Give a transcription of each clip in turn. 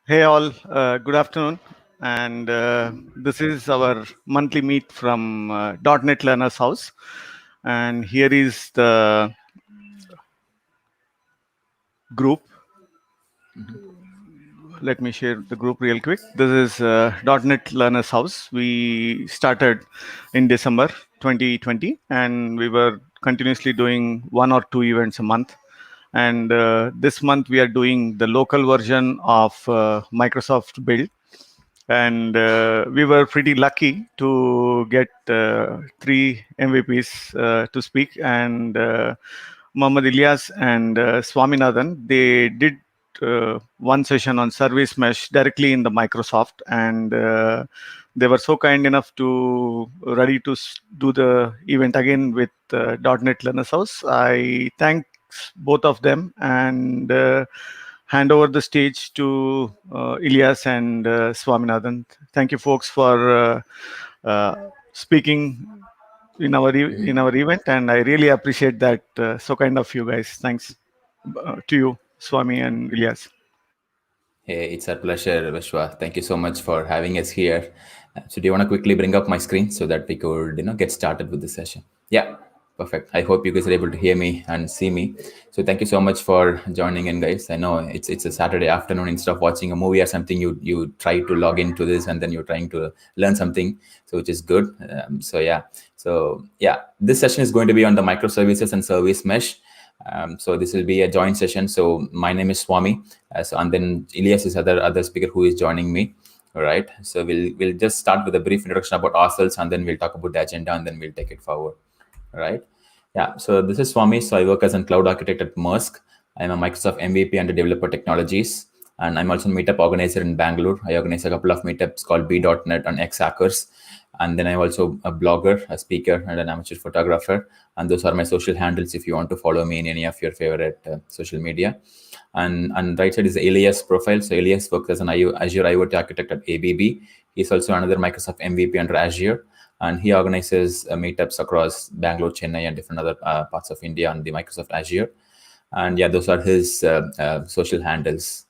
Hey all, good afternoon. And this is our monthly meet from .NET Learners House. And here is the group. Let me share the group real quick. This is .NET Learners House. We started in December 2020, and we were continuously doing one or two events a month. And this month we are doing the local version of Microsoft Build, and we were pretty lucky to get three MVPs to speak. And Muhammad Ilyas and Swaminathan, they did one session on service mesh directly in the Microsoft, and they were so kind enough to ready to do the event again with .NET Learners House. I thank both of them, and hand over the stage to Ilyas and Swaminathan. Thank you, folks, for speaking in our event, and I really appreciate that. So kind of you guys. Thanks to you, Swami and Ilyas. Hey, it's our pleasure, Vishwa. Thank you so much for having us here. So, do you want to quickly bring up my screen so that we could, get started with the session? Yeah, perfect. I hope you guys are able to hear me and see me. So, thank you so much for joining in, guys. I know it's a Saturday afternoon. Instead of watching a movie or something, you try to log into this and then you're trying to learn something. So, which is good. This session is going to be on the microservices and service mesh. So this will be a joint session. So my name is Swami, and then Ilyas is other speaker who is joining me. All right. So we'll just start with a brief introduction about ourselves, and then we'll talk about the agenda, and then we'll take it forward. All right. Yeah. So this is Swami. So I work as a cloud architect at Maersk. I'm a Microsoft MVP and a developer technologies, and I'm also a meetup organizer in Bangalore. I organize a couple of meetups called B.net and X Hackers. And then I'm also a blogger, a speaker, and an amateur photographer. And those are my social handles if you want to follow me in any of your favorite social media. And right side is the Ilyas profile. So Ilyas works as an Azure IoT architect at ABB. He's also another Microsoft MVP under Azure. And he organizes meetups across Bangalore, Chennai, and different other parts of India on the Microsoft Azure. And yeah, those are his social handles.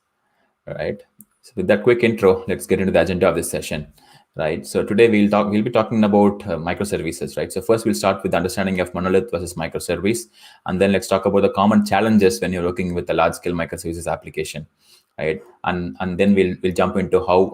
All right. So with that quick intro, let's get into the agenda of this session. Right. So today we'll be talking about microservices. Right. So first we'll start with the understanding of monolith versus microservice, and then let's talk about the common challenges when you're working with a large scale microservices application. Right. And then we'll jump into how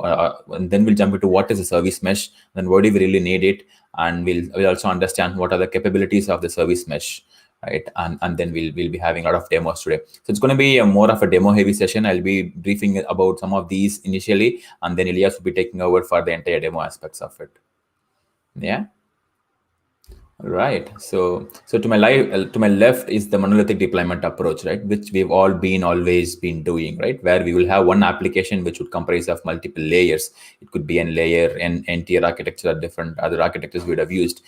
and then we'll jump into what is a service mesh, then why do we really need it, and we'll also understand what are the capabilities of the service mesh. Right, and then we'll be having a lot of demos today. So it's going to be a more of a demo heavy session. I'll be briefing about some of these initially, and then Ilyas will be taking over for the entire demo aspects of it. Yeah. Right. So to my left is the monolithic deployment approach, right? Which we've always been doing, right? Where we will have one application which would comprise of multiple layers. It could be an layer and tier architecture, or different other architectures we would have used.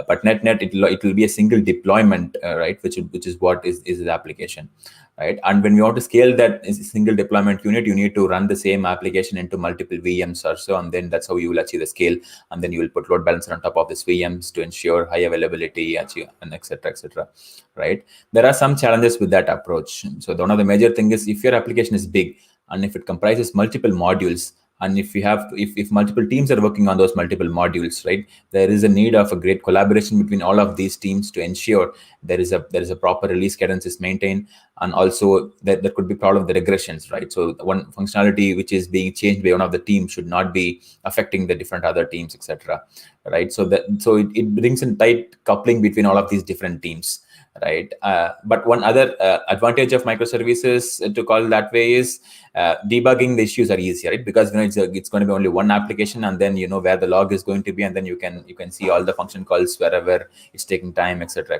But net it will be a single deployment, right? Which is what is the application. Right. And when you want to scale that single deployment unit, you need to run the same application into multiple VMs or so, and then that's how you will achieve the scale. And then you will put load balancer on top of this VMs to ensure high availability, and etc. Right. There are some challenges with that approach. So one of the major thing is if your application is big and if it comprises multiple modules, and if multiple teams are working on those multiple modules, right, there is a need of a great collaboration between all of these teams to ensure there is a proper release cadence is maintained, and also that there could be problem with the regressions, right? So one functionality which is being changed by one of the teams should not be affecting the different other teams, etc. Right? So it brings in tight coupling between all of these different teams. Right. But one other advantage of microservices, to call that way, is debugging the issues are easier, right? Because it's going to be only one application, and then you know where the log is going to be, and then you can see all the function calls wherever it's taking time, etc.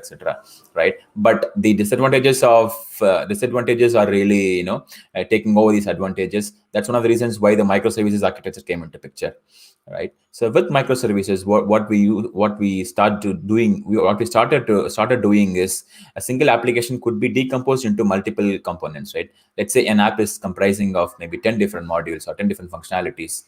Right. But the disadvantages are really taking over these advantages. That's one of the reasons why the microservices architecture came into picture. Right. So with microservices, what we started doing is because a single application could be decomposed into multiple components, right? Let's say an app is comprising of maybe 10 different modules or 10 different functionalities.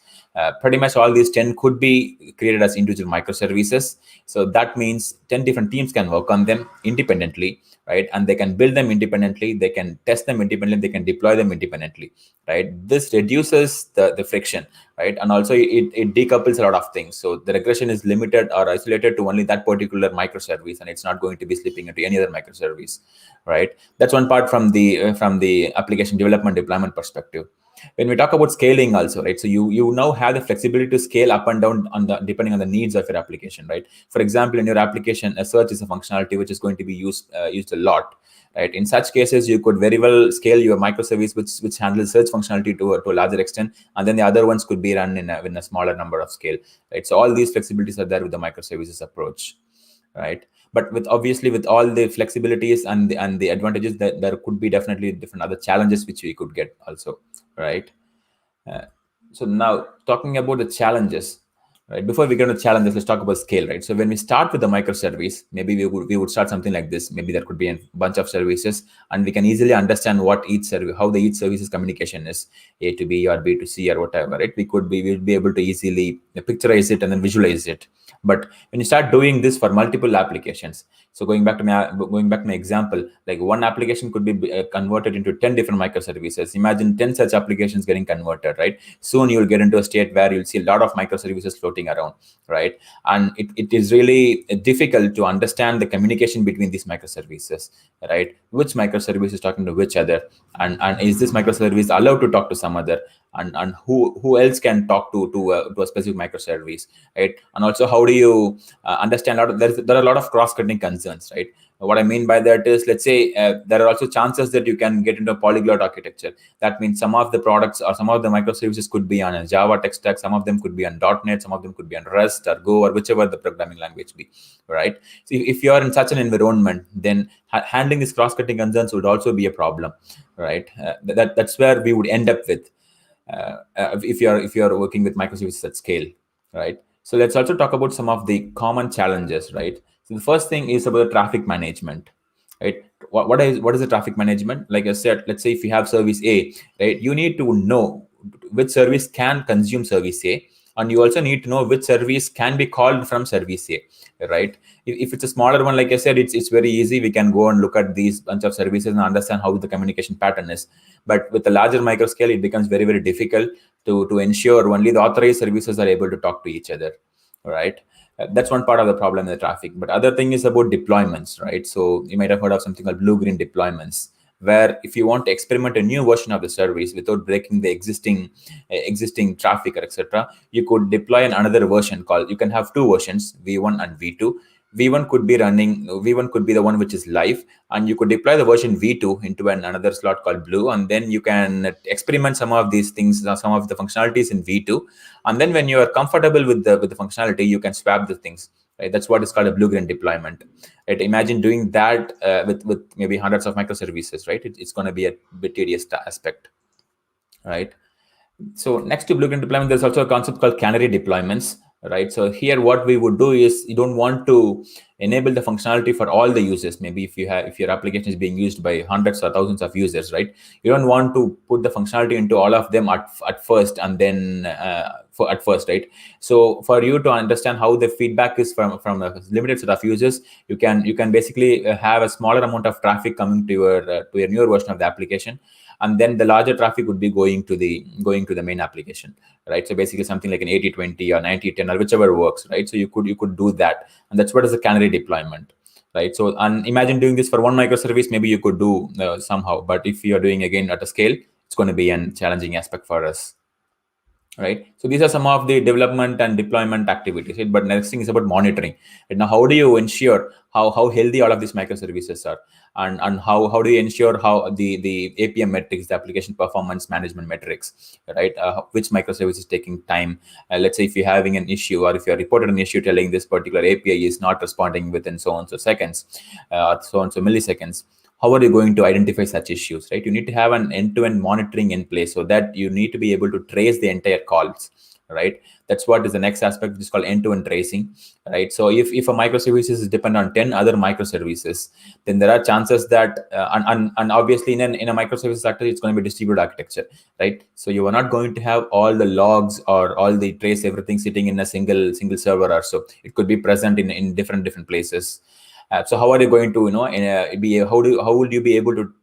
Pretty much all these 10 could be created as individual microservices. So that means 10 different teams can work on them independently, right? And they can build them independently, they can test them independently, they can deploy them independently, right? This reduces the friction, right? And also it decouples a lot of things. So the regression is limited or isolated to only that particular microservice, and it's not going to be slipping into any other microservice, right? That's one part from the application development deployment perspective. When we talk about scaling also, right? So you now have the flexibility to scale up and down depending on the needs of your application, right? For example, in your application, a search is a functionality which is going to be used a lot, right? In such cases, you could very well scale your microservice which handles search functionality to a larger extent, and then the other ones could be run in a smaller number of scale, right? So all these flexibilities are there with the microservices approach, right? But with all the flexibilities and the advantages, that there could be definitely different other challenges which we could get also, right? So now talking about the challenges, right? Before we get into challenges, let's talk about scale, right? So when we start with the microservice, maybe we would start something like this. Maybe there could be a bunch of services, and we can easily understand what each service, how the each service's communication is, A to B or B to C or whatever, right? We'll be able to easily picturize it and then visualize it. But when you start doing this for multiple applications, so going back to my example, like one application could be converted into 10 different microservices. Imagine 10 such applications getting converted, right? Soon you'll get into a state where you'll see a lot of microservices floating around, right? And it is really difficult to understand the communication between these microservices, right? Which microservice is talking to which other, and is this microservice allowed to talk to some other, and who else can talk to a specific microservice, right? And also, how do you understand there are a lot of cross-cutting concerns, right? What I mean by that is, let's say there are also chances that you can get into a polyglot architecture. That means some of the products or some of the microservices could be on a Java tech stack, some of them could be on .NET, some of them could be on Rust or Go or whichever the programming language be, right? So if you are in such an environment, then handling these cross-cutting concerns would also be a problem, right? That's where we would end up with if you're working with microservices at scale, right? So let's also talk about some of the common challenges, right? So the first thing is about traffic management, right? What is the traffic management? Like I said, let's say if you have service A, right, you need to know which service can consume service A, and you also need to know which service can be called from service A, right? If it's a smaller one, like I said, it's very easy. We can go and look at these bunch of services and understand how the communication pattern is. But with the larger microscale, it becomes very, very difficult to ensure only the authorized services are able to talk to each other, right? That's one part of the problem in the traffic. But other thing is about deployments, right? So you might have heard of something called blue-green deployments, where if you want to experiment a new version of the service without breaking the existing traffic or etc., you could deploy another version called, you can have two versions, V1 and V2. V1 could be the one which is live, and you could deploy the version V2 into another slot called blue, and then you can experiment some of these things, some of the functionalities in V2, and then when you are comfortable with the functionality, you can swap the things, right? That's what is called a blue-green deployment, right? Imagine doing that with maybe hundreds of microservices, right? It's going to be a bit tedious aspect, right? So next to blue-green deployment, there's also a concept called canary deployments, right? So here what we would do is, you don't want to enable the functionality for all the users. Maybe if your application is being used by hundreds or thousands of users, right? You don't want to put the functionality into all of them at first, and then at first, right? So for you to understand how the feedback is from a limited set of users, you can basically have a smaller amount of traffic coming to your newer version of the application, and then the larger traffic would be going to the main application, right? So basically something like an 80-20 or 90-10 or whichever works, right? So you could do that, and that's what is a canary deployment, right? So, and imagine doing this for one microservice, maybe you could do somehow, but if you're doing again at a scale, it's going to be a challenging aspect for us, right? So these are some of the development and deployment activities, right? But next thing is about monitoring. And now, how do you ensure how healthy all of these microservices are, and how do you ensure how the APM metrics, the application performance management metrics, right? Which microservice is taking time? Let's say if you're having an issue, or if you're reported an issue telling this particular API is not responding within so and so seconds, so and so milliseconds, how are you going to identify such issues, right? You need to have an end-to-end monitoring in place, so that you need to be able to trace the entire calls, right? That's what is the next aspect, which is called end-to-end tracing, right? So if a microservices is dependent on 10 other microservices, then there are chances that and obviously in a microservice sector, it's going to be distributed architecture, right? So you are not going to have all the logs or all the trace everything sitting in a single server, or so it could be present in different places. So how are you going to, how would you be able to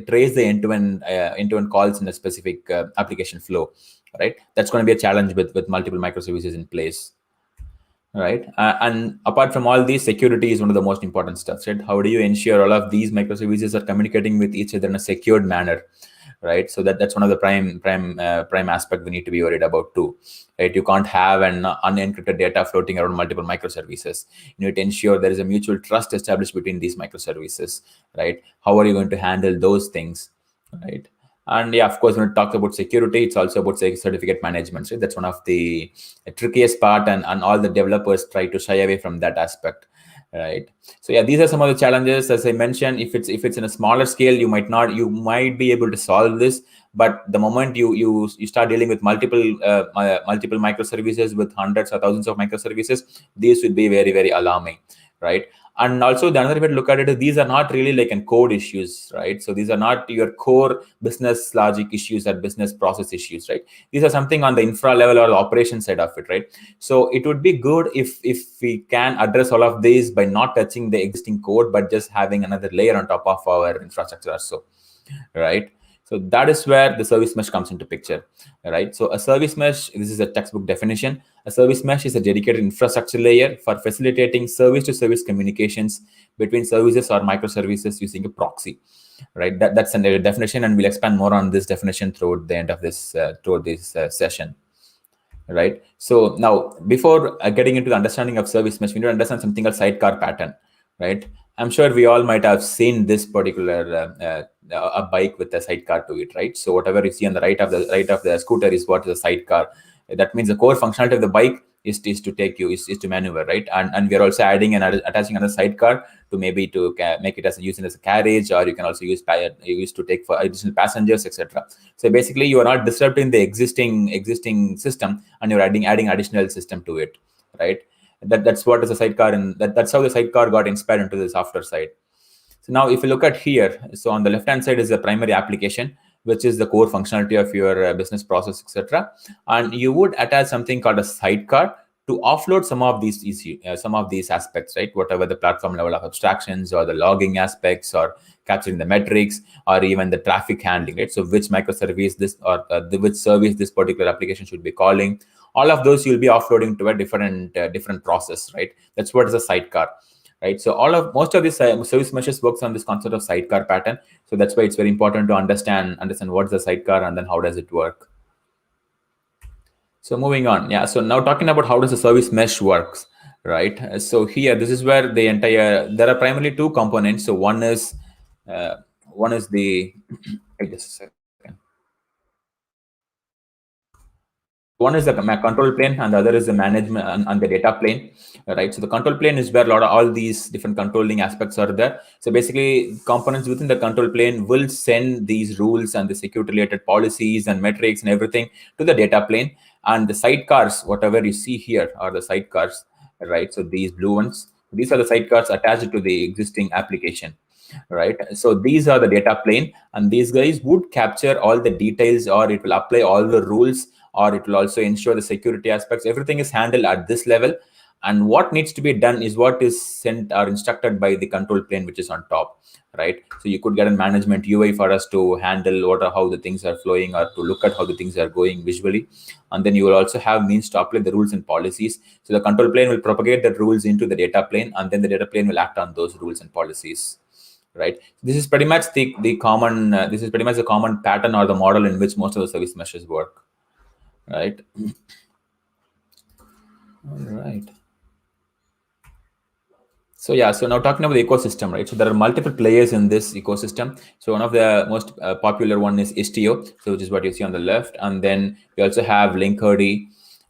trace the end-to-end calls in a specific application flow, right? That's going to be a challenge with multiple microservices in place, right? And apart from all these, security is one of the most important stuff, right? How do you ensure all of these microservices are communicating with each other in a secured manner, right? So that's one of the prime aspect we need to be worried about too, right? You can't have an unencrypted data floating around multiple microservices. You need to ensure there is a mutual trust established between these microservices, right? How are you going to handle those things, right? And yeah, of course, when it talks about security, it's also about certificate management. So that's one of the trickiest part, and all the developers try to shy away from that aspect, right? So yeah, these are some of the challenges. As I mentioned, if it's in a smaller scale, you might be able to solve this, but the moment you start dealing with multiple microservices with hundreds or thousands of microservices, these would be very, very alarming, right? And also the another way to look at it is these are not really like in code issues, right? So these are not your core business logic issues or business process issues, right? These are something on the infra level or the operation side of it, right? So it would be good if we can address all of these by not touching the existing code, but just having another layer on top of our infrastructure or so, right? So that is where the service mesh comes into picture, right? So a service mesh, this is a textbook definition. A service mesh is a dedicated infrastructure layer for facilitating service-to-service communications between services or microservices using a proxy, right? That's a definition, and we'll expand more on this definition throughout the end of this session, right? So now, before getting into the understanding of service mesh, we need to understand something called sidecar pattern, right? I'm sure we all might have seen this particular a bike with a sidecar to it, right? So whatever you see on the right of the scooter is what is a sidecar. That means the core functionality of the bike is to take you is to maneuver, right? And we are also adding and attaching another sidecar to maybe to make it as using as a carriage, or you can also use to take for additional passengers, etc. So basically, you are not disrupting the existing system, and you're adding additional system to it, right? That's what is a sidecar, and that's how the sidecar got inspired into the software side. So now if you look at here, so on the left hand side is the primary application, which is the core functionality of your business process, etc. And you would attach something called a sidecar to offload some of these aspects, right? Whatever the platform level of abstractions or the logging aspects or capturing the metrics or even the traffic handling, right? So which microservice this or which service this particular application should be calling, all of those you'll be offloading to a different process, right? That's what is a sidecar, right? So most of this service meshes works on this concept of sidecar pattern. So that's why it's very important to understand what's the sidecar and then how does it work. So moving on, yeah. So now talking about how does the service mesh works, right? So here, this is where there are primarily two components. So one is the wait just a second. One is the control plane, and the other is the management and the data plane, right? So the control plane is where a lot of all these different controlling aspects are there. So basically, components within the control plane will send these rules and the security related policies and metrics and everything to the data plane. And the sidecars, whatever you see here, are the sidecars, right? So these blue ones, these are the sidecars attached to the existing application, right? So these are the data plane, and these guys would capture all the details, or it will apply all the rules, or it will also ensure the security aspects. Everything is handled at this level, and what needs to be done is what is sent or instructed by the control plane, which is on top, right? So you could get a management UI for us to handle how the things are flowing, or to look at how the things are going visually. And then you will also have means to apply the rules and policies. So the control plane will propagate the rules into the data plane, and then the data plane will act on those rules and policies, right? This is pretty much the common pattern or the model in which most of the service meshes work, right? All right. So yeah, so now talking about the ecosystem, right? So there are multiple players in this ecosystem. So one of the most popular one is Istio, so which is what you see on the left, and then we also have Linkerd,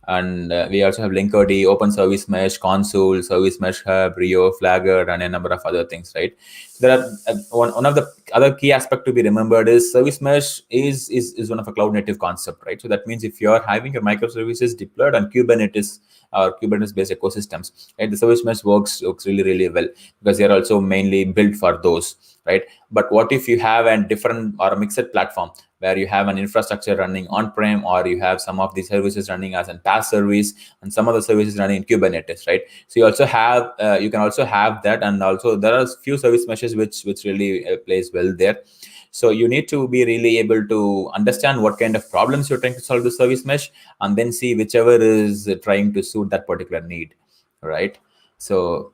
And we also have Linkerd, Open Service Mesh, Console, Service Mesh Hub, Rio, Flagger, and a number of other things, right? There are one of the other key aspect to be remembered is Service Mesh is one of a cloud native concept, right? So that means if you are having your microservices deployed on Kubernetes or Kubernetes based ecosystems, right, the Service Mesh works really well because they are also mainly built for those, right? But what if you have a different or a mixed platform where you have an infrastructure running on-prem, or you have some of the services running as a PaaS service and some of the services running in Kubernetes, right? So you also have you can also have that, and also there are few service meshes which really plays well there. So you need to be really able to understand what kind of problems you're trying to solve the service mesh, and then see whichever is trying to suit that particular need, right? So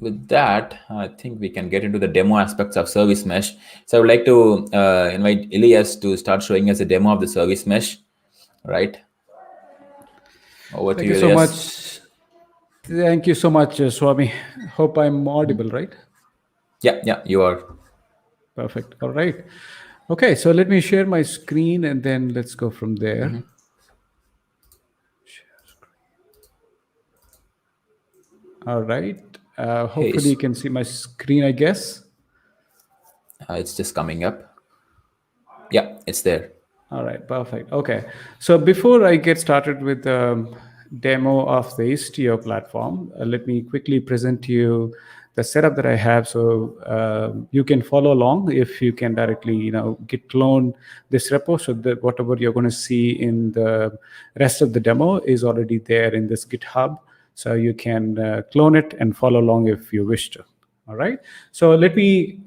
with that, I think we can get into the demo aspects of service mesh. So I would like to invite Elias to start showing us a demo of the service mesh, right? Over to Thank you, you so Elias. much. Thank you so much, Swami. Hope I'm audible, right? Yeah, you are. Perfect. All right. Okay, so let me share my screen and then let's go from there. Share screen. All right. Hopefully you can see my screen, I guess. It's just coming up. Yeah, it's there. All right, perfect. Okay, so before I get started with the demo of the Istio platform, let me quickly present to you the setup that I have, so you can follow along if you can directly, git clone this repo, so that whatever you're going to see in the rest of the demo is already there in this GitHub, so you can clone it and follow along if you wish to. All right, so let me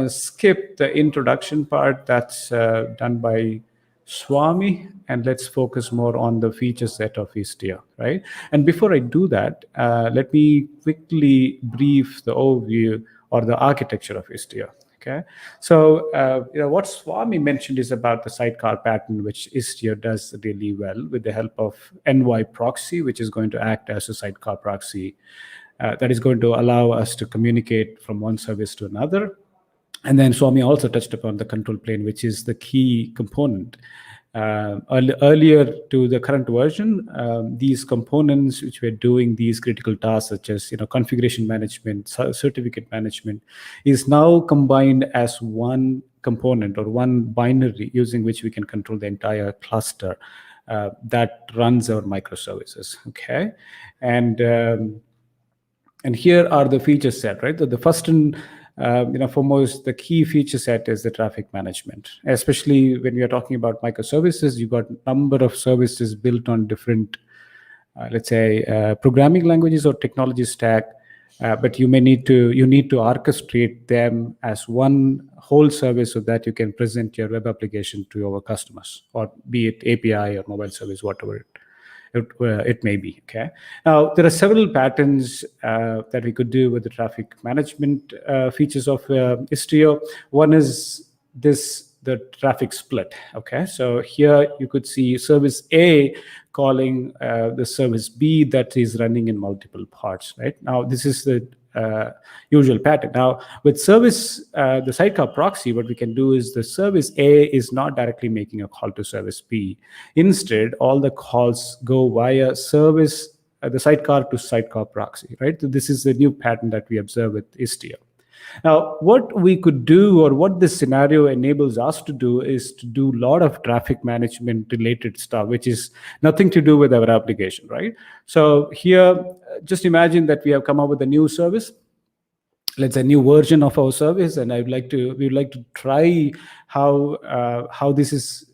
skip the introduction part that's done by Swami, and let's focus more on the feature set of Istio, right? And before I do that, let me quickly brief the overview or the architecture of Istio. Okay, so what Swami mentioned is about the sidecar pattern, which Istio does really well with the help of NY proxy, which is going to act as a sidecar proxy that is going to allow us to communicate from one service to another. And then Swami also touched upon the control plane, which is the key component. Earlier to the current version, these components which were doing these critical tasks, such as configuration management, certificate management, is now combined as one component or one binary using which we can control the entire cluster that runs our microservices. Okay, and here are the feature set, right? The first and foremost, the key feature set is the traffic management. Especially when we are talking about microservices, you've got a number of services built on different, let's say, programming languages or technology stack. But you need to orchestrate them as one whole service so that you can present your web application to your customers, or be it API or mobile service, whatever it may be. Okay. Now there are several patterns that we could do with the traffic management features of Istio. One is the traffic split. Okay, so here you could see service A calling the service B that is running in multiple parts. Right now, this is the usual pattern. Now with service the sidecar proxy, what we can do is the service A is not directly making a call to service B. Instead, all the calls go via service the sidecar to sidecar proxy, right? So this is the new pattern that we observe with Istio. Now, what we could do, or what this scenario enables us to do, is to do a lot of traffic management related stuff, which is nothing to do with our application, right? So here, just imagine that we have come up with a new service, let's say new version of our service, and we would like to try how this is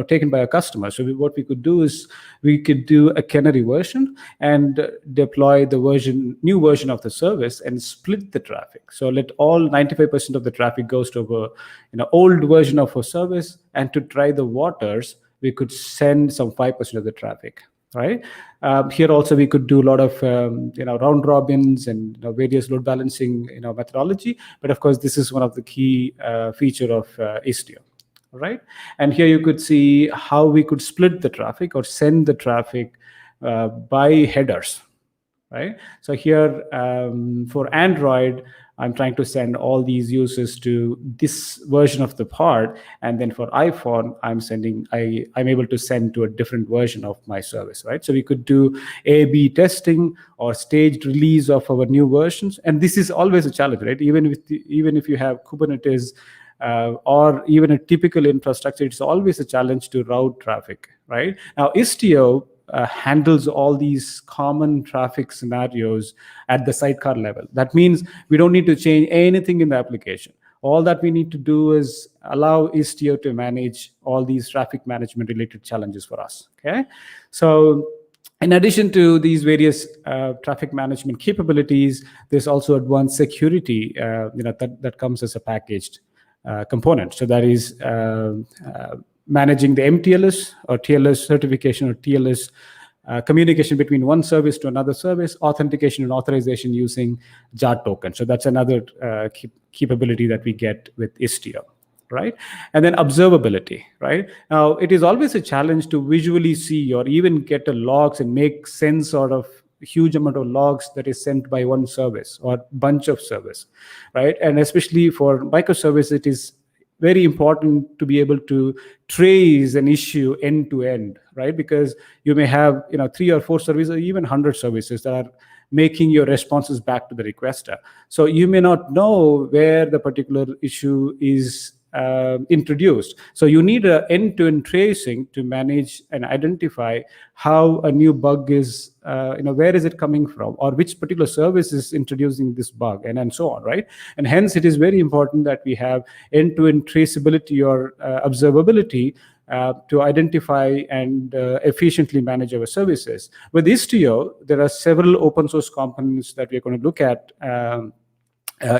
taken by a customer. So what we could do is we could do a canary version and deploy the new version of the service and split the traffic. So let all 95% of the traffic goes to a old version of our service, and to try the waters, we could send some 5% of the traffic. Right. Here also we could do a lot of round robins and various load balancing methodology. But of course, this is one of the key feature of Istio. Right. And here you could see how we could split the traffic or send the traffic by headers. Right. So here for Android, I'm trying to send all these users to this version of the pod, and then for iPhone, I'm able to send to a different version of my service, right? So we could do A/B testing or staged release of our new versions, and this is always a challenge, right? Even if you have Kubernetes or even a typical infrastructure, it's always a challenge to route traffic, right? Now, Istio handles all these common traffic scenarios at the sidecar level. That means we don't need to change anything in the application. All that we need to do is allow Istio to manage all these traffic management related challenges for us. Okay, so in addition to these various traffic management capabilities, there's also advanced security that comes as a packaged component. So that is managing the MTLS or TLS certification or TLS communication between one service to another service, authentication and authorization using JAR token. So that's another capability that we get with Istio, right? And then observability, right? Now, it is always a challenge to visually see or even get the logs and make sense out of huge amount of logs that is sent by one service or bunch of service, right? And especially for microservice, it is very important to be able to trace an issue end to end, right? Because you may have 3 or 4 services or even 100 services that are making your responses back to the requester. So you may not know where the particular issue is introduced. So you need an end-to-end tracing to manage and identify how a new bug is, where is it coming from, or which particular service is introducing this bug, and so on, right? And hence, it is very important that we have end-to-end traceability or observability to identify and efficiently manage our services. With Istio, there are several open source components that we're going to look at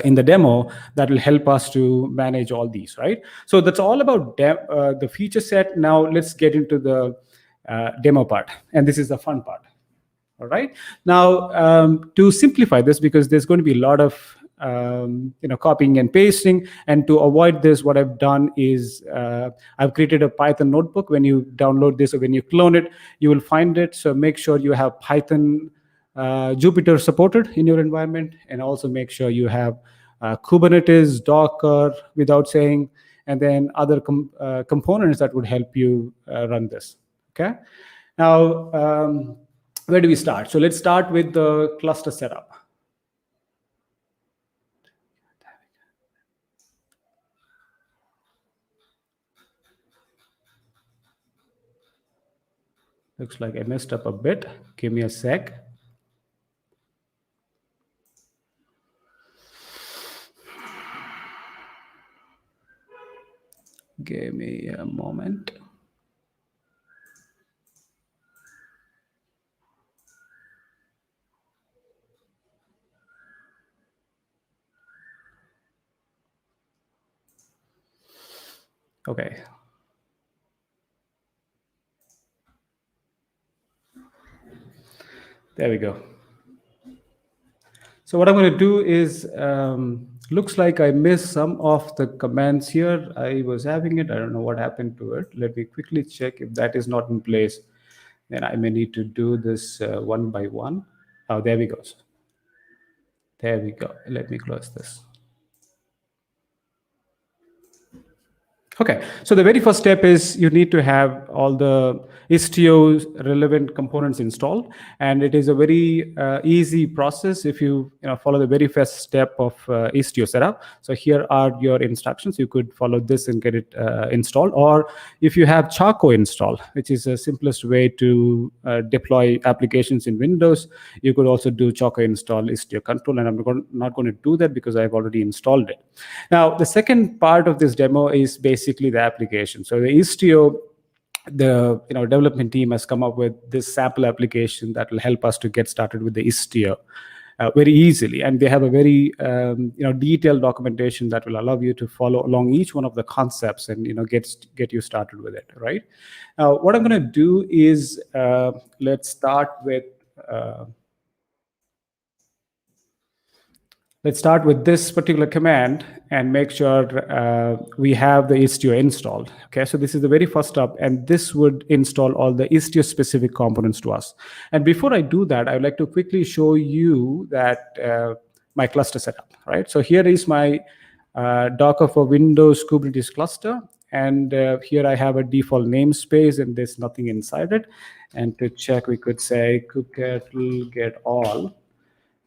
in the demo that will help us to manage all these, right? So that's all about the feature set. Now let's get into the demo part, and this is the fun part. All right. Now to simplify this, because there's going to be a lot of copying and pasting, and to avoid this, what I've done is I've created a Python notebook. When you download this or when you clone it, you will find it. So make sure you have Python Jupyter supported in your environment, and also make sure you have Kubernetes, Docker, without saying, and then other components that would help you run this. Okay. Now, where do we start? So let's start with the cluster setup. Looks like I messed up a bit. Give me a sec. Give me a moment. Okay. There we go. So what I'm going to do is, looks like I missed some of the commands here. I was having it. I don't know what happened to it. Let me quickly check. If that is not in place, then I may need to do this one by one. Oh, there we go. There we go. Let me close this. Okay, so the very first step is you need to have all the Istio's relevant components installed, and it is a very easy process if you follow the very first step of Istio setup. So here are your instructions. You could follow this and get it installed, or if you have Chaco installed, which is the simplest way to deploy applications in Windows, you could also do Chaco install Istio control, and I'm not going to do that because I've already installed it. Now, the second part of this demo is basically the application. So the Istio, the development team has come up with this sample application that will help us to get started with the Istio very easily, and they have a very detailed documentation that will allow you to follow along each one of the concepts and get you started with it. Right now, what I'm going to do is let's start with this particular command and make sure we have the Istio installed. Okay, so this is the very first step, and this would install all the Istio specific components to us. And before I do that, I would like to quickly show you that my cluster setup, right? So here is my Docker for Windows Kubernetes cluster. And here I have a default namespace and there's nothing inside it. And to check, we could say kubectl get all.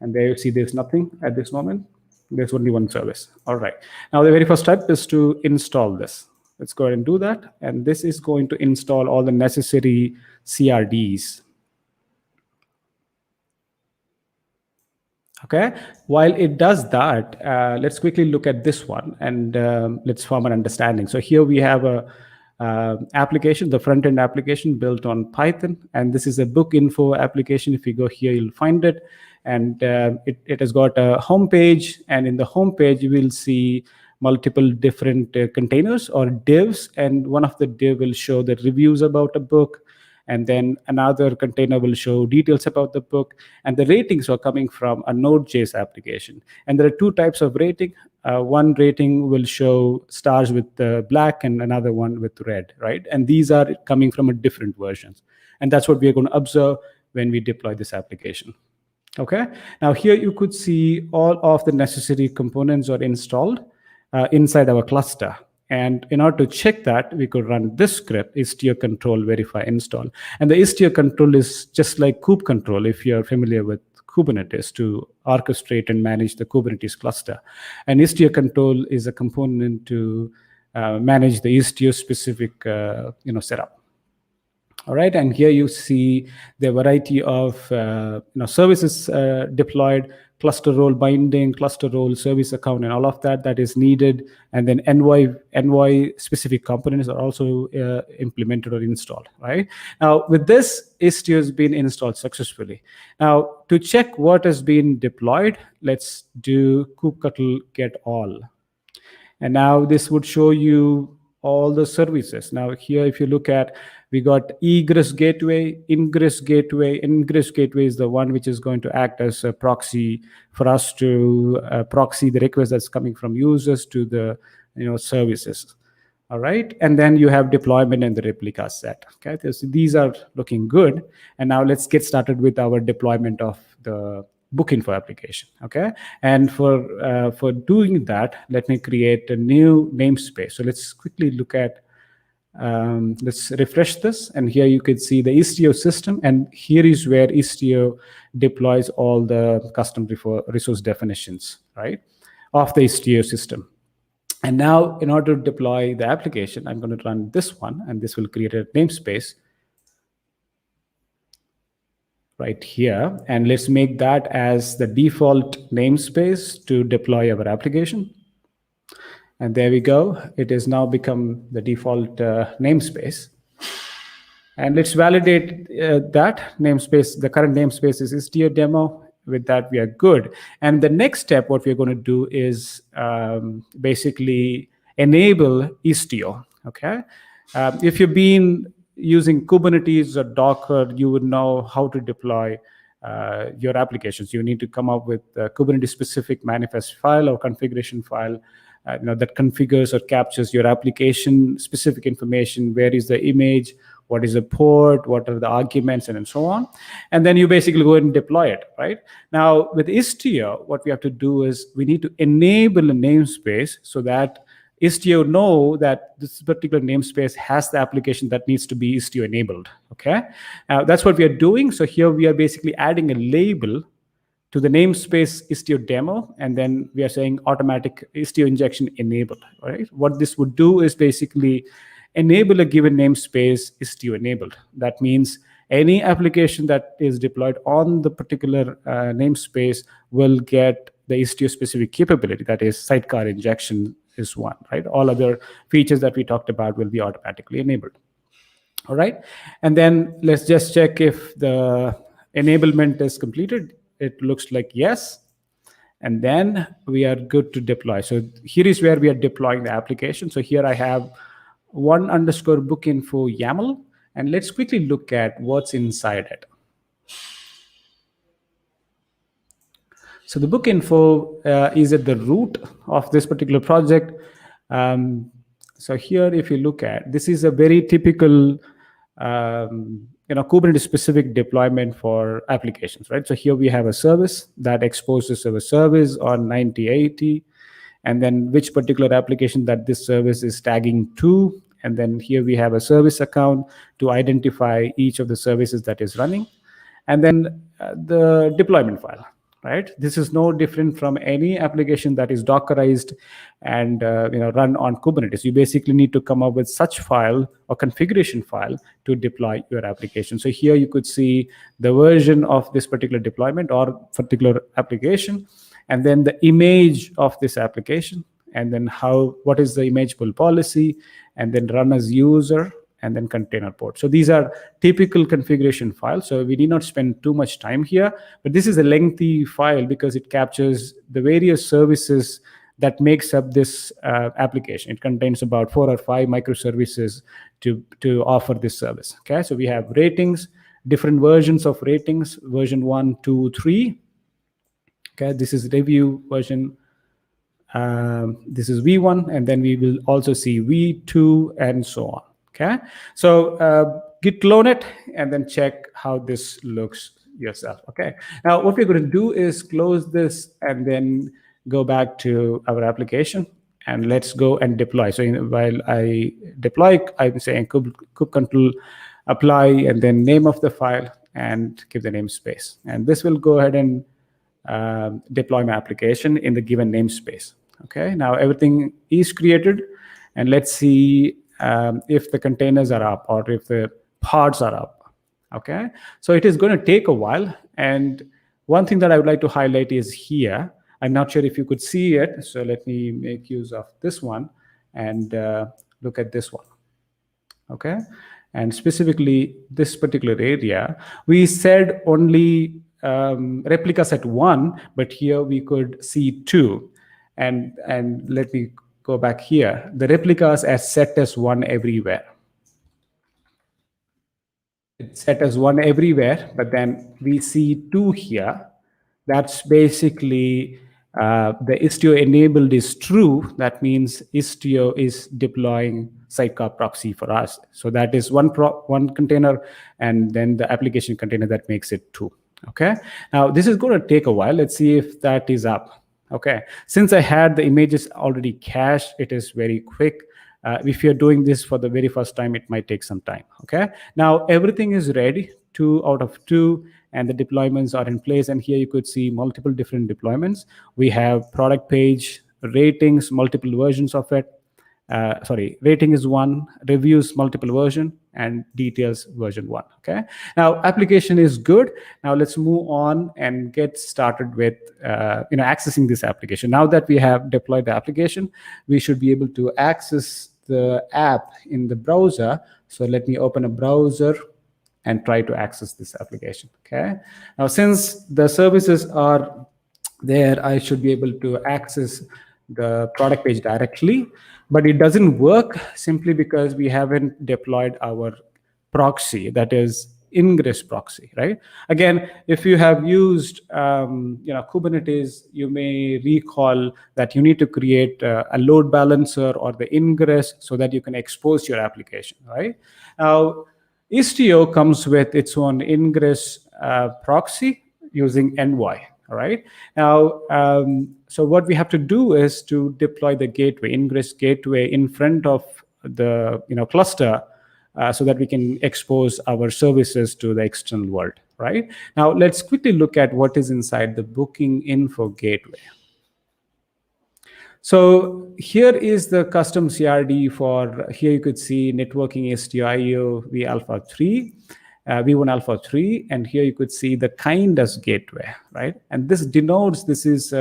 And there you see there's nothing at this moment. There's only one service. All right. Now the very first step is to install this. Let's go ahead and do that. And this is going to install all the necessary CRDs. Okay, while it does that, let's quickly look at this one and let's form an understanding. So here we have a application, the front-end application built on Python, and this is a book info application. If you go here, you'll find it, and it has got a home page, and in the home page, you will see multiple different containers or divs, and one of the div will show the reviews about a book, and then another container will show details about the book, and the ratings are coming from a Node.js application. And there are two types of rating. One rating will show stars with black and another one with red, right? And these are coming from a different versions. And that's what we are going to observe when we deploy this application. Okay, now here you could see all of the necessary components are installed inside our cluster. And in order to check that, we could run this script, Istio control verify install. And the Istio control is just like kube control, if you're familiar with Kubernetes, to orchestrate and manage the Kubernetes cluster. And Istio control is a component to manage the Istio specific setup. All right, and here you see the variety of services deployed, cluster role binding, cluster role service account, and all of that is needed. And then envoy specific components are also implemented or installed. Right now, with this, Istio has been installed successfully. Now, to check what has been deployed, let's do kubectl get all. And now this would show you all the services. Now here, if you look at, we got Ingress Gateway. Ingress Gateway is the one which is going to act as a proxy for us to proxy the request that's coming from users to the services. All right, and then you have deployment and the replica set. Okay, so these are looking good. And now let's get started with our deployment of the book info application. Okay, and for doing that, let me create a new namespace. So let's quickly look at, let's refresh this, and here you can see the Istio system, and here is where Istio deploys all the custom resource definitions, right, of the Istio system. And now, in order to deploy the application, I'm going to run this one, and this will create a namespace right here. And let's make that as the default namespace to deploy our application. And there we go. It has now become the default namespace. And let's validate that namespace. The current namespace is Istio demo. With that, we are good. And the next step, what we're going to do is basically enable Istio. Okay. If you've been using Kubernetes or Docker, you would know how to deploy your applications. You need to come up with a Kubernetes specific manifest file or configuration file that configures or captures your application specific information. Where is the image? What is the port? What are the arguments, and so on? And then you basically go ahead and deploy it, right? Now, with Istio, what we have to do is we need to enable a namespace so that Istio know that this particular namespace has the application that needs to be Istio enabled, okay? That's what we are doing. So here we are basically adding a label to the namespace Istio demo, and then we are saying automatic Istio injection enabled, right? What this would do is basically enable a given namespace Istio enabled. That means any application that is deployed on the particular namespace will get the Istio specific capability, that is sidecar injection is one, right? All other features that we talked about will be automatically enabled. All right, and then let's just check if the enablement is completed. It looks like yes, and then we are good to deploy. So here is where we are deploying the application. So here I have _bookinfo YAML, and let's quickly look at what's inside it. So the book info is at the root of this particular project. So here, if you look at, this is a very typical Kubernetes specific deployment for applications, right? So here we have a service that exposes a service on 9080, and then which particular application that this service is tagging to. And then here we have a service account to identify each of the services that is running. And then the deployment file, right? This is no different from any application that is Dockerized and run on Kubernetes. You basically need to come up with such file or configuration file to deploy your application. So here you could see the version of this particular deployment or particular application, and then the image of this application, and then what is the image pull policy, and then run as user, and then container port. So these are typical configuration files. So we need not spend too much time here, but this is a lengthy file because it captures the various services that makes up this application. It contains about 4 or 5 microservices to offer this service. Okay, so we have ratings, different versions of ratings, version 1, 2, 3. Okay, this is review version. This is V1, and then we will also see V2 and so on. Okay, so git clone it and then check how this looks yourself. Okay, now what we're going to do is close this and then go back to our application, and let's go and deploy. So while I deploy, I'm saying kube control apply and then name of the file and give the namespace, and this will go ahead and deploy my application in the given namespace. Okay, now everything is created, and let's see if the containers are up or if the pods are up. Okay, so it is going to take a while, and one thing that I would like to highlight is here. I'm not sure if you could see it, so let me make use of this one and look at this one. Okay, and specifically this particular area, we said only replicas at 1, but here we could see 2. And let me go back here. The replicas are set as 1 everywhere. It's set as 1 everywhere, but then we see 2 here. That's basically the Istio enabled is true. That means Istio is deploying Sidecar proxy for us. So that is one container, and then the application container that makes it 2. Okay, now this is going to take a while. Let's see if that is up. Okay, since I had the images already cached, it is very quick. If you're doing this for the very first time, it might take some time. Okay, now everything is ready, 2 out of 2, and the deployments are in place. And here you could see multiple different deployments. We have product page, ratings, multiple versions of it. Rating is 1, reviews multiple version, and details version 1. Okay, now application is good. Now let's move on and get started with accessing this application. Now that we have deployed the application, we should be able to access the app in the browser. So let me open a browser and try to access this application. Okay, now since the services are there, I should be able to access the product page directly, but it doesn't work simply because we haven't deployed our proxy, that is Ingress proxy, right? Again, if you have used Kubernetes, you may recall that you need to create a load balancer or the Ingress so that you can expose your application, right? Now, Istio comes with its own Ingress proxy using Envoy. All right. Now, so what we have to do is to deploy the gateway, Ingress Gateway, in front of the cluster, so that we can expose our services to the external world. Right. Now, let's quickly look at what is inside the booking info gateway. So here is the custom CRD for, here you could see networking Istio IO v alpha 3. V1 alpha 3, and here you could see the kind as gateway, right? And this denotes this is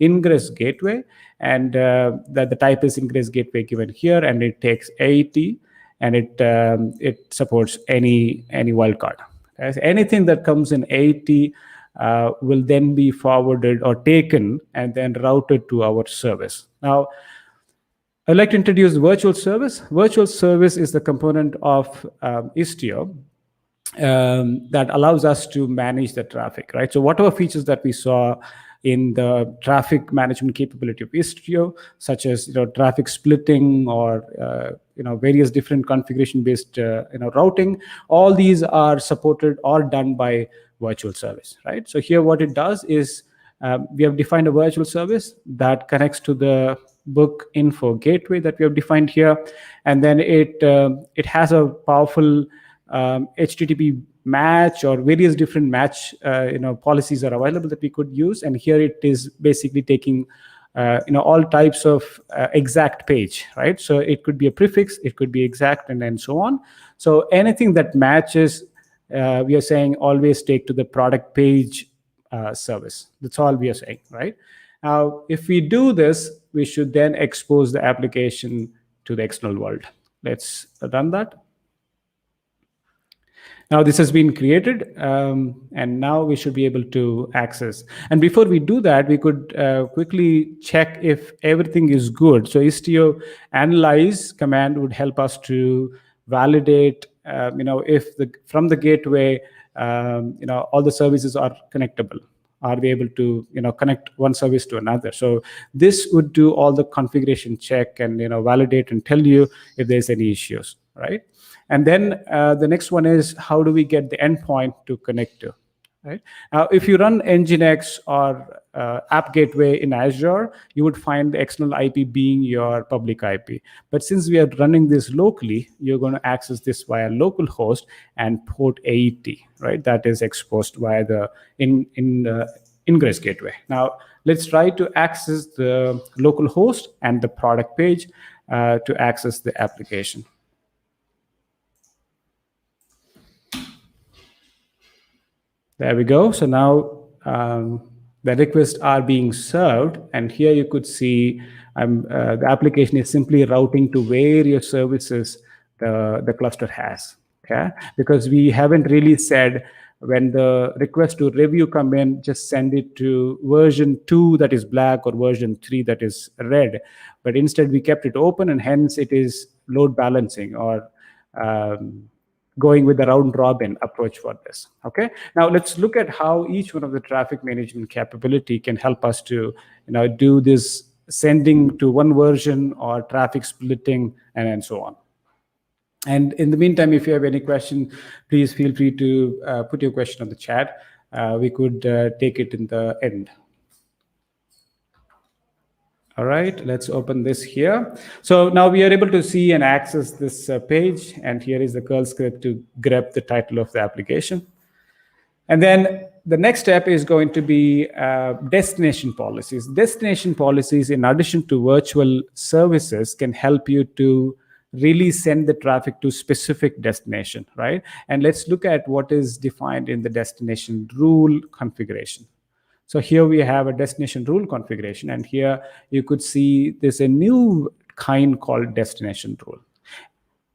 Ingress Gateway, and that the type is Ingress Gateway given here, and it takes 80, and it supports any wildcard. Okay? So anything that comes in 80 will then be forwarded or taken and then routed to our service. Now, I'd like to introduce virtual service. Virtual service is the component of Istio that allows us to manage the traffic, right? So whatever features that we saw in the traffic management capability of Istio, such as traffic splitting or various different configuration-based routing. All these are supported or done by virtual service, right? So here, what it does is we have defined a virtual service that connects to the book info gateway that we have defined here, and then it has a powerful HTTP match or various different match policies are available that we could use. And here it is basically taking all types of exact page, right? So it could be a prefix, it could be exact, and then so on. So anything that matches, we are saying always take to the product page service. That's all we are saying, right? Now, if we do this, we should then expose the application to the external world. Let's run that. Now this has been created, and now we should be able to access. And before we do that, we could quickly check if everything is good. So Istio analyze command would help us to validate, if from the gateway, all the services are connectable. Are we able to connect one service to another? So this would do all the configuration check and validate and tell you if there's any issues, right? And then the next one is, how do we get the endpoint to connect to, right? Now, if you run Nginx or App Gateway in Azure, you would find the external IP being your public IP. But since we are running this locally, you're going to access this via localhost and port 80, right? That is exposed via the Ingress Gateway. Now, let's try to access the localhost and the product page to access the application. There we go. So now the requests are being served, and here you could see the application is simply routing to various services the cluster has. Okay, because we haven't really said when the request to review come in, just send it to version 2 that is black or version 3 that is red. But instead, we kept it open, and hence it is load balancing or going with the round robin approach for this. Okay, now let's look at how each one of the traffic management capability can help us to do this sending to one version or traffic splitting and so on. And in the meantime, if you have any question, please feel free to put your question on the chat. We could take it in the end. All right, let's open this here. So now we are able to see and access this page, and here is the curl script to grab the title of the application. And then the next step is going to be destination policies. Destination policies, in addition to virtual services, can help you to really send the traffic to specific destination, right? And let's look at what is defined in the destination rule configuration. So here we have a destination rule configuration, and here you could see there's a new kind called destination rule.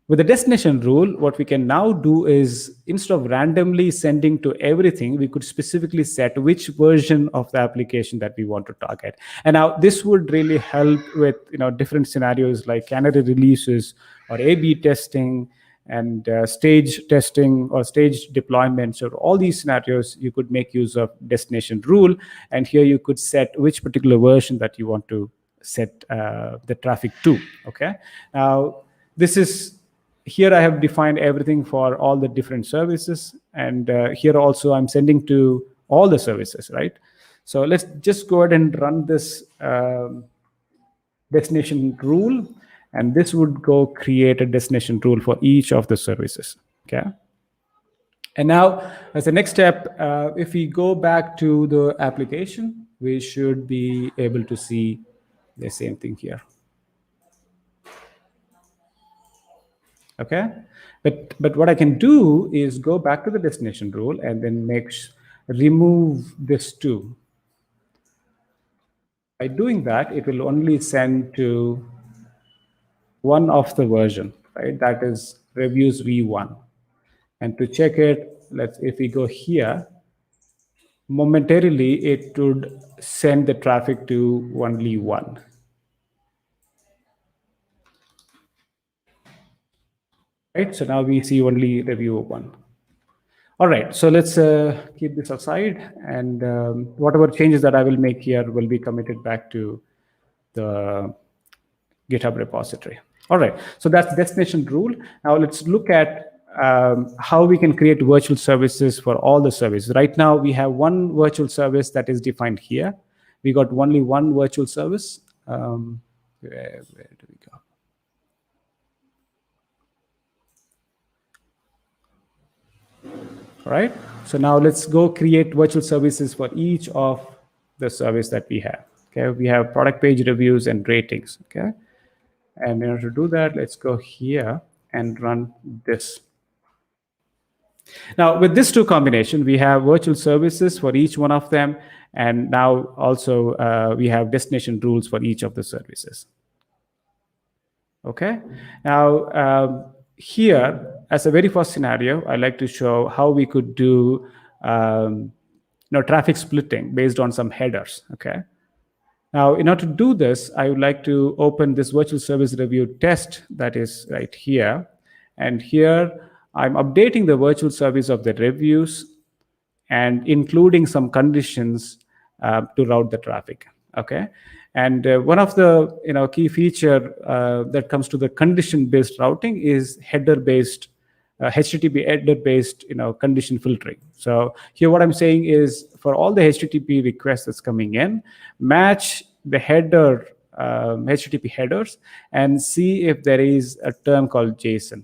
With the destination rule, what we can now do is, instead of randomly sending to everything, we could specifically set which version of the application that we want to target. And now this would really help with different scenarios like canary releases or A/B testing and stage testing or stage deployments, or all these scenarios, you could make use of destination rule. And here you could set which particular version that you want to set the traffic to. Okay. Now, here I have defined everything for all the different services. And here also I'm sending to all the services, right? So let's just go ahead and run this destination rule. And this would go create a destination rule for each of the services. Okay. And now, as the next step, if we go back to the application, we should be able to see the same thing here. Okay. But what I can do is go back to the destination rule and then remove this too. By doing that, it will only send to one of the version, right? That is reviews v1. And to check it, if we go here, momentarily it would send the traffic to only one. Right? So now we see only review one. All right, so let's keep this aside, and whatever changes that I will make here will be committed back to the GitHub repository. All right, so that's destination rule. Now let's look at how we can create virtual services for all the services. Right now, we have one virtual service that is defined here. We got only one virtual service. Where do we go? All right, so now let's go create virtual services for each of the service that we have. Okay, we have product page reviews and ratings. Okay, and in order to do that, let's go here and run this. Now, with this two combination, we have virtual services for each one of them, and now also we have destination rules for each of the services. Okay, now here, as a very first scenario, I like to show how we could do traffic splitting based on some headers. Okay. Now, in order to do this, I would like to open this virtual service review test that is right here. And here, I'm updating the virtual service of the reviews and including some conditions to route the traffic. Okay. And one of the key feature that comes to the condition-based routing is header-based HTTP header-based condition filtering. So here what I'm saying is for all the HTTP requests that's coming in, match the header HTTP headers and see if there is a term called JSON.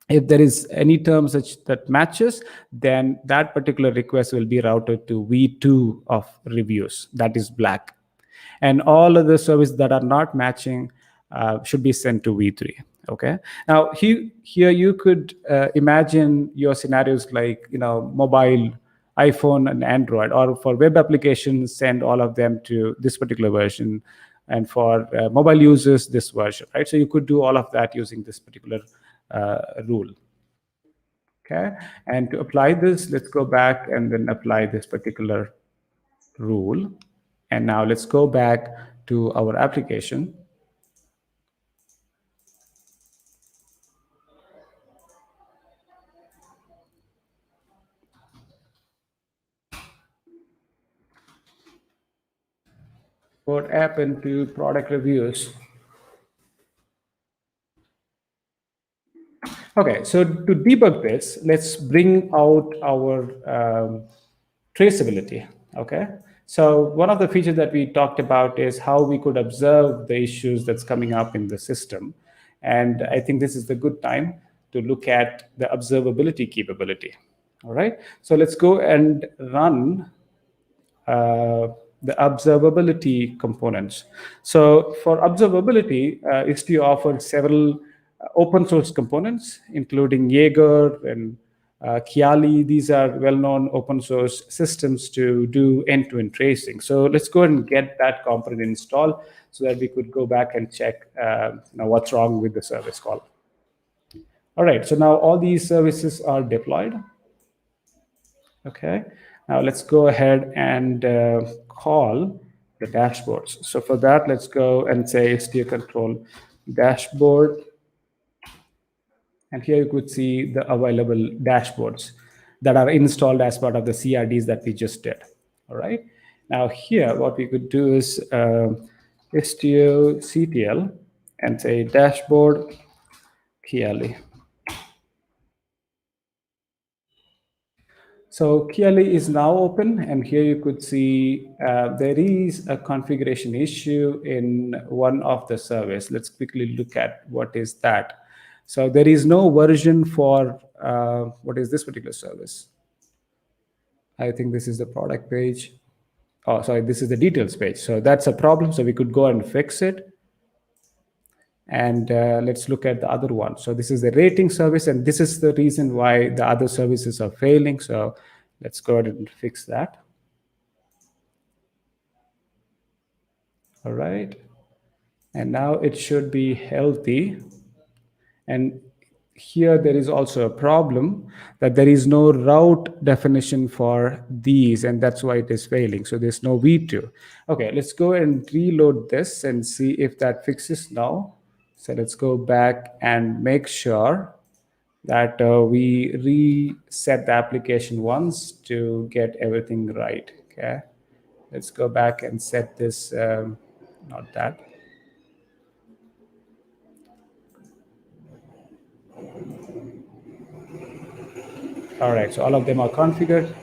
If there is any term such that matches, then that particular request will be routed to V2 of reviews, that is black. And all of the services that are not matching should be sent to V3. Okay. Now here you could imagine your scenarios like mobile, iPhone, and Android, or for web applications, send all of them to this particular version, and for mobile users, this version, right? So you could do all of that using this particular rule. Okay. And to apply this, let's go back and then apply this particular rule. And now let's go back to our application. What happened to product reviews? Okay, so to debug this, let's bring out our traceability. Okay, so one of the features that we talked about is how we could observe the issues that's coming up in the system. And I think this is the good time to look at the observability capability. All right, so let's go and run the observability components. So for observability, Istio offers several open source components, including Jaeger and Kiali. These are well-known open source systems to do end-to-end tracing. So let's go and get that component installed so that we could go back and check what's wrong with the service call. All right, so now all these services are deployed. Okay, now let's go ahead and call the dashboards. So for that, let's go and say Istio control dashboard. And here you could see the available dashboards that are installed as part of the CRDs that we just did. All right. Now here, what we could do is Istio CTL and say dashboard Kiali. So Kiali is now open, and here you could see there is a configuration issue in one of the service. Let's quickly look at what is that. So there is no version for what is this particular service? I think this is the product page. Oh, sorry, this is the details page. So that's a problem. So we could go and fix it. And let's look at the other one. So this is the rating service, and this is the reason why the other services are failing. So let's go ahead and fix that. All right. And now it should be healthy. And here there is also a problem that there is no route definition for these, and that's why it is failing. So there's no V2. Okay, let's go and reload this and see if that fixes now. So let's go back and make sure that we reset the application once to get everything right. Okay, let's go back and set this, not that. All right, so all of them are configured,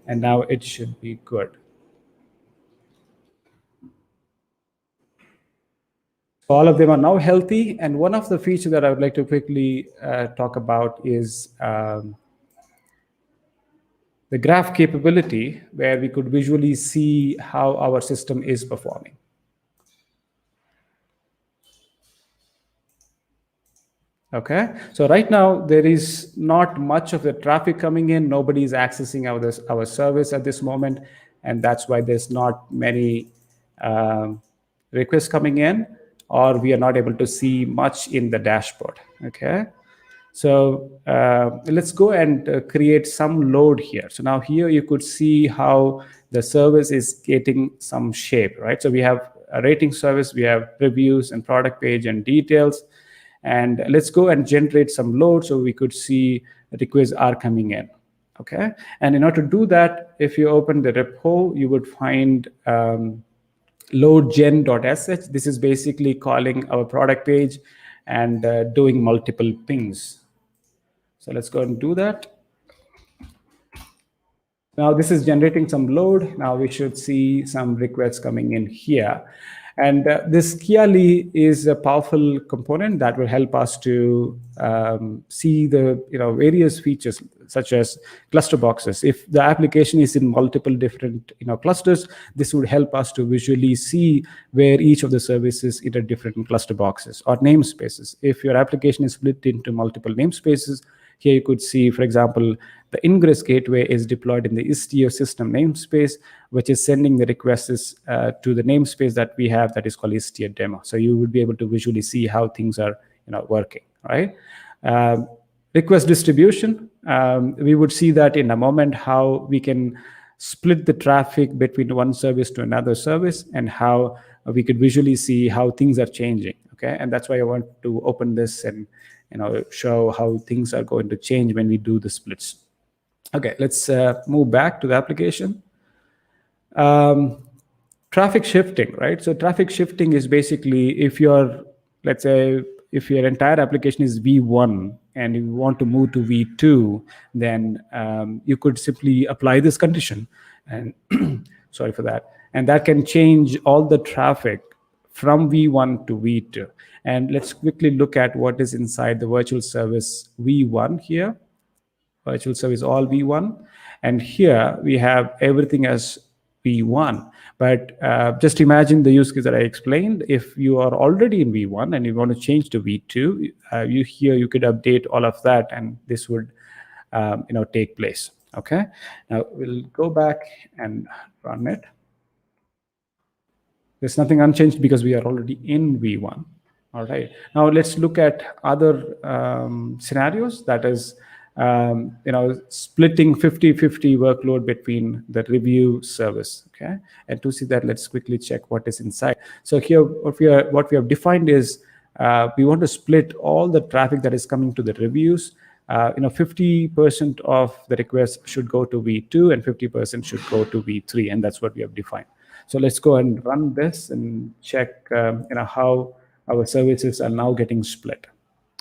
and now it should be good. All of them are now healthy, and one of the features that I would like to quickly talk about is the graph capability, where we could visually see how our system is performing. Okay, so right now there is not much of the traffic coming in. Nobody is accessing our service at this moment, and that's why there's not many requests coming in, or we are not able to see much in the dashboard. Okay, so let's go and create some load here. So now here you could see how the service is getting some shape, right? So we have a rating service, we have reviews and product page and details. And let's go and generate some load so we could see requests are coming in. Okay, and in order to do that, if you open the repo, you would find loadgen.sh. This is basically calling our product page and doing multiple pings. So let's go and do that. Now this is generating some load. Now we should see some requests coming in here. And this Kiali is a powerful component that will help us to see the various features such as cluster boxes. If the application is in multiple different clusters, this would help us to visually see where each of the services in a different cluster boxes or namespaces. If your application is split into multiple namespaces, here you could see, for example, the Ingress Gateway is deployed in the Istio system namespace, which is sending the requests to the namespace that we have that is called Istio demo. So you would be able to visually see how things are working, right? Request distribution, we would see that in a moment, how we can split the traffic between one service to another service and how we could visually see how things are changing. Okay, and that's why I want to open this and show how things are going to change when we do the splits. Okay, let's move back to the application. Traffic shifting, right? So traffic shifting is basically if let's say if your entire application is V1 and you want to move to V2, then you could simply apply this condition, and sorry for that, and that can change all the traffic from V1 to V2. And let's quickly look at what is inside the virtual service V1 here. Virtual service all V1. And here we have everything as V1. But just imagine the use case that I explained. If you are already in V1 and you want to change to V2, you could update all of that, and this would take place. Okay. Now we'll go back and run it. There's nothing unchanged because we are already in V1. All right. Now let's look at other scenarios. That is, splitting 50-50 workload between the review service. Okay. And to see that, let's quickly check what is inside. So here, what we have defined is we want to split all the traffic that is coming to the reviews. 50% of the requests should go to V2 and 50% should go to V3, and that's what we have defined. So let's go and run this and check how our services are now getting split.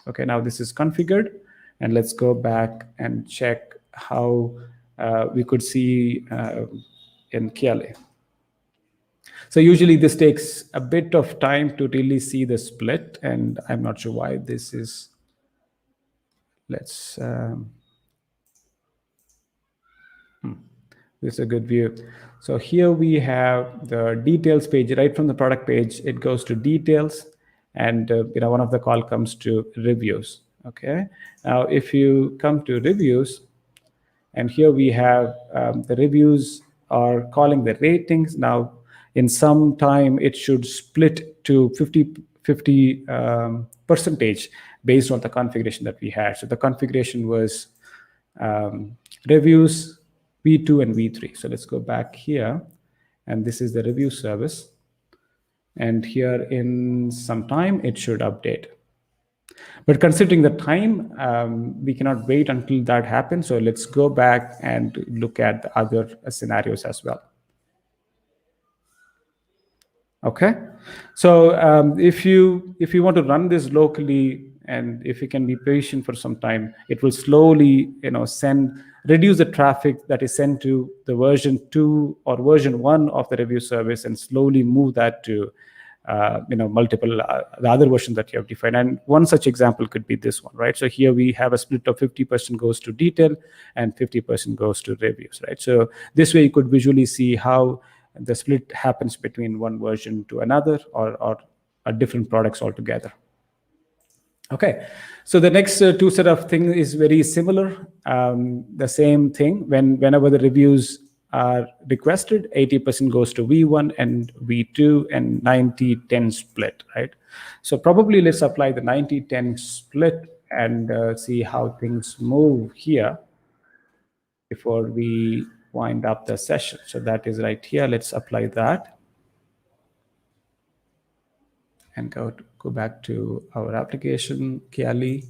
Okay, now this is configured, and let's go back and check how we could see in Kiali. So usually this takes a bit of time to really see the split, and I'm not sure why this is. Let's this is a good view. So here we have the details page. Right from the product page, it goes to details, and one of the call comes to reviews. Okay. Now if you come to reviews, and here we have the reviews are calling the ratings. Now in some time it should split to 50 percentage based on the configuration that we had. So the configuration was reviews V2 and V3. So let's go back here, and this is the review service, and here in some time it should update. But considering the time, we cannot wait until that happens. So let's go back and look at the other scenarios as well. Okay, so if you want to run this locally, and if you can be patient for some time, it will slowly reduce the traffic that is sent to the version 2 or version 1 of the review service, and slowly move that to multiple the other versions that you have defined. And one such example could be this one, right? So here we have a split of 50% goes to detail and 50% goes to reviews, right? So this way you could visually see how the split happens between one version to another, or different products altogether. Okay, so the next two set of things is very similar. The same thing, whenever the reviews are requested, 80% goes to V1 and V2, and 90-10 split, right? So probably let's apply the 90-10 split and see how things move here before we wind up the session. So that is right here. Let's apply that and go back to our application, Kiali.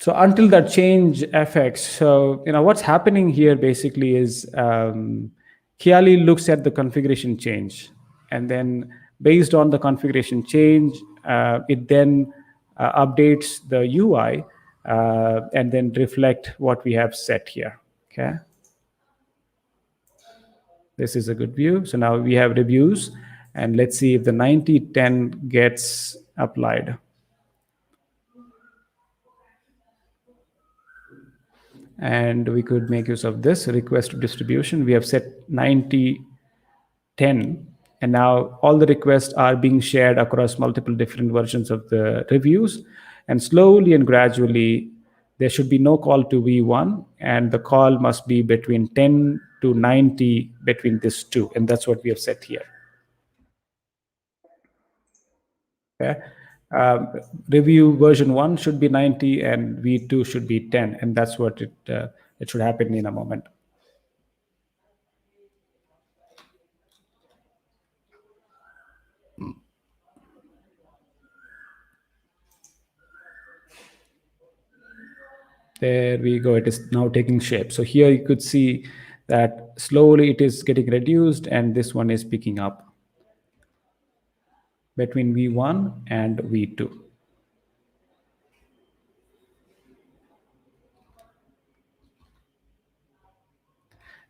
So until that change affects, so what's happening here basically is Kiali looks at the configuration change, and then based on the configuration change, it then updates the UI and then reflect what we have set here. Okay, this is a good view. So now we have reviews, and let's see if the 90-10 gets applied. And we could make use of this request distribution. We have set 90-10, and now all the requests are being shared across multiple different versions of the reviews, and slowly and gradually there should be no call to V1, and the call must be between 10 to 90 between these two, and that's what we have set here. Okay. Review version 1 should be 90 and V2 should be 10, and that's what it should happen in a moment. There we go. It is now taking shape. So here you could see that slowly it is getting reduced, and this one is picking up between V1 and V2.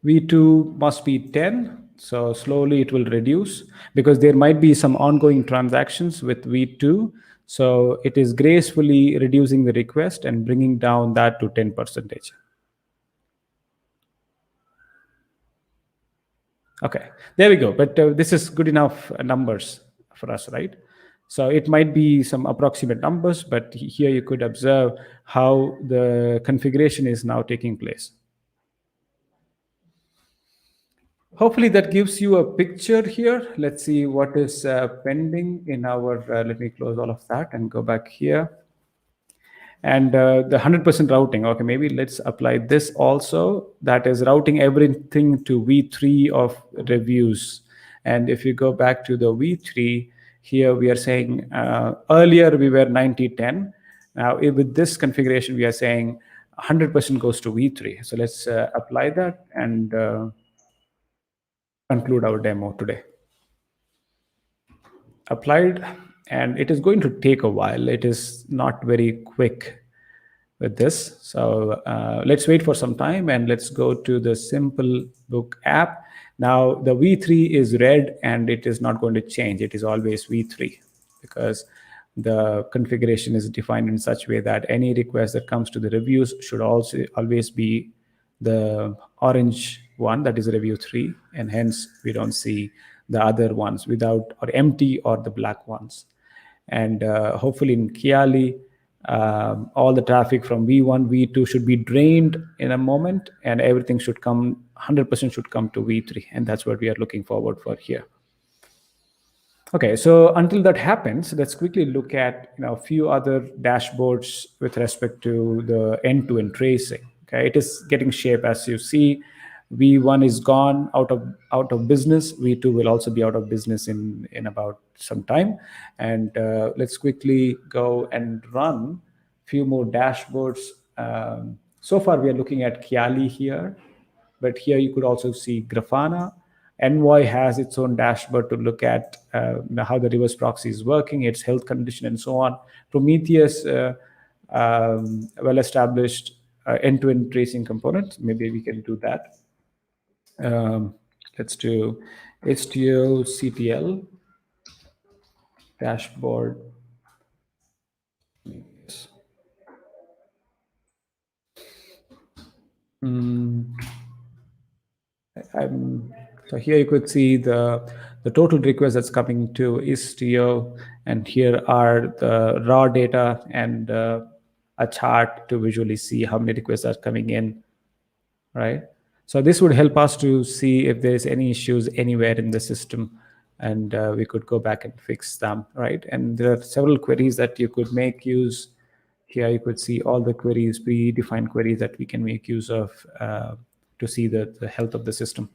V2 must be 10, so slowly it will reduce, because there might be some ongoing transactions with V2. So it is gracefully reducing the request and bringing down that to 10%. Okay, there we go. But this is good enough numbers for us, right? So it might be some approximate numbers, but here you could observe how the configuration is now taking place. Hopefully that gives you a picture here. Let's see what is pending in our, let me close all of that and go back here. And the 100% routing, okay, maybe let's apply this also. That is routing everything to V3 of reviews. And if you go back to the V3, here we are saying, earlier we were 90-10. Now with this configuration, we are saying 100% goes to V3. So let's apply that and conclude our demo today. Applied, and it is going to take a while. It is not very quick with this. So let's wait for some time, and let's go to the simple book app. Now the V3 is red, and it is not going to change. It is always V3, because the configuration is defined in such a way that any request that comes to the reviews should also always be the orange one, that is review 3, and hence we don't see the other ones without, or empty, or the black ones. And hopefully in Kiali, all the traffic from V1, V2 should be drained in a moment, and everything should come, 100% should come to V3, and that's what we are looking forward for here. Okay, so until that happens, let's quickly look at a few other dashboards with respect to the end-to-end tracing. Okay, it is getting shape, as you see. V1 is gone out of business. V2 will also be out of business in about some time. And let's quickly go and run a few more dashboards. So far, we are looking at Kiali here, but here you could also see Grafana. Envoy has its own dashboard to look at how the reverse proxy is working, its health condition, and so on. Prometheus, well-established end-to-end tracing component. Maybe we can do that. Let's do Istio CTL dashboard. Yes. So here you could see the total request that's coming to Istio, and here are the raw data and a chart to visually see how many requests are coming in, right? So this would help us to see if there's any issues anywhere in the system, and we could go back and fix them, right? And there are several queries that you could make use. Here you could see all the queries, predefined queries that we can make use of to see the health of the system.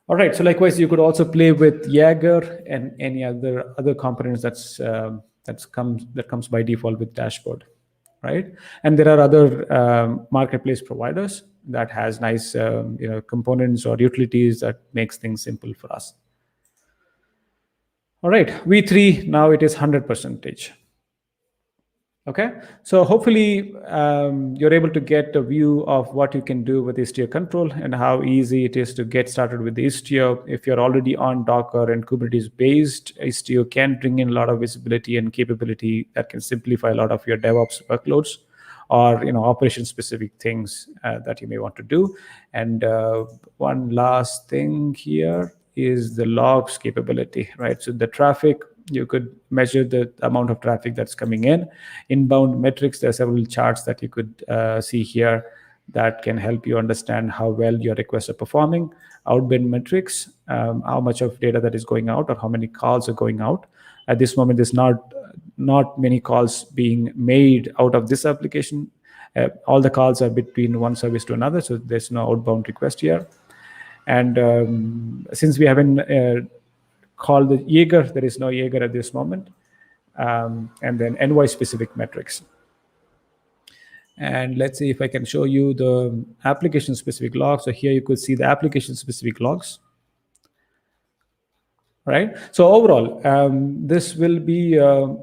All right, so likewise, you could also play with Jaeger and any other components that comes by default with dashboard, right? And there are other marketplace providers that has nice components or utilities that makes things simple for us. All right, V3, now it is 100%. Okay, so hopefully you're able to get a view of what you can do with Istio control and how easy it is to get started with Istio. If you're already on Docker and Kubernetes based, Istio can bring in a lot of visibility and capability that can simplify a lot of your DevOps workloads or operation specific things that you may want to do. And one last thing here is the logs capability, right? So the traffic, you could measure the amount of traffic that's coming in. Inbound metrics, there are several charts that you could see here that can help you understand how well your requests are performing. Outbound metrics, how much of data that is going out or how many calls are going out. At this moment, there's not many calls being made out of this application. All the calls are between one service to another, so there's no outbound request here. And since we haven't called the Jaeger, there is no Jaeger at this moment. And then Envoy specific metrics. And let's see if I can show you the application specific logs. So here you could see the application specific logs. Right. So overall, this will be a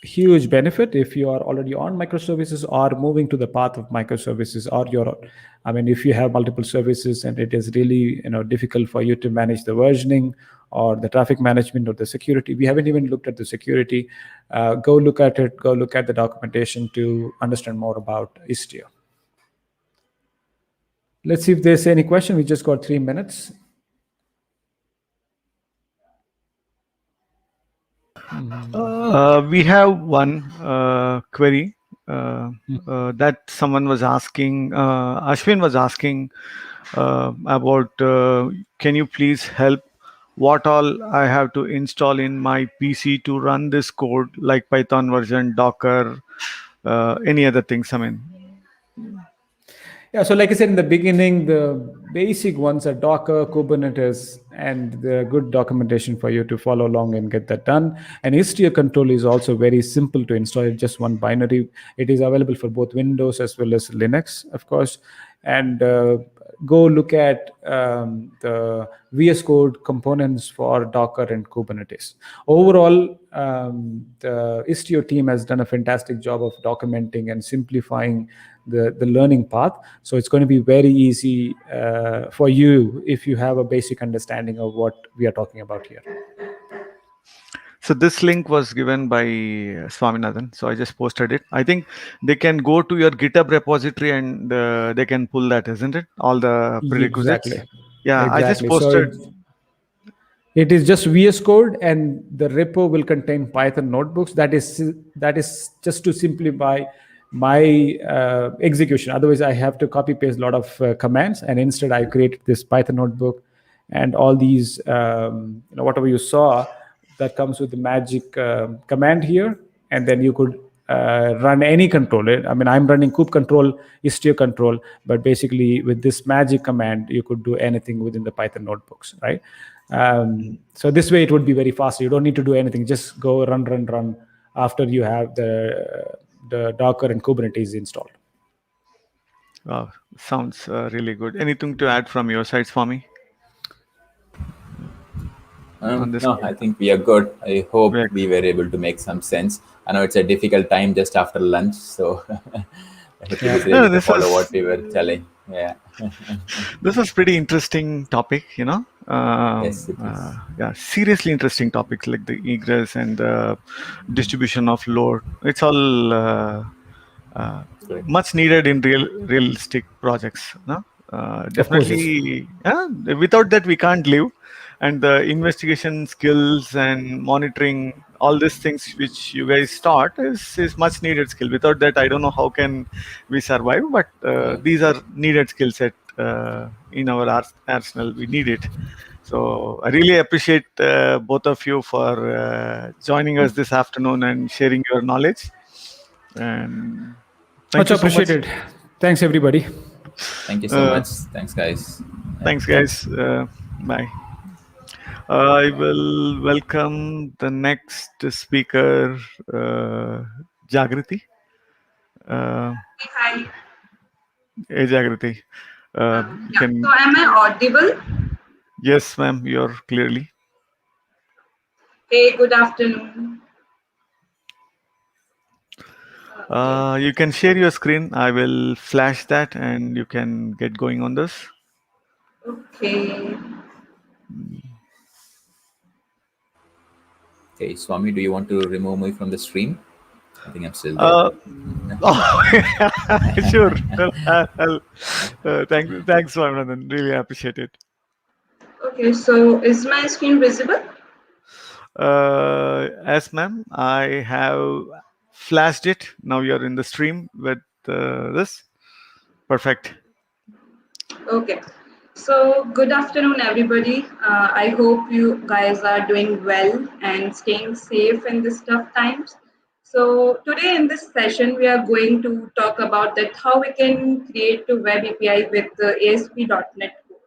huge benefit if you are already on microservices or moving to the path of microservices, or if you have multiple services and it is really difficult for you to manage the versioning or the traffic management or the security. We haven't even looked at the security. Go look at it. Go look at the documentation to understand more about Istio. Let's see if there's any question. We just got 3 minutes. We have one query that someone was asking, Ashwin was asking about, can you please help what all I have to install in my PC to run this code, like Python version, Docker, any other things, Yeah, so like I said in the beginning, the basic ones are Docker, Kubernetes, and the good documentation for you to follow along and get that done. And Istio control is also very simple to install. It's just one binary. It is available for both Windows as well as Linux, of course. And go look at the VS Code components for Docker and Kubernetes. Overall, the Istio team has done a fantastic job of documenting and simplifying the learning path. So it's going to be very easy for you if you have a basic understanding of what we are talking about here. So this link was given by Swaminathan. So I just posted it. I think they can go to your GitHub repository and they can pull that, isn't it? All the prerequisites. Exactly. Yeah, exactly. I just posted. So it is just VS Code, and the repo will contain Python notebooks. That is just to simplify my execution. Otherwise, I have to copy paste a lot of commands, and instead I created this Python notebook and all these, whatever you saw that comes with the magic command here, and then you could run any controller. I'm running kube control, Istio control, but basically with this magic command, you could do anything within the Python notebooks, right? So this way it would be very fast. You don't need to do anything. Just go run after you have the Docker and Kubernetes installed. Wow, sounds really good. Anything to add from your side, Swami? On this No, call? I think we are good. I hope We're we were able to make some sense. I know it's a difficult time just after lunch, so I hope it is Yeah. able No, to follow what we were telling. Yeah. this was pretty interesting topic, Yes, it is. yeah, seriously interesting topics like the egress and the distribution of load. It's all uh, Great. much needed in realistic projects. No? Of course, yes. Definitely, without that we can't live. And the investigation skills and monitoring, all these things which you guys taught is much needed skill. Without that, I don't know how can we survive. But Yeah. these are needed skill set in our arsenal. We need it. So I really appreciate both of you for joining us this afternoon and sharing your knowledge. And thank Much you so much. appreciated. Thanks, everybody. Thank you so much. Thanks, guys. Yeah. Thanks, guys. Bye. I will welcome the next speaker, Jagriti. Hi. Hey, Jagriti. You Yeah. So can, am I audible? yes, ma'am, you're clearly. Hey, good afternoon. Okay. You can share your screen. I will flash that and you can get going on this. Okay. Okay, Swami, do you want to remove me from the stream? I think I'm still there. Uh, oh, sure. Thanks, Swaminathan. Really appreciate it. Okay. So is my screen visible? Yes, ma'am. I have flashed it. Now you're in the stream with this. Perfect. Okay. So good afternoon, everybody. I hope you guys are doing well and staying safe in these tough times. So today in this session, we are going to talk about that how we can create a web API with ASP.NET Core.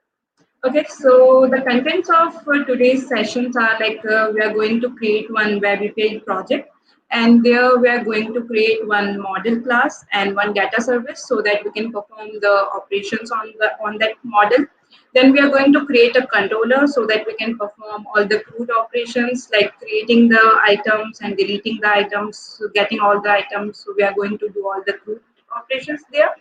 Okay, so the contents of today's sessions are like we are going to create one web API project, and there we are going to create one model class and one data service so that we can perform the operations on that model. Then we are going to create a controller so that we can perform all the CRUD operations like creating the items and deleting the items, so getting all the items. So we are going to do all the CRUD operations there.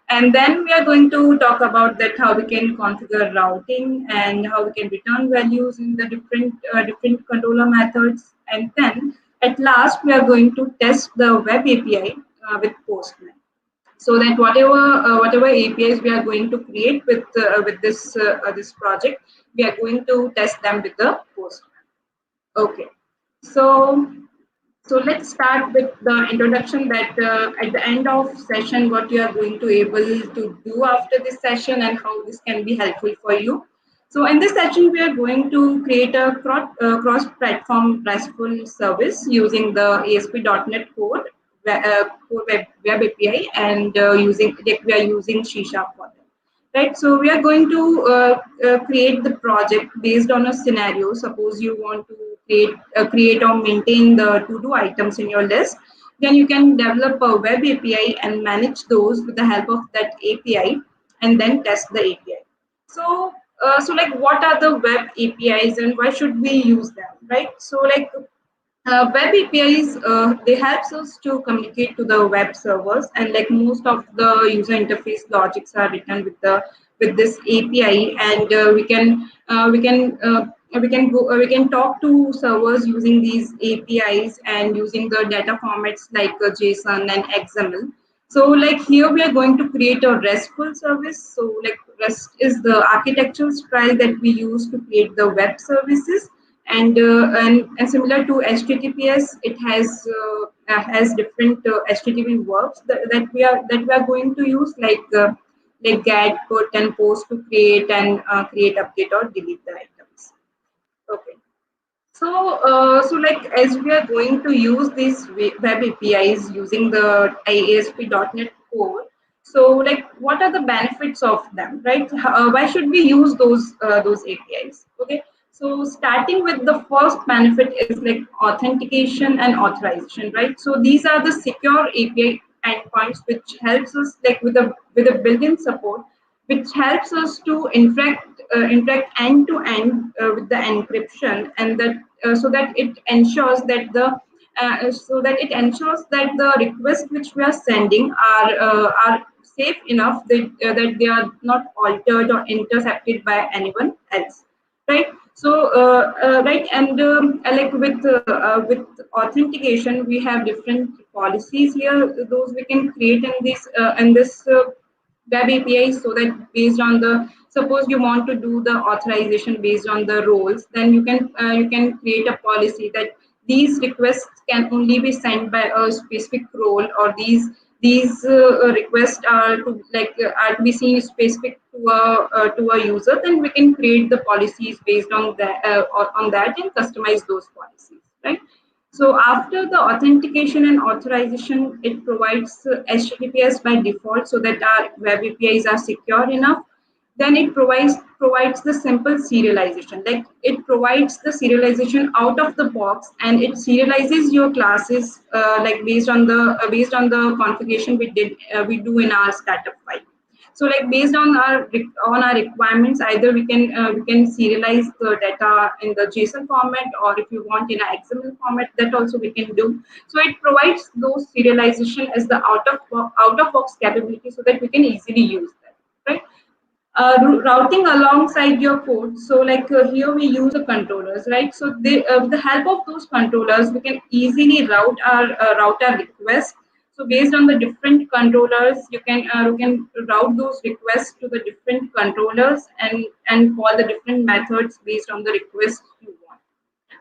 And then we are going to talk about that how we can configure routing and how we can return values in the different controller methods. And then at last we are going to test the web API with Postman, so that whatever APIs we are going to create with this project, we are going to test them with the Postman. Okay, so let's start with the introduction that at the end of session, what you are going to able to do after this session and how this can be helpful for you. So in this session, we are going to create a cross-platform RESTful service using the ASP.NET Core, Core web API, and we are using C# for that. Right, so we are going to create the project based on a scenario. Suppose you want to create or maintain the to-do items in your list, then you can develop a web API and manage those with the help of that API, and then test the API. So like, what are the web APIs and why should we use them, right? So like, web APIs, they helps us to communicate to the web servers, and like most of the user interface logics are written with this API, and we can talk to servers using these APIs and using the data formats like JSON and XML. So like, here we are going to create a RESTful service. So like, REST is the architectural style that we use to create the web services, and similar to HTTPS, it has different HTTP verbs that we are going to use, like get, put, and post to create and create, update, or delete the items. Okay. So like, as we are going to use these web APIs using the ASP.NET Core, so like, what are the benefits of them, right? Why should we use those APIs? Okay. So starting with the first benefit is like authentication and authorization, right? So these are the secure API endpoints which helps us like with a built-in support, which helps us to interact end to end with the encryption, and that so that it ensures that the requests which we are sending are safe enough that they are not altered or intercepted by anyone else, right? So right, and like with authentication we have different policies here, those we can create in this web API, so that based on the, suppose you want to do the authorization based on the roles, then you can create a policy that these requests can only be sent by a specific role, or these requests are to be seen specific to a user. Then we can create the policies based on that and customize those policies, right? So after the authentication and authorization, it provides HTTPS by default, so that our web APIs are secure enough. Then it provides the simple serialization. Like it provides the serialization out of the box, and it serializes your classes like based on the configuration we do in our startup file. So like based on our requirements, either we can serialize the data in the JSON format, or if you want in a XML format, that also we can do. So it provides those serialization as the out of box capability, so that we can easily use that, right? Routing alongside your code. So like here we use the controllers, right? So with the help of those controllers, we can easily route our request. So based on the different controllers, you can route those requests to the different controllers, and call the different methods based on the request you want.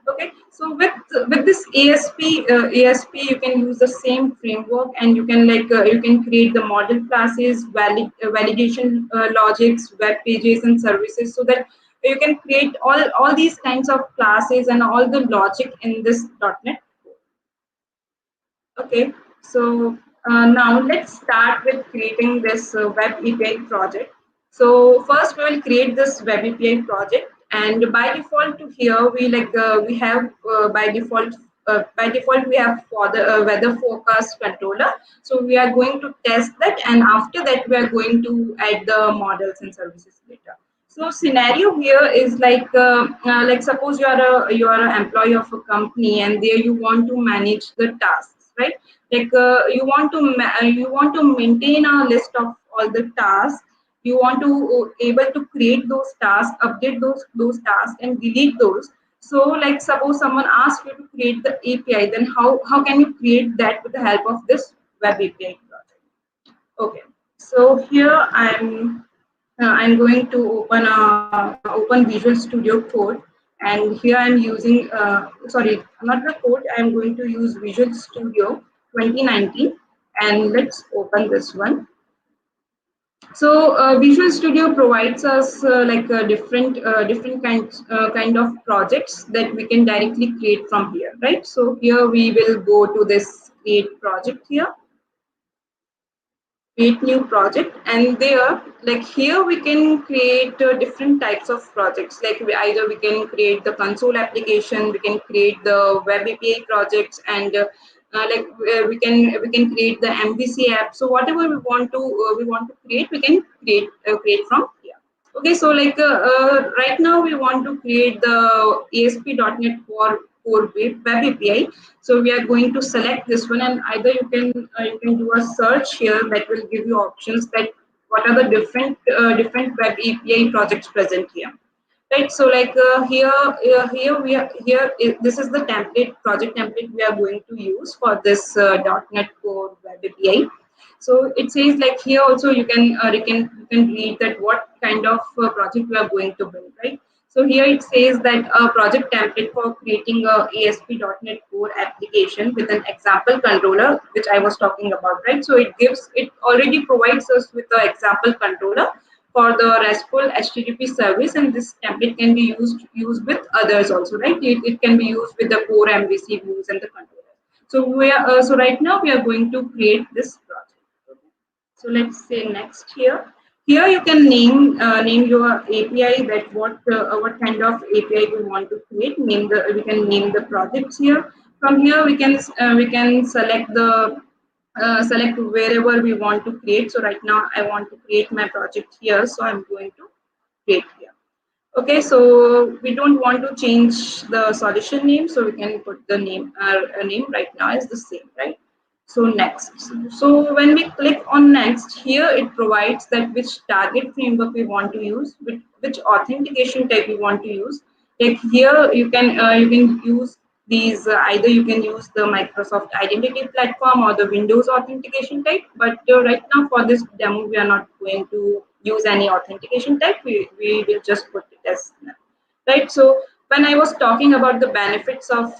Okay, so with this ASP, you can use the same framework, and you can create the model classes, validation logics, web pages, and services, so that you can create all these kinds of classes and all the logic in this .NET. Okay, so now let's start with creating this web API project. So first we will create this web API project, and by default to here we have by default we have for the weather forecast controller. So we are going to test that, and after that we are going to add the models and services later. So scenario here is like suppose you are an employee of a company, and there you want to manage the tasks, right? Like you want to maintain a list of all the tasks. You want to able to create those tasks, update those tasks, and delete those. So like suppose someone asks you to create the API, then how can you create that with the help of this web API project? Okay, so here I'm going to open Visual Studio Code, and here I'm using sorry, not the code. I'm going to use Visual Studio 2019, and let's open this one. So Visual Studio provides us different kind of projects that we can directly create from here, right? So here we will go to this create project here, create new project, and there like here we can create different types of projects. Like either we can create the console application, we can create the web API projects, and we can create the MVC app. So whatever we want to create, we can create from here. Okay, so right now we want to create the ASP.NET Core Web API. So we are going to select this one, and either you can do a search here that will give you options that what are the different web API projects present here. Right, so this is the project template we are going to use for this .NET Core Web API. So it says like here also you can read that what kind of project we are going to build, right? So here it says that a project template for creating a ASP.NET Core application with an example controller, which I was talking about, right? So it already provides us with the example controller for the RESTful HTTP service, and this template can be used with others also, right? It can be used with the core MVC views and the controller. So right now we are going to create this project. Okay. So let's say next here. here you can name your API, that what kind of API we want to create. We can name the projects here. From here we can select wherever we want to create. So right now I want to create my project here, so I'm going to create here. Okay, so we don't want to change the solution name, so we can put the name right now is the same, right? So next. So when we click on next, here it provides that which target framework we want to use, which authentication type we want to use. Like here, you can use these either you can use the Microsoft Identity Platform or the Windows authentication type. But right now for this demo, we are not going to use any authentication type. We will just put it as none, right? So when I was talking about the benefits of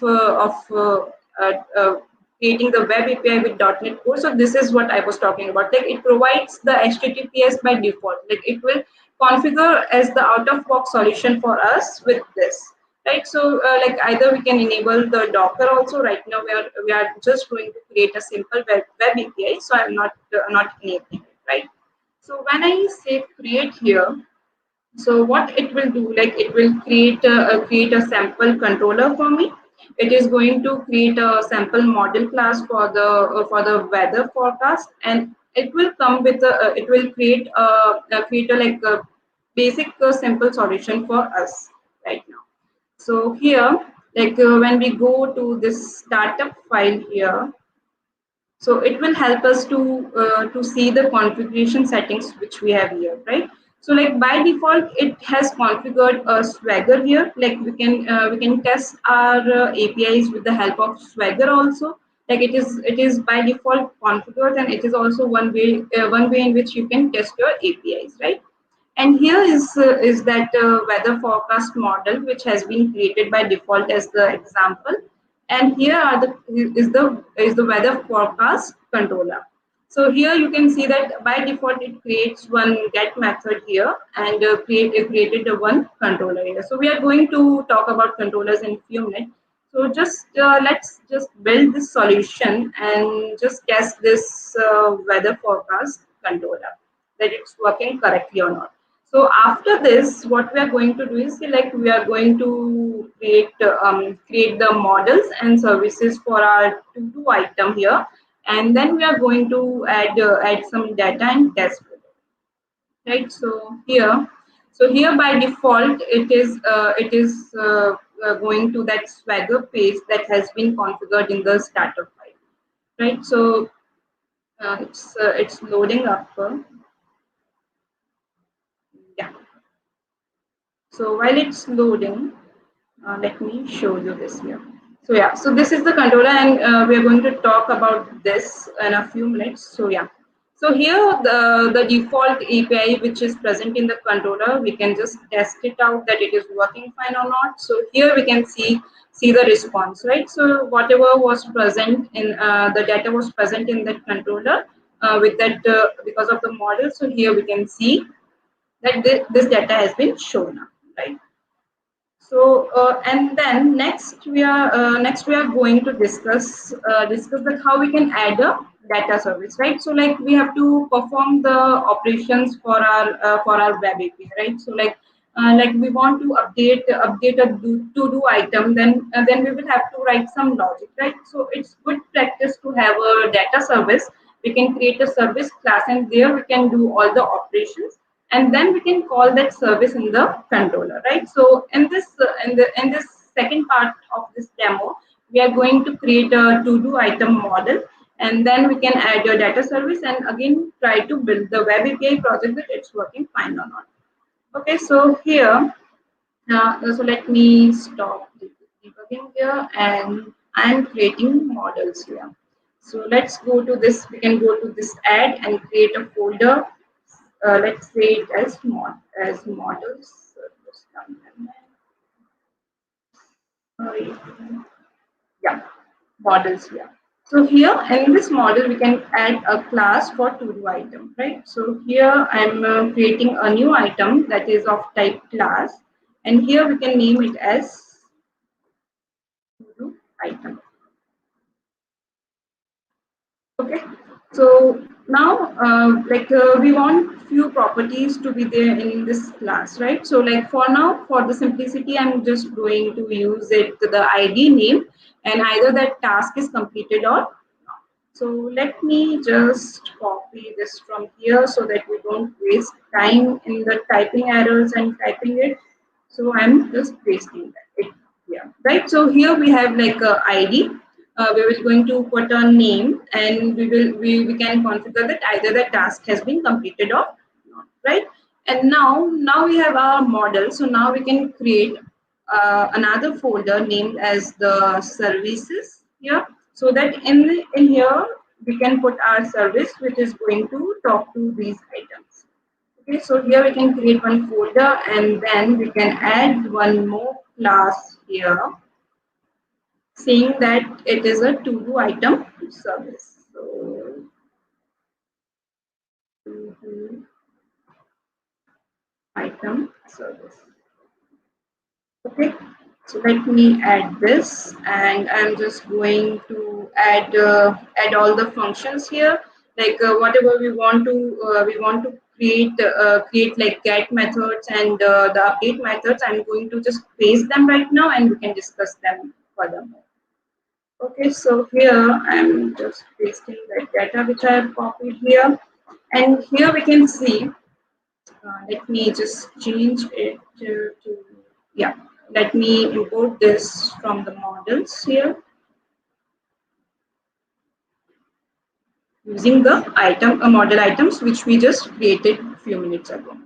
creating the web API with .NET Core. So this is what I was talking about. Like it provides the HTTPS by default. Like it will configure as the out-of-box solution for us with this, right? So like either we can enable the Docker also. Right now we are just going to create a simple web API. So I'm not enabling it, right? So when I say create here, so what it will do, like it will create a sample controller for me. It is going to create a sample model class for the weather forecast, and it will come with it will create a like a basic simple solution for us right now. So here, like when we go to this startup file here, so it will help us to see the configuration settings which we have here, right? So like by default, it has configured a Swagger here. Like we can test our APIs with the help of Swagger also. Like it is by default configured, and it is also one way in which you can test your APIs, right? And here is that weather forecast model which has been created by default as the example. And here are the is the weather forecast controller. So here you can see that by default it creates one get method here, and created the one controller here. So we are going to talk about controllers in few minutes. So just let's just build this solution and just test this weather forecast controller, that it's working correctly or not. So after this, what we are going to do is like we are going to create the models and services for our to-do item here, and then we are going to add some data and test with it, right? So here by default it is going to that Swagger page that has been configured in the starter file, right? So it's loading up. Yeah. So while it's loading, let me show you this here. So yeah, so this is the controller, and we are going to talk about this in a few minutes. So yeah, so here the default API which is present in the controller, we can just test it out that it is working fine or not. So here we can see the response, right? So whatever was present in the data was present in that controller with that because of the model. So here we can see that this data has been shown up, right? So and then next we are going to discuss that how we can add a data service, right? So like we have to perform the operations for our web API, right? So like we want to update a to do item, then we will have to write some logic, right? So it's good practice to have a data service. We can create a service class, and there we can do all the operations, and then we can call that service in the controller, right? So in this second part of this demo, we are going to create a to-do item model, and then we can add your data service, and again try to build the web API project that it's working fine or not. Okay, so here, so let me stop debugging here, and I'm creating models here. So let's go to this. We can go to this add and create a folder. Let's say it as models. Sorry. Yeah, models here. So here in this model, we can add a class for to-do item, right? So here I'm creating a new item that is of type class, and here we can name it as to-do item. Okay, so now we want few properties to be there in this class, right? So like for now, for the simplicity, I'm just going to use it the ID name, and either that task is completed or not. So let me just copy this from here so that we don't waste time in the typing errors and typing it. So I'm just pasting it here, right? So here we have like a ID. We will going to put a name, and we can configure that either the task has been completed or not, right? And now we have our model. So now we can create another folder named as the services here, so that in here we can put our service which is going to talk to these items. Okay, so here we can create one folder, and then we can add one more class here saying that it is a to-do item service. So to-do item service. Okay, so let me add this, and I'm just going to add all the functions here, like whatever we want to create like get methods and the update methods. I'm going to just paste them right now, and we can discuss them furthermore. Okay, so here I'm just pasting the data which I have copied here, and here we can see. Let me just change it to yeah. Let me import this from the models here using the model items which we just created a few minutes ago.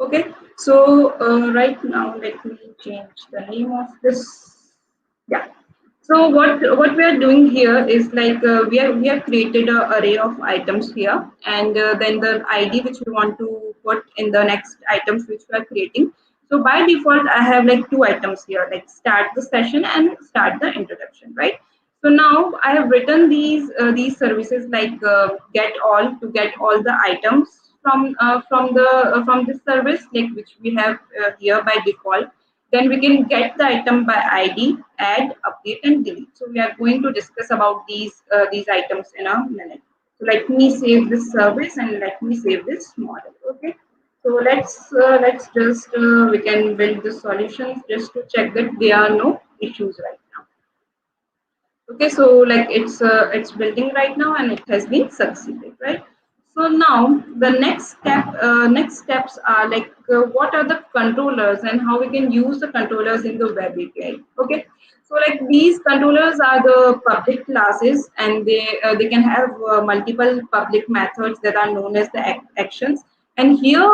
Okay, so right now let me change the name of this. Yeah. So what we are doing here is like we have created an array of items here, and then the ID which we want to put in the next items which we are creating. So by default, I have like two items here, like start the session and start the introduction, right? So now I have written these services like get all the items from this service, like which we have here by default. Then we can get the item by ID, add, update, and delete. So we are going to discuss about these items in a minute. So let me save this service and let me save this model. Okay. So let's just we can build the solutions just to check that there are no issues right now. Okay, so like it's building right now, and it has been succeeded, right? So now the next steps are like what are the controllers and how we can use the controllers in the web API. Okay, so like these controllers are the public classes, and they can have multiple public methods that are known as the actions. And here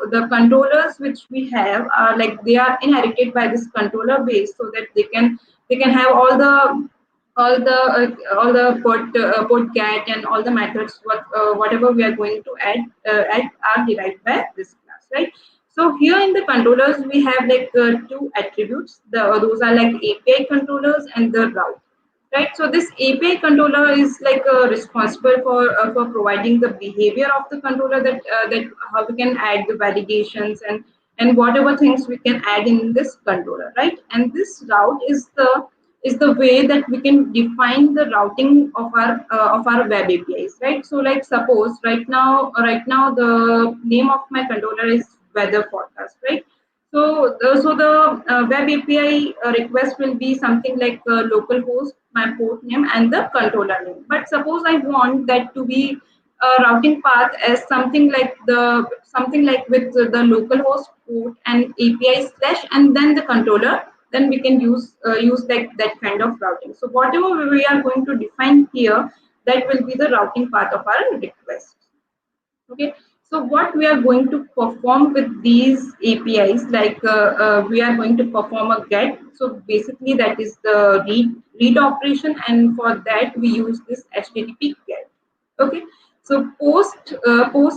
the controllers which we have are like they are inherited by this controller base, so that they can have all the put get and all the methods whatever we are going to add are derived by this class, right? So here in the controllers we have like two attributes. Those are like API controllers and the route, right? So this API controller is like responsible for providing the behavior of the controller, that how we can add the validations and whatever things we can add in this controller, right? And this route is the way that we can define the routing of our web APIs, right? So like suppose right now the name of my controller is weather forecast, right? So the web API request will be something like localhost, my port name, and the controller name. But suppose I want that to be a routing path as something like with the localhost port and API slash and then the controller. Then we can use like that kind of routing. So whatever we are going to define here, that will be the routing path of our request. Okay, so what we are going to perform with these APIs, like we are going to perform a get. So basically that is the read operation, and for that we use this HTTP get. Okay, so post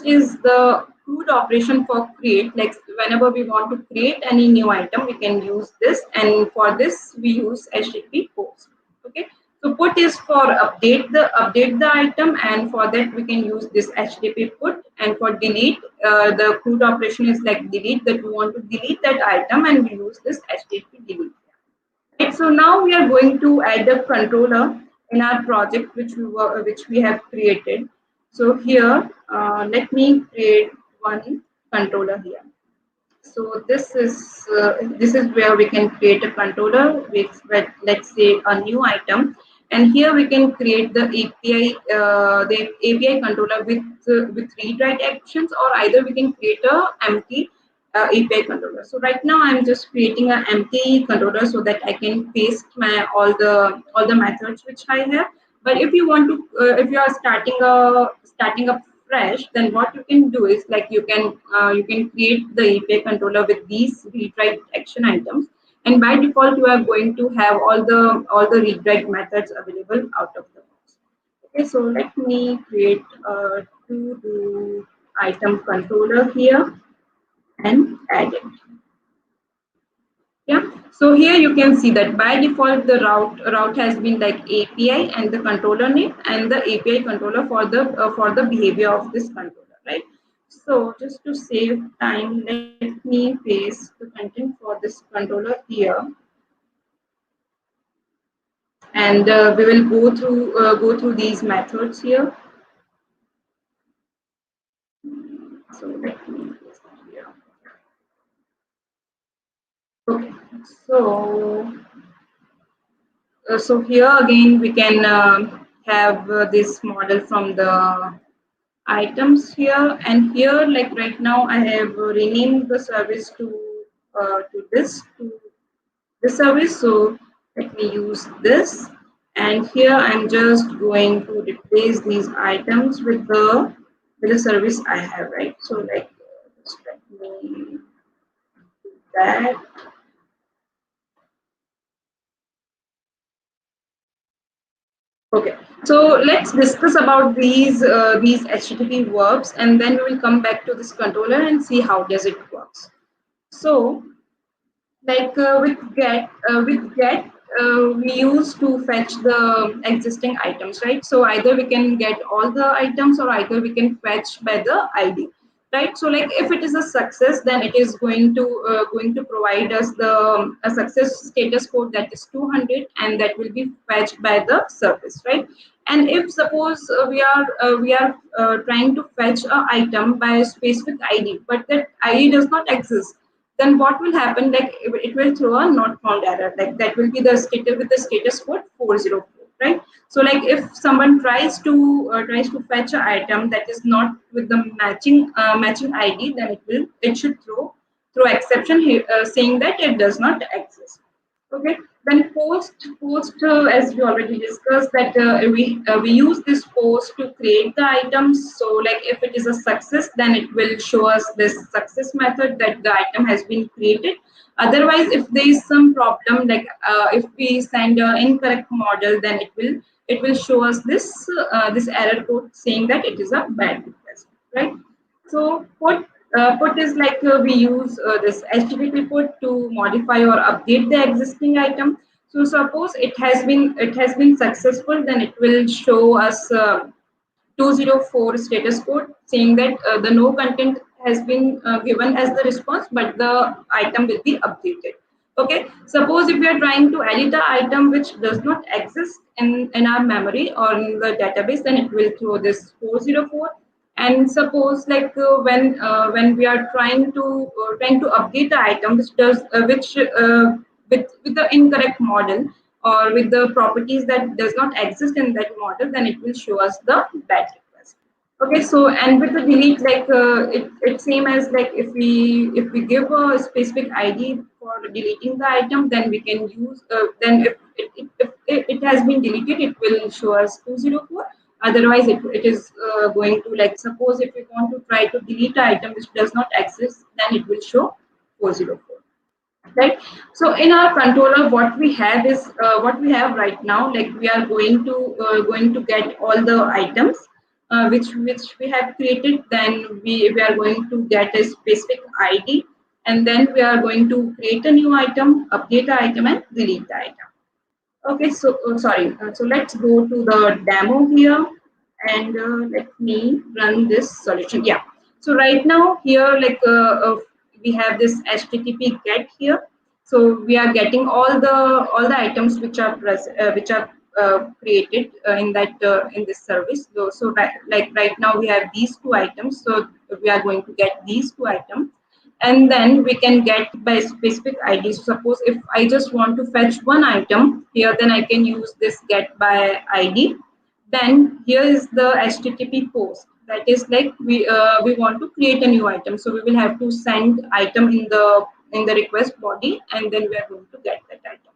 is the CRUD operation for create. Like whenever we want to create any new item, we can use this, and for this we use HTTP post. Okay, so put is for update the item, and for that we can use this HTTP put. And for delete, the CRUD operation is like delete, that we want to delete that item, and we use this HTTP delete. Right, so now we are going to add a controller in our project which we have created. So here, let me create one controller here. So this is where we can create a controller with, let's say, a new item, and here we can create the API controller with read write actions, or either we can create a empty API controller. So right now I'm just creating an empty controller so that I can paste my all the methods which I have. But if you want to, if you are starting up fresh, then what you can do is like you can create the API controller with these read write action items, and by default you are going to have all the read write methods available out of the box. Okay, so let me create a to do item controller here and add it. Yeah, so here you can see that by default the route has been like API and the controller name and the API controller for the behavior of this controller, right? So just to save time, let me paste the content for this controller here, and we will go through these methods here. So let me paste it here. Okay, so so here again we can have this model from the items here, and here like right now I have renamed the service to this service. So let me use this, and here I'm just going to replace these items with the service I have, right? So like just let me do that. Okay, so let's discuss about these HTTP verbs, and then we will come back to this controller and see how does it works. So, like with get, we use to fetch the existing items, right? So either we can get all the items, or either we can fetch by the ID, right? So like if it is a success, then it is going to provide us the a success status code that is 200, and that will be fetched by the service, right? And if suppose we are trying to fetch a item by a specific ID, but that ID does not exist, then what will happen, like it will throw a not found error, like that will be the status with the status code 404, right? So like if someone tries to fetch an item that is not with the matching ID, then it should throw exception here, saying that it does not exist. Okay, then post as we already discussed that we use this post to create the items. So like if it is a success, then it will show us this success method that the item has been created. Otherwise, if there is some problem, like if we send an incorrect model, then it will show us this error code saying that it is a bad request, right? So put is like we use this HTTP put to modify or update the existing item. So suppose it has been successful, then it will show us 204 status code saying that the no content has been given as the response, but the item will be updated. Okay, suppose if we are trying to edit the item which does not exist in our memory or in the database, then it will throw this 404. And suppose like when we are trying to update the item which does which with the incorrect model or with the properties that does not exist in that model, then it will show us the bad request. Okay, so and with the delete, like it's same as like if we give a specific ID for deleting the item, then we can use then if it has been deleted, it will show us 204. Otherwise, it is going to, like, suppose if we want to try to delete an item which does not exist, then it will show 404. Right. So in our controller, what we have is what we have right now, like we are going to get all the items which we have created. Then we are going to get a specific ID, and then we are going to create a new item, update the item, and delete the item. Okay, so sorry. So let's go to the demo here, and let me run this solution. Yeah. So right now here, like we have this HTTP get here. So we are getting all the items which are created in this service. So like right now we have these two items, so we are going to get these two items, and then we can get by specific ID. So suppose if I just want to fetch one item here, then I can use this get by ID. Then here is the HTTP post. That is like we want to create a new item, so we will have to send item in the request body, and then we are going to get that item,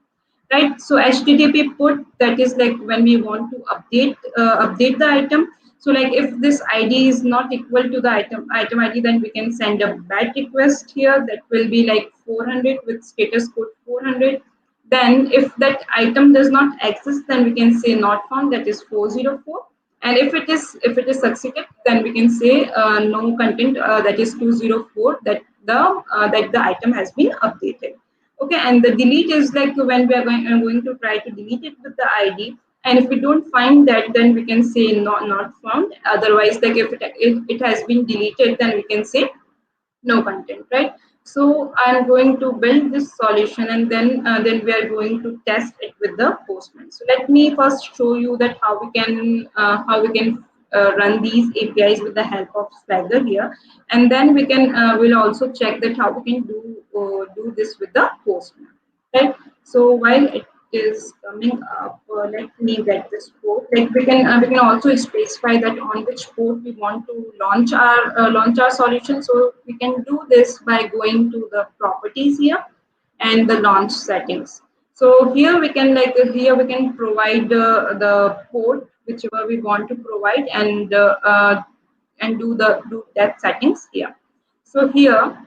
right? So HTTP put, that is like when we want to update the item. So like if this ID is not equal to the item ID, then we can send a BAT request here, that will be like 400 with status code 400. Then if that item does not exist, then we can say not found, that is 404. And if it is succeeded, then we can say no content, that is 204, that the item has been updated. Okay, and the delete is like when we are going to try to delete it with the ID, and if we don't find that, then we can say not found. Otherwise, like if it has been deleted, then we can say no content, right? So I'm going to build this solution, and then we are going to test it with the Postman. So let me first show you that how we can run these APIs with the help of Swagger here, and then we'll also check that how we can do this with the Postman, right? So while it is coming up, let me get this port. Like we can also specify that on which port we want to launch our solution. So we can do this by going to the properties here and the launch settings. So here we can provide the port whichever we want to provide, and do that settings here. So here,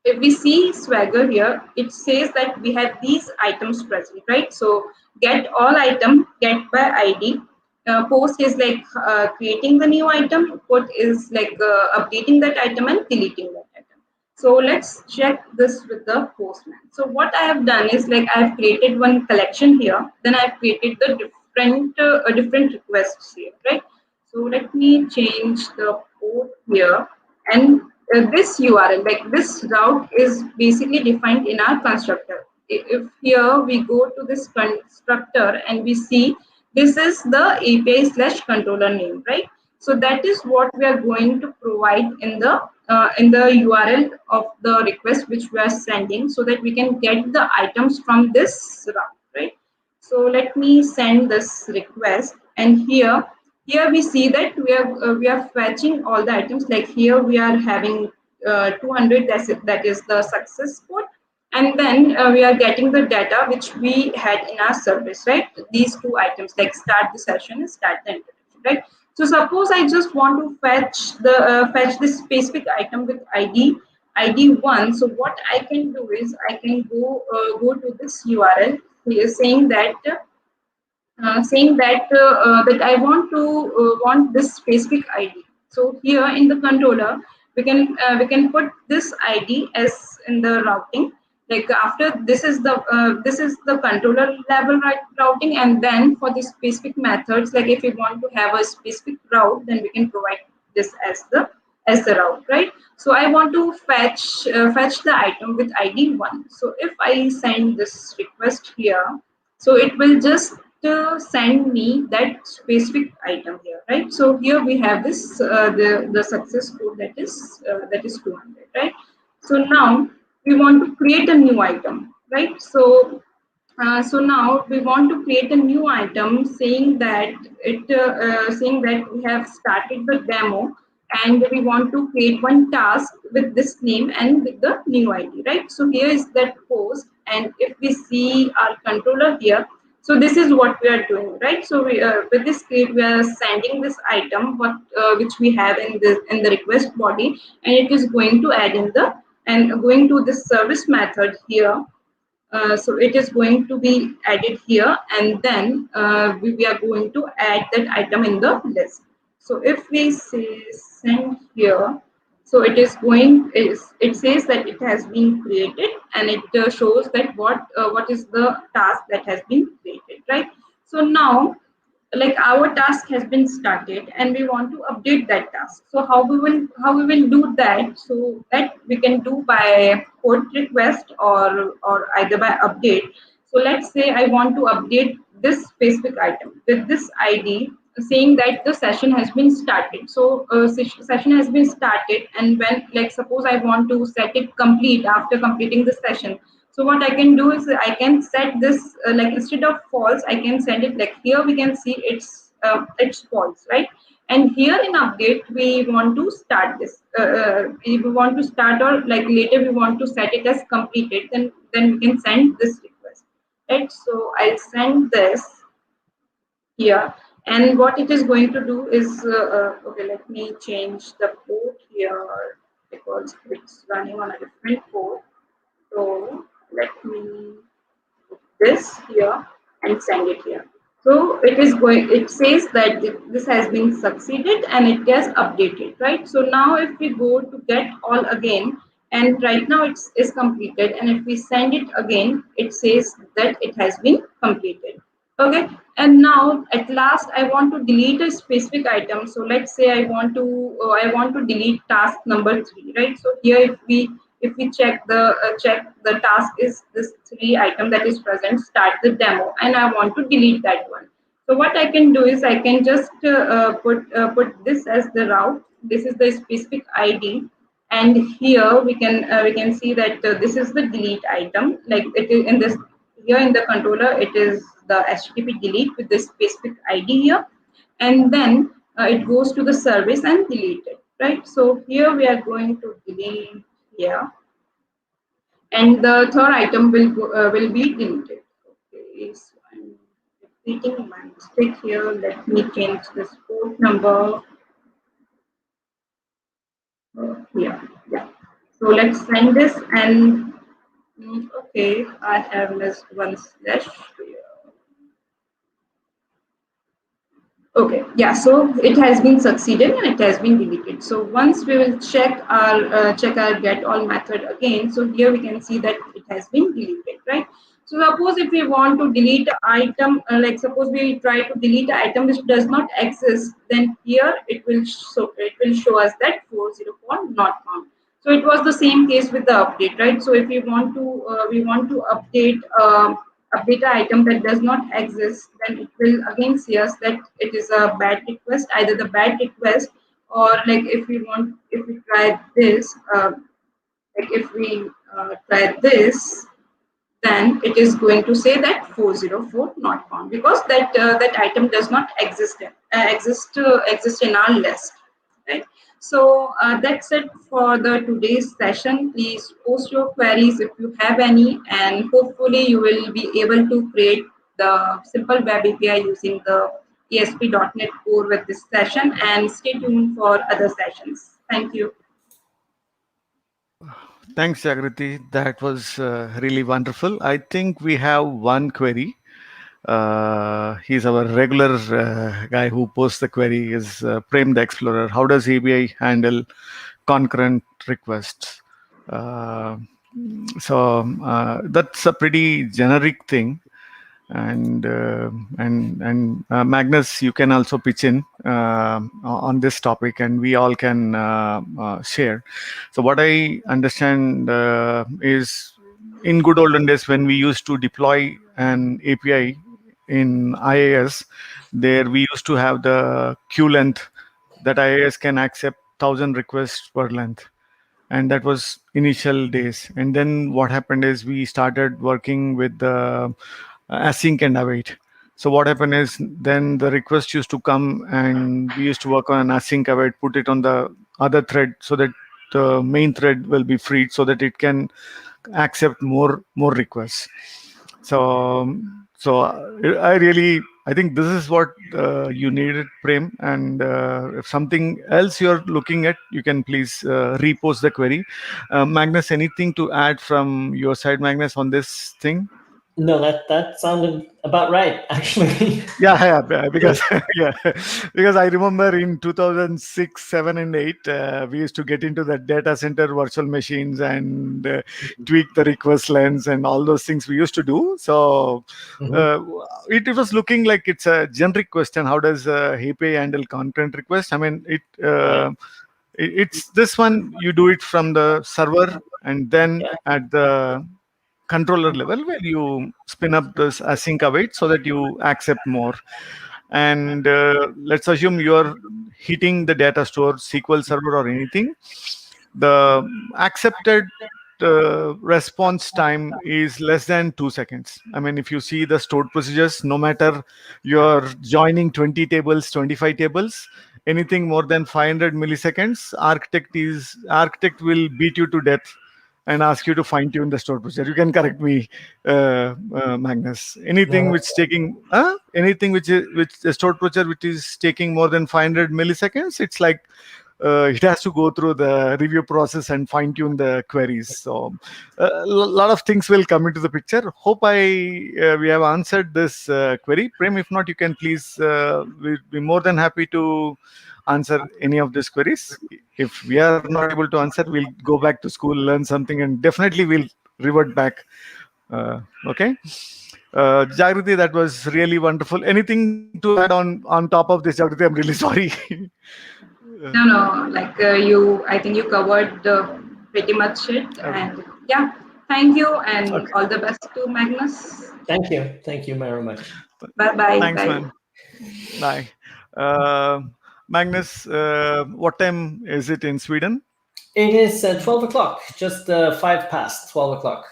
if we see Swagger here, it says that we have these items present, right? So get all item, get by ID. Post is like creating the new item. Put is like updating that item and deleting that item. So let's check this with the Postman. So what I have done is like I have created one collection here. Then I have created the different requests here, right? So let me change the port here, and this URL, like this route, is basically defined in our constructor. If here we go to this constructor and we see this is the API/controller name, right? So that is what we are going to provide in the URL of the request which we are sending, so that we can get the items from this route, right? So let me send this request, and here we see that we are fetching all the items. Like here we are having 200, that is the success code, and then we are getting the data which we had in our service, right? These two items, like start the session and start the introduction, right? So suppose I just want to fetch this specific item with ID1. So what I can do is I can go to this URL here, saying that I want this specific ID. So here in the controller, we can put this ID as in the routing. Like after this is the controller level routing, and then for the specific methods, like if we want to have a specific route, then we can provide this as the route, right? So I want to fetch the item with ID1. So if I send this request here, so it will just send me that specific item here, right? So here we have this the success code, that is 200, right? So now we want to create a new item, right? So now we want to create a new item, saying that we have started the demo, and we want to create one task with this name and with the new ID, right? So here is that post, and if we see our controller here, so this is what we are doing, right? So with this script, we are sending this item which we have in the request body, and it is going to add going to this service method here. So it is going to be added here, and then we are going to add that item in the list. So if we say send here, so it says that it has been created, and it shows that what is the task that has been created, right? So now, like our task has been started, and we want to update that task. So how we will do that? So that we can do by put request, or either by update. So let's say I want to update this specific item with this ID, saying that the session has been started. So session has been started, and when, like, suppose I want to set it complete after completing the session. So what I can do is I can set this like, instead of false, I can send it like, here we can see it's false, right? And here in update we want to start this. If we want to start, or like later we want to set it as completed, then we can send this request, right? So I'll send this here, and what it is going to do is okay, let me change the port here because it's running on a different port. So let me this here and send it here. So it is going, it says that this has been succeeded and it gets updated, right? So now if we go to get all again, and right now it's is completed, and if we send it again, it says that it has been completed. Okay, and now at last I want to delete a specific item. So let's say I want to delete task number 3, right? So here if we check the task is this 3 item that is present, start the demo, and I want to delete that one. So what I can do is I can just put this as the route. This is the specific ID, and here we can see that this is the delete item. Like it is in this, here in the controller, it is the HTTP delete with this specific ID here, and then it goes to the service and delete it, right? So here we are going to delete here, and the third item will be deleted. Okay, so I'm repeating my mistake here. Let me change this port number here. Yeah. So let's send this, and okay, I have missed one slash here. Okay, yeah, so it has been succeeded and it has been deleted. So once we will check our get all method again. So here we can see that it has been deleted, right? So suppose if we want to delete an item, like suppose we try to delete an item which does not exist, then here it will show us that 404 not found. So it was the same case with the update, right? So if we want to update. Update an item that does not exist, then it will again see us that it is a bad request, either the bad request, or like if we try this, like if we try this, then it is going to say that 404 not found, because that item does not exist in our list, right? So that's it for the today's session. Please post your queries if you have any, and hopefully you will be able to create the simple web API using the ESP.NET Core with this session, and stay tuned for other sessions. Thank you. Thanks, Jagriti. That was really wonderful. I think we have one query. He's our regular guy who posts the query, is Prem the Explorer. How does ABI handle concurrent requests? So that's a pretty generic thing. And Magnus, you can also pitch in on this topic, and we all can share. So what I understand is, in good olden days when we used to deploy an API in IaaS, there we used to have the queue length that IaaS can accept 1,000 requests per length, and that was initial days. And then what happened is we started working with the async and await. So what happened is, then the request used to come and we used to work on an async await, put it on the other thread so that the main thread will be freed so that it can accept more requests. So I think this is what you needed, Prem. And if something else you're looking at, you can please repost the query. Magnus, anything to add from your side, Magnus, on this thing? No, that sounded about right, actually. Because yeah, because I remember in 2006, 7, and 8, we used to get into the data center virtual machines and tweak the request lengths and all those things we used to do. So it was looking like it's a generic question. How does API handle concurrent request? I mean, it's this one. You do it from the server, and then Yeah. at the controller level where you spin up this async await so that you accept more. And let's assume you're hitting the data store, SQL Server, or anything. The accepted response time is less than 2 seconds. I mean, if you see the stored procedures, no matter you're joining 20 tables, 25 tables, anything more than 500 milliseconds, architect will beat you to death and ask you to fine tune the stored procedure. You can correct me, Magnus. Anything No. which taking anything which the stored procedure which is taking more than 500 milliseconds, it's like it has to go through the review process and fine tune the queries. So a lot of things will come into the picture. Hope we have answered this query. Prem, if not, you can please, we'll be more than happy to answer any of these queries. If we are not able to answer, we'll go back to school, learn something, and definitely we'll revert back. Okay. Jagriti, that was really wonderful. Anything to add on top of this, Jagriti? I'm really sorry. No, like I think you covered pretty much it. Okay. And yeah, thank you, and Okay. all the best to Magnus. Thank you very much. Bye. Thanks, Bye. man. Bye. Magnus, what time is it in Sweden? It is 12 o'clock, just 5 past 12 o'clock.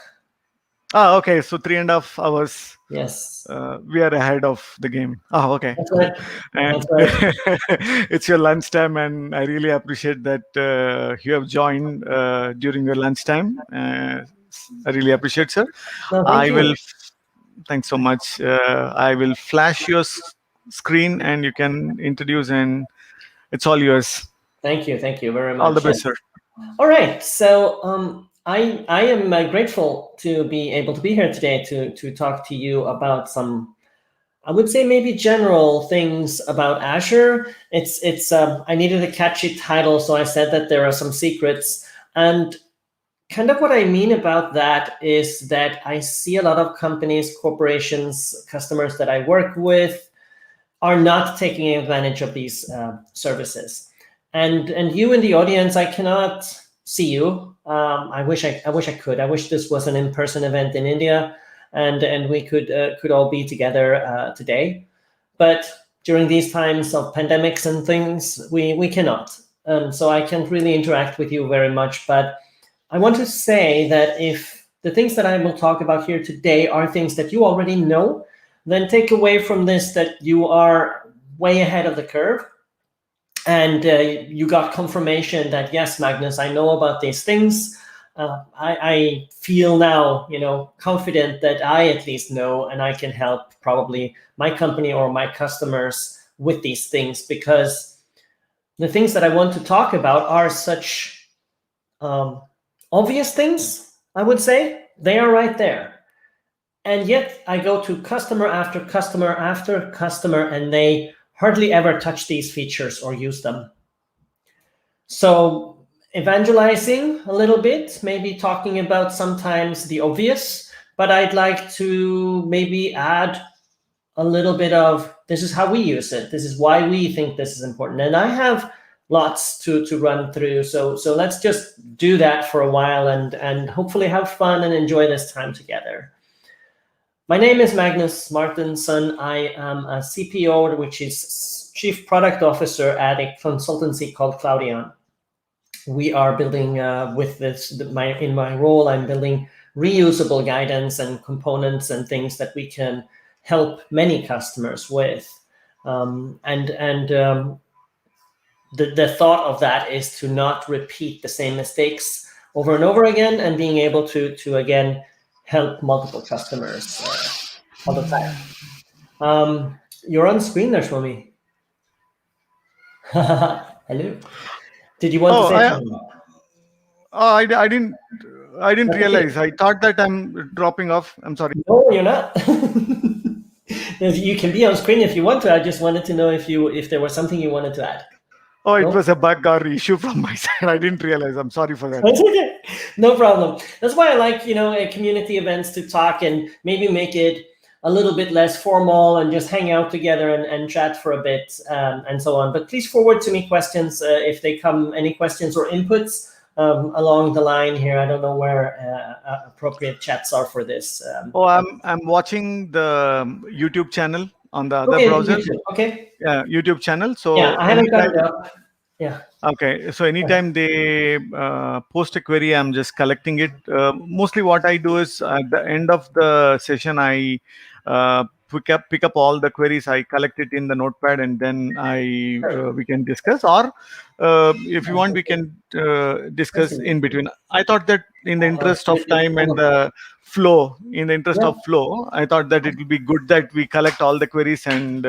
Ah, okay. So 3.5 hours. Yes. We are ahead of the game. Oh, okay. That's Cool. right. And That's right. it's your lunchtime, and I really appreciate that you have joined during your lunchtime. I really appreciate, sir. No, I thank you. will. Thanks so much. I will flash your screen, and you can introduce, and it's all yours. Thank you very much. All the best, sir. All right. So I am grateful to be able to be here today to talk to you about some, I would say, maybe general things about Azure. It's I needed a catchy title, so I said that there are some secrets. And kind of what I mean about that is that I see a lot of companies, corporations, customers that I work with are not taking advantage of these services. And you in the audience, I cannot see you. I wish I could. I wish this was an in-person event in India, and we could all be together today. But during these times of pandemics and things, we cannot. So I can't really interact with you very much. But I want to say that if the things that I will talk about here today are things that you already know, then take away from this that you are way ahead of the curve. And you got confirmation that, yes, Magnus, I know about these things. I feel now, confident that I at least know, and I can help probably my company or my customers with these things, because the things that I want to talk about are such obvious things, I would say. They are right there. And yet I go to customer after customer after customer, and they hardly ever touch these features or use them. So evangelizing a little bit, maybe talking about sometimes the obvious, but I'd like to maybe add a little bit of, this is how we use it. This is why we think this is important. And I have lots to run through. So let's just do that for a while and hopefully have fun and enjoy this time together. My name is Magnus Martinsson. I am a CPO, which is Chief Product Officer at a consultancy called Cloudion. We are building with this, in my role, I'm building reusable guidance and components and things that we can help many customers with. The thought of that is to not repeat the same mistakes over and over again, and being able to again, help multiple customers all the time. You're on screen there, Swami. Hello. Did you want to say something? I didn't realize. I thought that I'm dropping off. I'm sorry. No, you're not. You can be on screen if you want to. I just wanted to know if there was something you wanted to add. Oh, it No? was a bug or issue from my side. I didn't realize. I'm sorry for that. That's okay. No problem. That's why I like, community events to talk and maybe make it a little bit less formal and just hang out together and chat for a bit and so on. But please forward to me questions if they come, any questions or inputs along the line here. I don't know where appropriate chats are for this. Oh, I'm watching the YouTube channel on the other Okay, browser. YouTube. Okay. Yeah, YouTube channel. So Yeah, I haven't got anytime. it up. Yeah. Okay, so anytime they post a query, I'm just collecting it. Mostly, what I do is at the end of the session, I pick up all the queries. I collect it in the notepad, and then we can discuss. Or if you want, we can discuss in between. I thought that in the interest of time and the flow, I thought that it will be good that we collect all the queries and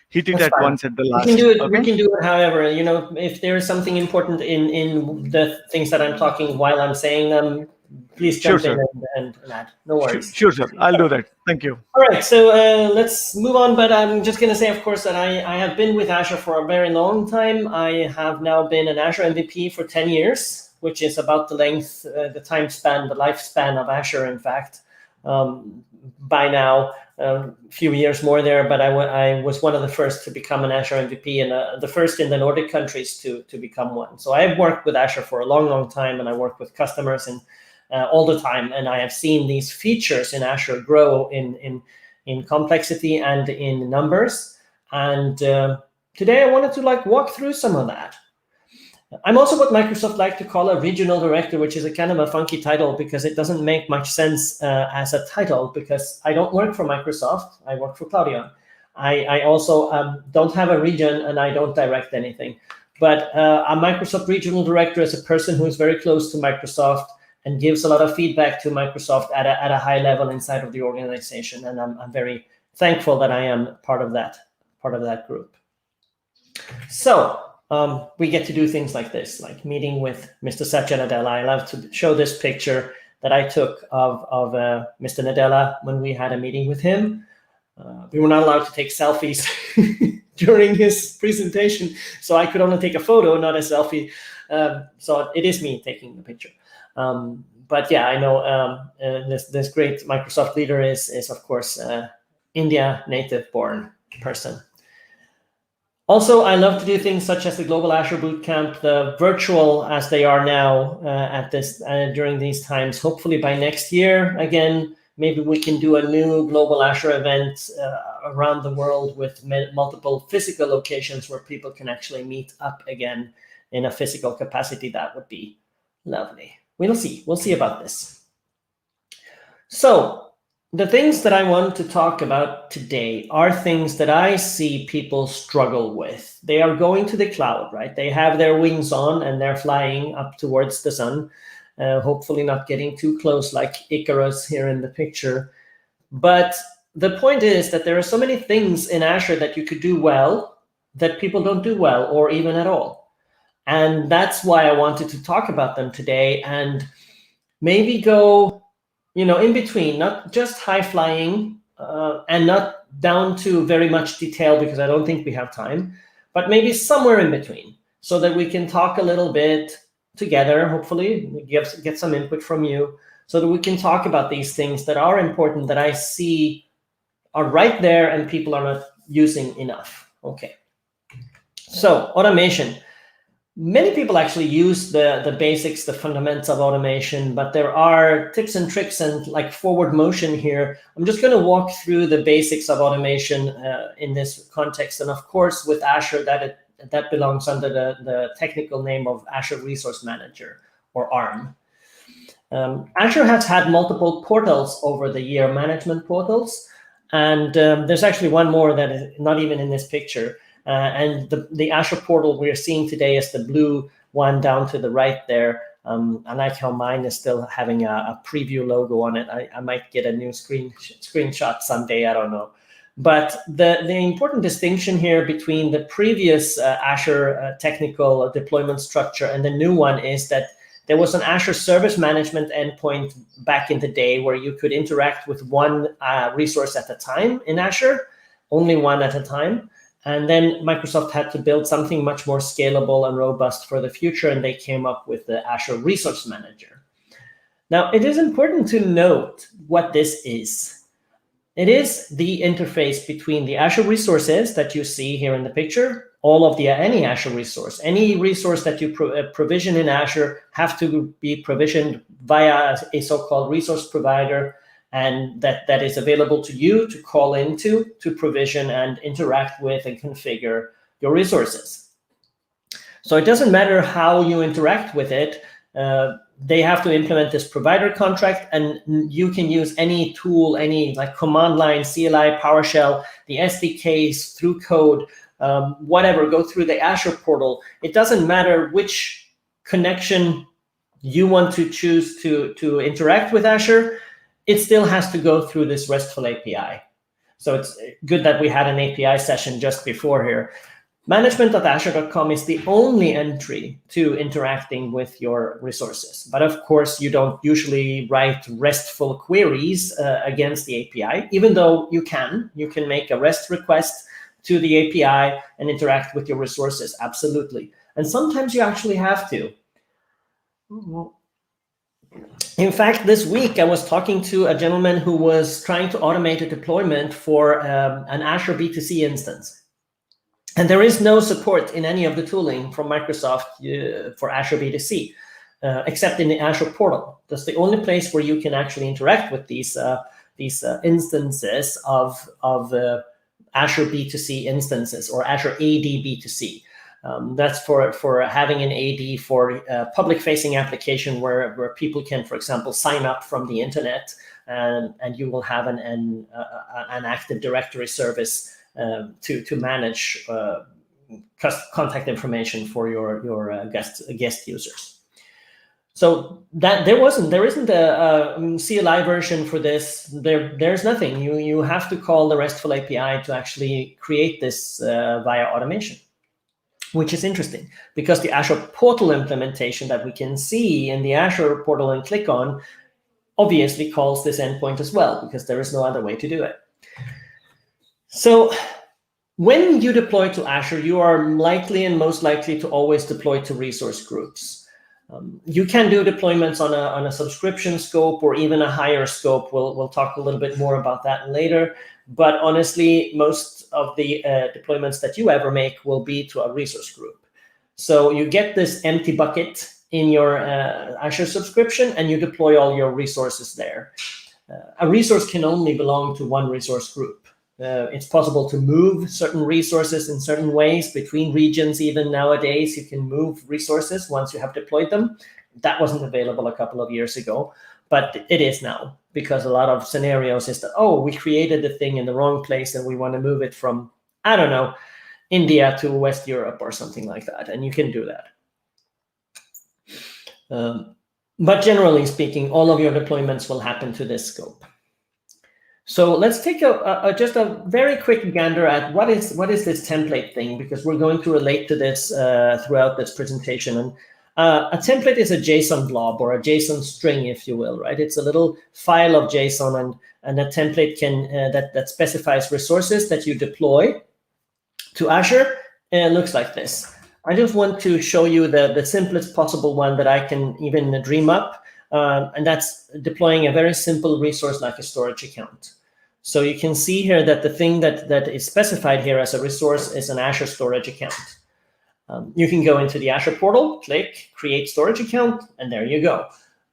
hit it That's at fine. once at the We last. can do it. Okay? We can do it. However, if there is something important in the things that I'm talking while I'm saying them, please jump in and add. No worries. Sure, sir. I'll do that. Thank you. All right, so let's move on. But I'm just going to say, of course, that I have been with Azure for a very long time. I have now been an Azure MVP for 10 years, which is about the length, the time span, the lifespan of Azure, in fact. By now, a few years more there, but I was one of the first to become an Azure MVP and the first in the Nordic countries to become one. So I've worked with Azure for a long, long time, and I work with customers and all the time, and I have seen these features in Azure grow in complexity and in numbers. And today I wanted to walk through some of that. I'm also what Microsoft like to call a regional director, which is a kind of a funky title because it doesn't make much sense as a title, because I don't work for Microsoft. I work for Cloudion. I also don't have a region, and I don't direct anything. But a Microsoft regional director is a person who is very close to Microsoft and gives a lot of feedback to Microsoft at a high level inside of the organization. And I'm very thankful that I am part of that group. So we get to do things like this, like meeting with Mr. Satya Nadella. I love to show this picture that I took of Mr. Nadella when we had a meeting with him. We were not allowed to take selfies during his presentation, so I could only take a photo, not a selfie. So it is me taking the picture. But yeah, I know this great Microsoft leader is of course India native born person. Also, I love to do things such as the Global Azure Bootcamp, the virtual as they are now during these times. Hopefully by next year, again, maybe we can do a new Global Azure event around the world with multiple physical locations where people can actually meet up again in a physical capacity. That would be lovely. We'll see. We'll see about this. So the things that I want to talk about today are things that I see people struggle with. They are going to the cloud, right? They have their wings on and they're flying up towards the sun, hopefully not getting too close like Icarus here in the picture. But the point is that there are so many things in Azure that you could do well that people don't do well or even at all. And that's why I wanted to talk about them today and maybe go in between, not just high flying and not down to very much detail because I don't think we have time, but maybe somewhere in between so that we can talk a little bit together, hopefully get some input from you so that we can talk about these things that are important that I see are right there and people are not using enough. Okay. So automation. Many people actually use the basics, the fundamentals of automation, but there are tips and tricks and like forward motion here. I'm just going to walk through the basics of automation in this context. And of course, with Azure, that belongs under the technical name of Azure Resource Manager, or ARM. Azure has had multiple portals over the year, management portals. And there's actually one more that is not even in this picture. And the Azure portal we're seeing today is the blue one down to the right there. I like how mine is still having a preview logo on it. I might get a new screenshot someday, I don't know. But the important distinction here between the previous Azure technical deployment structure and the new one is that there was an Azure Service Management endpoint back in the day where you could interact with one resource at a time in Azure, only one at a time. And then Microsoft had to build something much more scalable and robust for the future, and they came up with the Azure Resource Manager. Now, it is important to note what this is. It is the interface between the Azure resources that you see here in the picture all of any Azure resource. Any resource that you provision in Azure have to be provisioned via a so-called resource provider, and that is available to you to call into, to provision and interact with and configure your resources. So it doesn't matter how you interact with it. They have to implement this provider contract, and you can use any tool, any like command line, CLI, PowerShell, the SDKs, through code, whatever, go through the Azure portal. It doesn't matter which connection you want to choose to interact with Azure. It still has to go through this RESTful API. So it's good that we had an API session just before here. Management.azure.com is the only entry to interacting with your resources. But of course, you don't usually write RESTful queries against the API, even though you can make a REST request to the API and interact with your resources, absolutely. And sometimes you actually have to. In fact, this week I was talking to a gentleman who was trying to automate a deployment for an Azure B2C instance. And there is no support in any of the tooling from Microsoft for Azure B2C, except in the Azure portal. That's the only place where you can actually interact with these instances of Azure B2C instances, or Azure AD B2C. That's for having an AD for a public-facing application where people can, for example, sign up from the internet, and you will have an Active Directory service to manage contact information for your guest users. So that there isn't a CLI version for this. There's nothing. You have to call the RESTful API to actually create this via automation, which is interesting because the Azure portal implementation that we can see in the Azure portal and click on obviously calls this endpoint as well, because there is no other way to do it. So when you deploy to Azure, you are likely and most likely to always deploy to resource groups. You can do deployments on a subscription scope or even a higher scope. We'll talk a little bit more about that later. But honestly, most of the deployments that you ever make will be to a resource group. So you get this empty bucket in your Azure subscription, and you deploy all your resources there. A resource can only belong to one resource group. It's possible to move certain resources in certain ways between regions. Even nowadays, you can move resources once you have deployed them. That wasn't available a couple of years ago, but it is now, because a lot of scenarios is that, oh, we created the thing in the wrong place and we want to move it from, I don't know, India to West Europe or something like that, and you can do that. But generally speaking, all of your deployments will happen to this scope. So let's take just a very quick gander at what is this template thing, because we're going to relate to this throughout this presentation. And a template is a JSON blob, or a JSON string, if you will, right? It's a little file of JSON, and a template can that specifies resources that you deploy to Azure. And it looks like this. I just want to show you the simplest possible one that I can even dream up. And that's deploying a very simple resource like a storage account. So you can see here that the thing that is specified here as a resource is an Azure storage account. You can go into the Azure portal, click Create Storage Account, and there you go.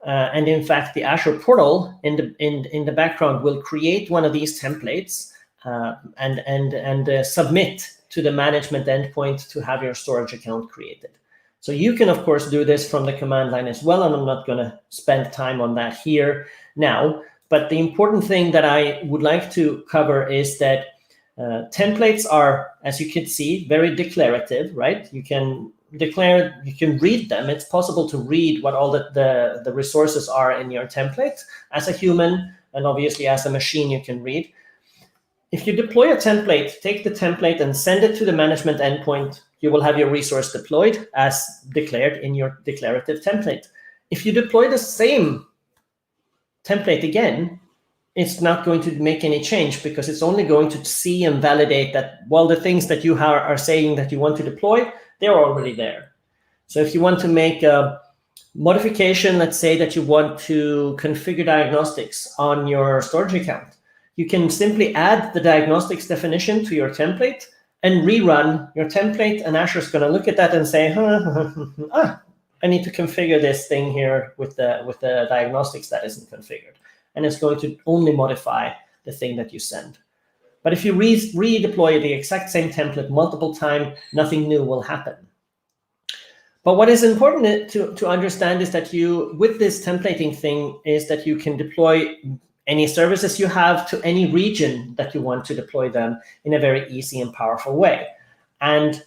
And in fact, the Azure portal in the background will create one of these templates and submit to the management endpoint to have your storage account created. So you can, of course, do this from the command line as well, and I'm not going to spend time on that here now. But the important thing that I would like to cover is that templates are, as you can see, very declarative, right? You can declare, you can read them. It's possible to read what all the resources are in your template. As a human, and obviously as a machine, you can read. If you deploy a template, take the template and send it to the management endpoint, you will have your resource deployed as declared in your declarative template. If you deploy the same template again, it's not going to make any change, because it's only going to see and validate that, well, the things that you are saying that you want to deploy, they're already there. So if you want to make a modification, let's say that you want to configure diagnostics on your storage account, you can simply add the diagnostics definition to your template, and rerun your template, and Azure is going to look at that and say, I need to configure this thing here with the diagnostics that isn't configured. And it's going to only modify the thing that you send. But if you redeploy the exact same template multiple times, nothing new will happen. But what is important to understand is that with this templating thing, is that you can deploy any services you have to any region that you want to deploy them in a very easy and powerful way. And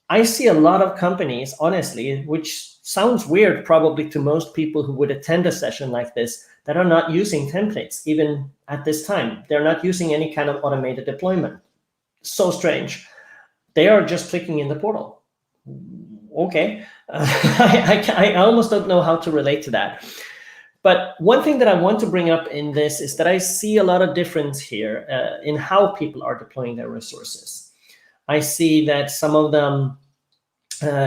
I see a lot of companies, honestly, which sounds weird probably to most people who would attend a session like this, that are not using templates, even at this time. They're not using any kind of automated deployment. So strange. They are just clicking in the portal. Okay. I almost don't know how to relate to that. But one thing that I want to bring up in this is that I see a lot of difference here in how people are deploying their resources. I see that some of them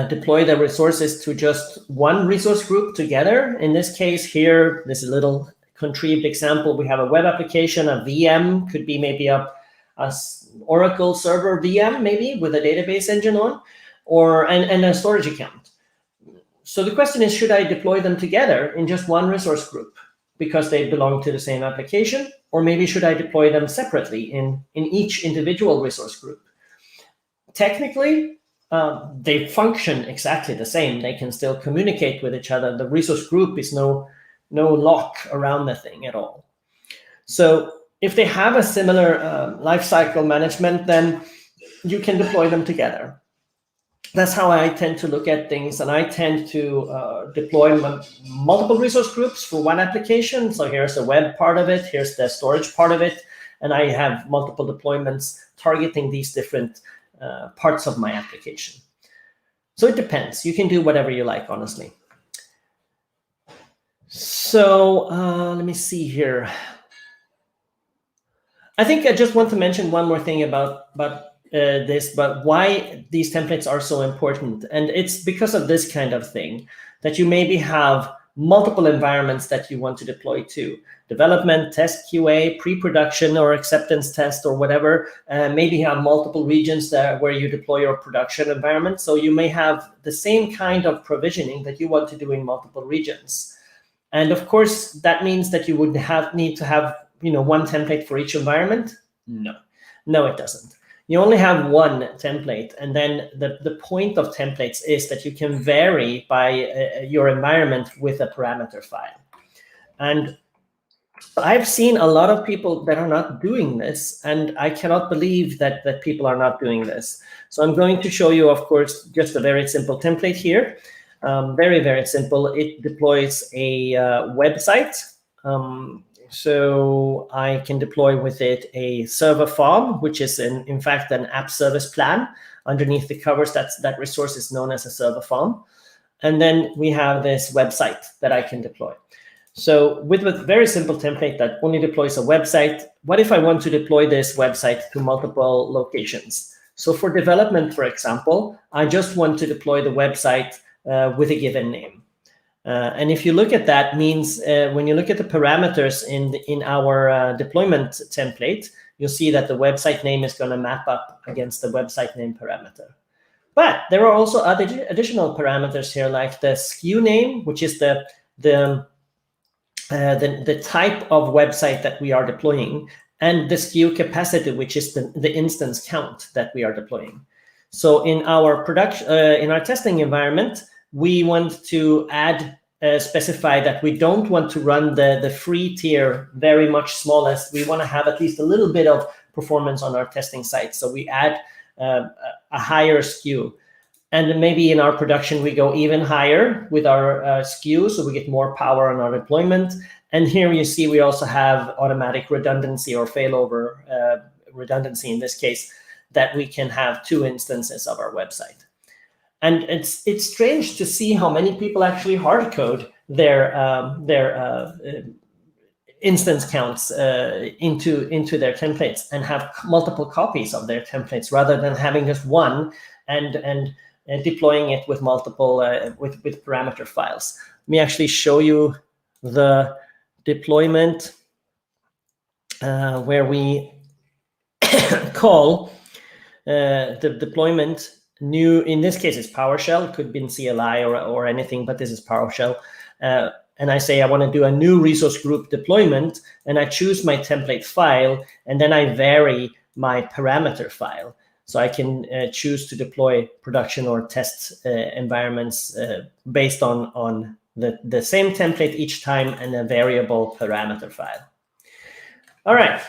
deploy their resources to just one resource group together. In this case here, this is a little contrived example. We have a web application, a VM, could be maybe a Oracle server VM, maybe with a database engine on, and a storage account. So the question is, should I deploy them together in just one resource group because they belong to the same application? Or maybe should I deploy them separately in each individual resource group? Technically, they function exactly the same. They can still communicate with each other. The resource group is no lock around the thing at all. So if they have a similar lifecycle management, then you can deploy them together. That's how I tend to look at things, and I tend to deploy multiple resource groups for one application. So here's the web part of it, here's the storage part of it, and I have multiple deployments targeting these different parts of my application. So it depends. You can do whatever you like, honestly. So let me see here. I think I just want to mention one more thing about but why these templates are so important. And it's because of this kind of thing, that you maybe have multiple environments that you want to deploy to. Development, test, QA, pre-production or acceptance test or whatever. Maybe you have multiple regions where you deploy your production environment. So you may have the same kind of provisioning that you want to do in multiple regions. And of course, that means that you would need to have one template for each environment. No, it doesn't. You only have one template, and then the point of templates is that you can vary by your environment with a parameter file. And I've seen a lot of people that are not doing this, and I cannot believe that people are not doing this. So I'm going to show you, of course, just a very simple template here. Very, very simple. It deploys a website. So I can deploy with it a server farm, which is in fact an app service plan. Underneath the covers, that resource is known as a server farm. And then we have this website that I can deploy. So with a very simple template that only deploys a website, what if I want to deploy this website to multiple locations? So for development, for example, I just want to deploy the website with a given name. And if you look at that, means when you look at the parameters in our deployment template, you'll see that the website name is going to map up against the website name parameter. But there are also other additional parameters here, like the SKU name, which is the type of website that we are deploying, and the SKU capacity, which is the instance count that we are deploying. So in our in our testing environment, we want to specify that we don't want to run the free tier very much smallest. We want to have at least a little bit of performance on our testing site. So we add a higher SKU. And maybe in our production, we go even higher with our SKU, so we get more power on our deployment. And here you see we also have automatic redundancy or failover redundancy in this case, that we can have 2 instances of our website. And it's strange to see how many people actually hard code their instance counts into their templates and have multiple copies of their templates rather than having just one and deploying it with multiple with parameter files. Let me actually show you the deployment where we call the deployment new, in this case it's PowerShell, could be in CLI or anything, but this is PowerShell. And I say I want to do a new resource group deployment, and I choose my template file, and then I vary my parameter file. So I can choose to deploy production or test environments based on the same template each time and a variable parameter file. All right.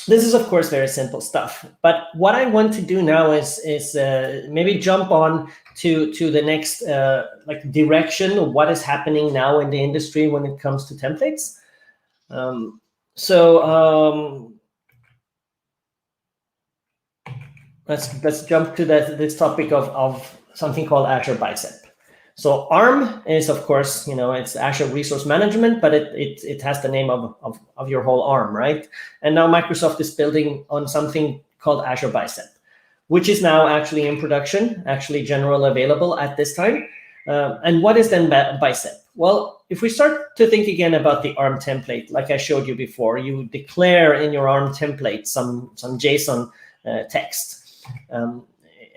This is, of course, very simple stuff. But what I want to do now is maybe jump on to the next like direction of what is happening now in the industry when it comes to templates. Let's jump to this topic of something called Azure Bicep. So ARM is, of course, it's Azure Resource Management, but it has the name of your whole ARM, right? And now Microsoft is building on something called Azure Bicep, which is now actually in production, actually general available at this time. And what is then Bicep? Well, if we start to think again about the ARM template, like I showed you before, you declare in your ARM template some JSON text.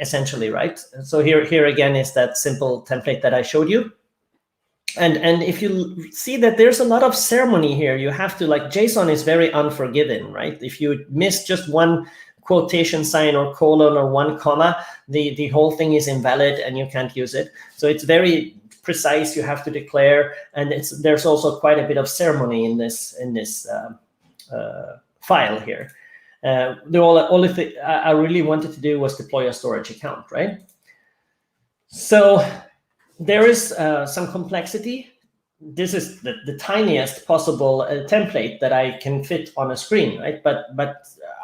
Essentially, right? So here again is that simple template that I showed you. And if you see that there's a lot of ceremony here, you have to, like, JSON is very unforgiving, right? If you miss just one quotation sign or colon or one comma, the whole thing is invalid and you can't use it. So it's very precise. You have to declare, and there's also quite a bit of ceremony in this file here. The only thing I really wanted to do was deploy a storage account, right? So there is some complexity. This is the tiniest possible template that I can fit on a screen, right? But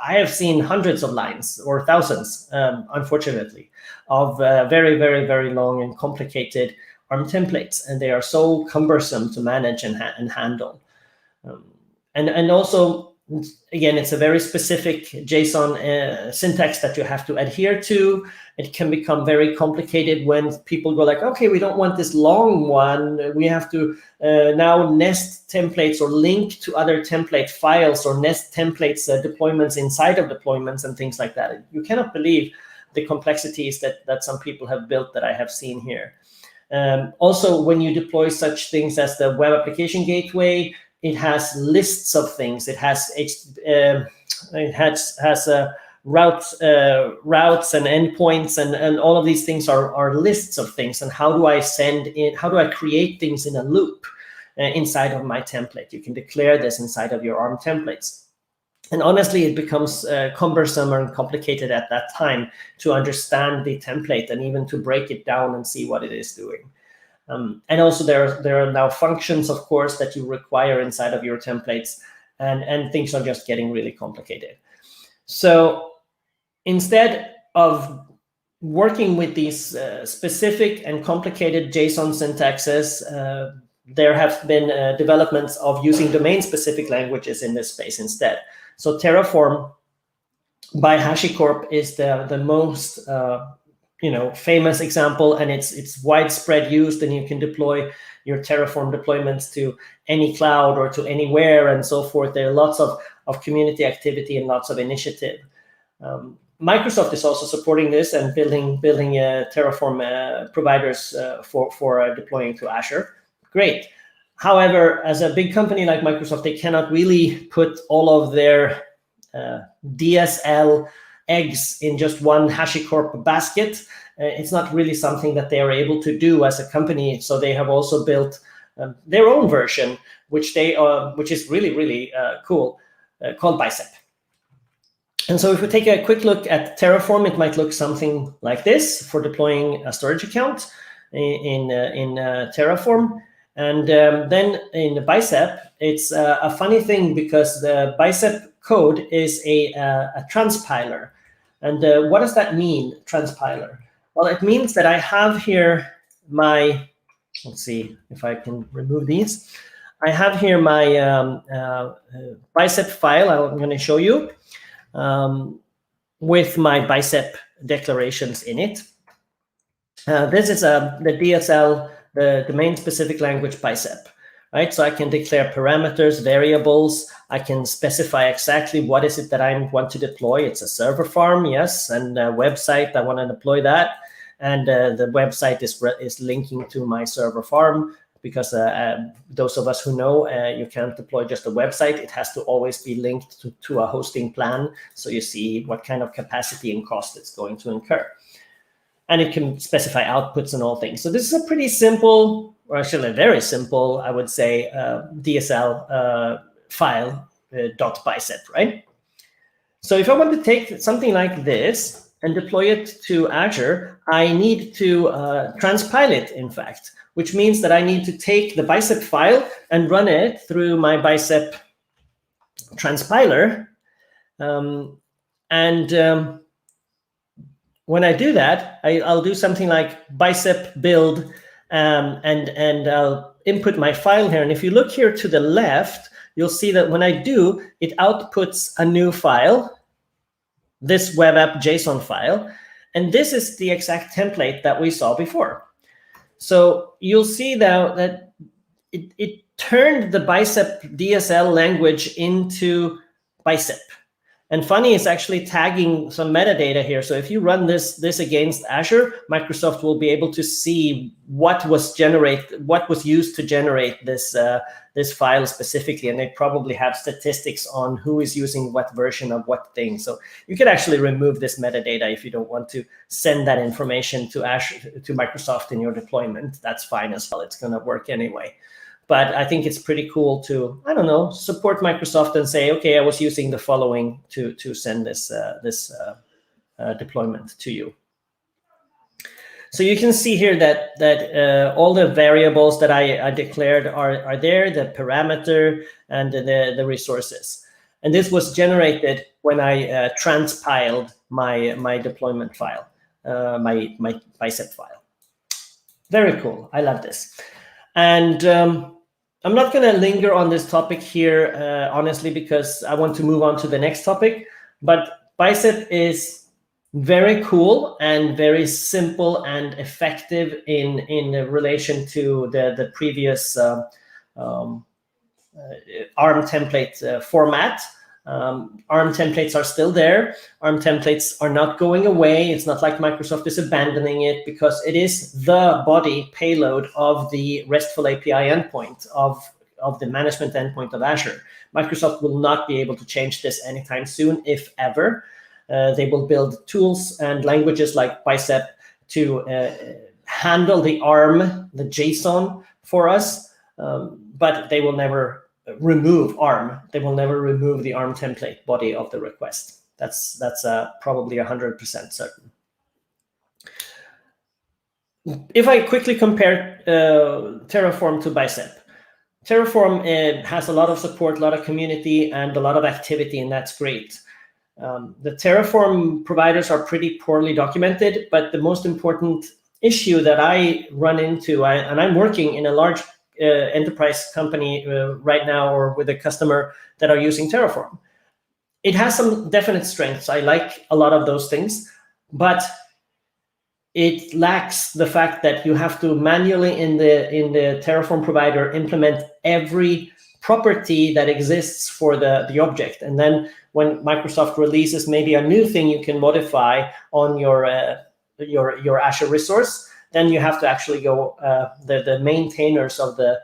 I have seen hundreds of lines or thousands, unfortunately, of very, very, very long and complicated ARM templates, and they are so cumbersome to manage and handle. And also, again, it's a very specific JSON syntax that you have to adhere to. It can become very complicated when people go like, okay, we don't want this long one. We have to now nest templates or link to other template files or nest templates deployments inside of deployments and things like that. You cannot believe the complexities that some people have built that I have seen here. Also, when you deploy such things as the Web Application Gateway, it has lists of things. It has routes and endpoints, and all of these things are lists of things. And how do I create things in a loop inside of my template? You can declare this inside of your ARM templates. And honestly, it becomes cumbersome and complicated at that time to understand the template and even to break it down and see what it is doing. And also there are now functions, of course, that you require inside of your templates, and things are just getting really complicated. So instead of working with these specific and complicated JSON syntaxes, there have been developments of using domain-specific languages in this space instead. So Terraform by HashiCorp is the most famous example, and it's widespread used, and you can deploy your Terraform deployments to any cloud or to anywhere and so forth. There are lots of community activity and lots of initiative. Microsoft is also supporting this and building Terraform providers for deploying to Azure. Great. However, as a big company like Microsoft, they cannot really put all of their DSL eggs in just one HashiCorp basket. It's not really something that they are able to do as a company. So they have also built their own version, which is really, really cool, called Bicep. And so if we take a quick look at Terraform, it might look something like this for deploying a storage account in Terraform. And then in the Bicep, it's a funny thing because the Bicep code is a transpiler. And what does that mean, transpiler? Well, it means that I have here my, let's see if I can remove these. I have here my Bicep file I'm going to show you with my Bicep declarations in it. This is the DSL, the domain-specific language Bicep. right? So I can declare parameters, variables. I can specify exactly what is it that I want to deploy. It's a server farm, yes, and a website. I want to deploy that, and the website is linking to my server farm. Because those of us who know, you can't deploy just a website. It has to always be linked to a hosting plan, so you see what kind of capacity and cost it's going to incur. And it can specify outputs and all things. So this is a pretty simple, or actually very simple, I would say, DSL file, .bicep, right? So if I want to take something like this and deploy it to Azure, I need to transpile it, in fact, which means that I need to take the bicep file and run it through my bicep transpiler. When I do that, I'll do something like bicep build, and I'll input my file here. And if you look here to the left, you'll see that when I do, it outputs a new file, this web app JSON file. And this is the exact template that we saw before. So you'll see now that it turned the bicep DSL language into bicep. And funny, it's actually tagging some metadata here. So if you run this against Azure, Microsoft will be able to see what was used to generate this file specifically, and they probably have statistics on who is using what version of what thing. So you could actually remove this metadata if you don't want to send that information to Azure, to Microsoft in your deployment. That's fine as well. It's going to work anyway. But I think it's pretty cool to, I don't know, support Microsoft and say, okay, I was using the following to send this deployment to you. So you can see here that all the variables that I declared are there, the parameter and the resources. And this was generated when I transpiled my deployment file, my bicep file. Very cool. I love this. And I'm not going to linger on this topic here, honestly, because I want to move on to the next topic. But bicep is very cool and very simple and effective in relation to the previous ARM template format. ARM templates are still there. ARM templates are not going away. It's not like Microsoft is abandoning it, because it is the body payload of the RESTful API endpoint of the management endpoint of Azure. Microsoft will not be able to change this anytime soon, if ever. They will build tools and languages like Bicep to handle the ARM, the JSON for us, but they will never remove ARM. They will never remove the ARM template body of the request. That's probably 100% certain. If I quickly compare Terraform to Bicep, Terraform has a lot of support, a lot of community, and a lot of activity, and that's great. The Terraform providers are pretty poorly documented, but the most important issue that I run into, and I'm working in a large enterprise company right now, or with a customer that are using Terraform. It has some definite strengths. I like a lot of those things, but it lacks the fact that you have to manually in the Terraform provider implement every property that exists for the object. And then when Microsoft releases maybe a new thing you can modify on your Azure resource, then you have to actually go, the maintainers of the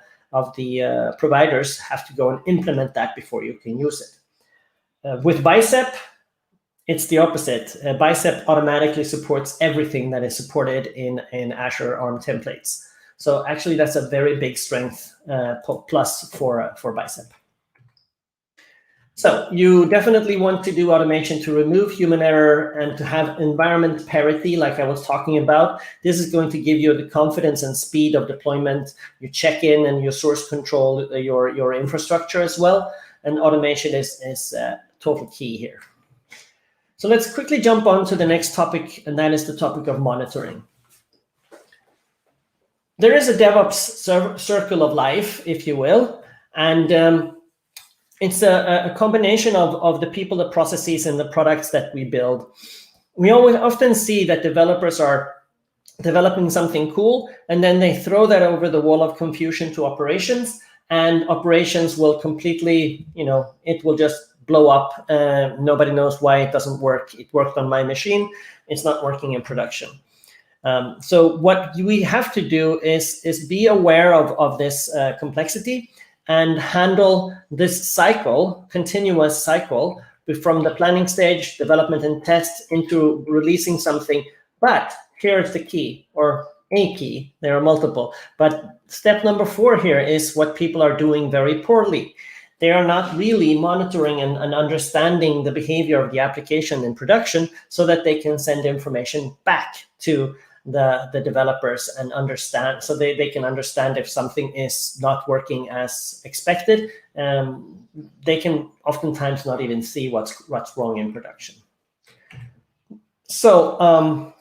providers have to go and implement that before you can use it. With Bicep, it's the opposite. Bicep automatically supports everything that is supported in Azure ARM templates. So actually, that's a very big strength plus for Bicep. So you definitely want to do automation to remove human error and to have environment parity, like I was talking about. This is going to give you the confidence and speed of deployment. You check in and you source control your infrastructure as well. And automation is total key here. So let's quickly jump on to the next topic, and that is the topic of monitoring. There is a DevOps circle of life, if you will, and it's a combination of the people, the processes, and the products that we build. We often see that developers are developing something cool, and then they throw that over the wall of confusion to operations, and operations will completely, it will just blow up. Nobody knows why it doesn't work. It worked on my machine. It's not working in production. So what we have to do is be aware of this complexity and handle this cycle, continuous cycle, from the planning stage, development and test, into releasing something. But here's the key, or a key. There are multiple. But step number 4 here is what people are doing very poorly. They are not really monitoring and understanding the behavior of the application in production so that they can send information back to the developers and understand, so they can understand if something is not working as expected. They can oftentimes not even see what's wrong in production. So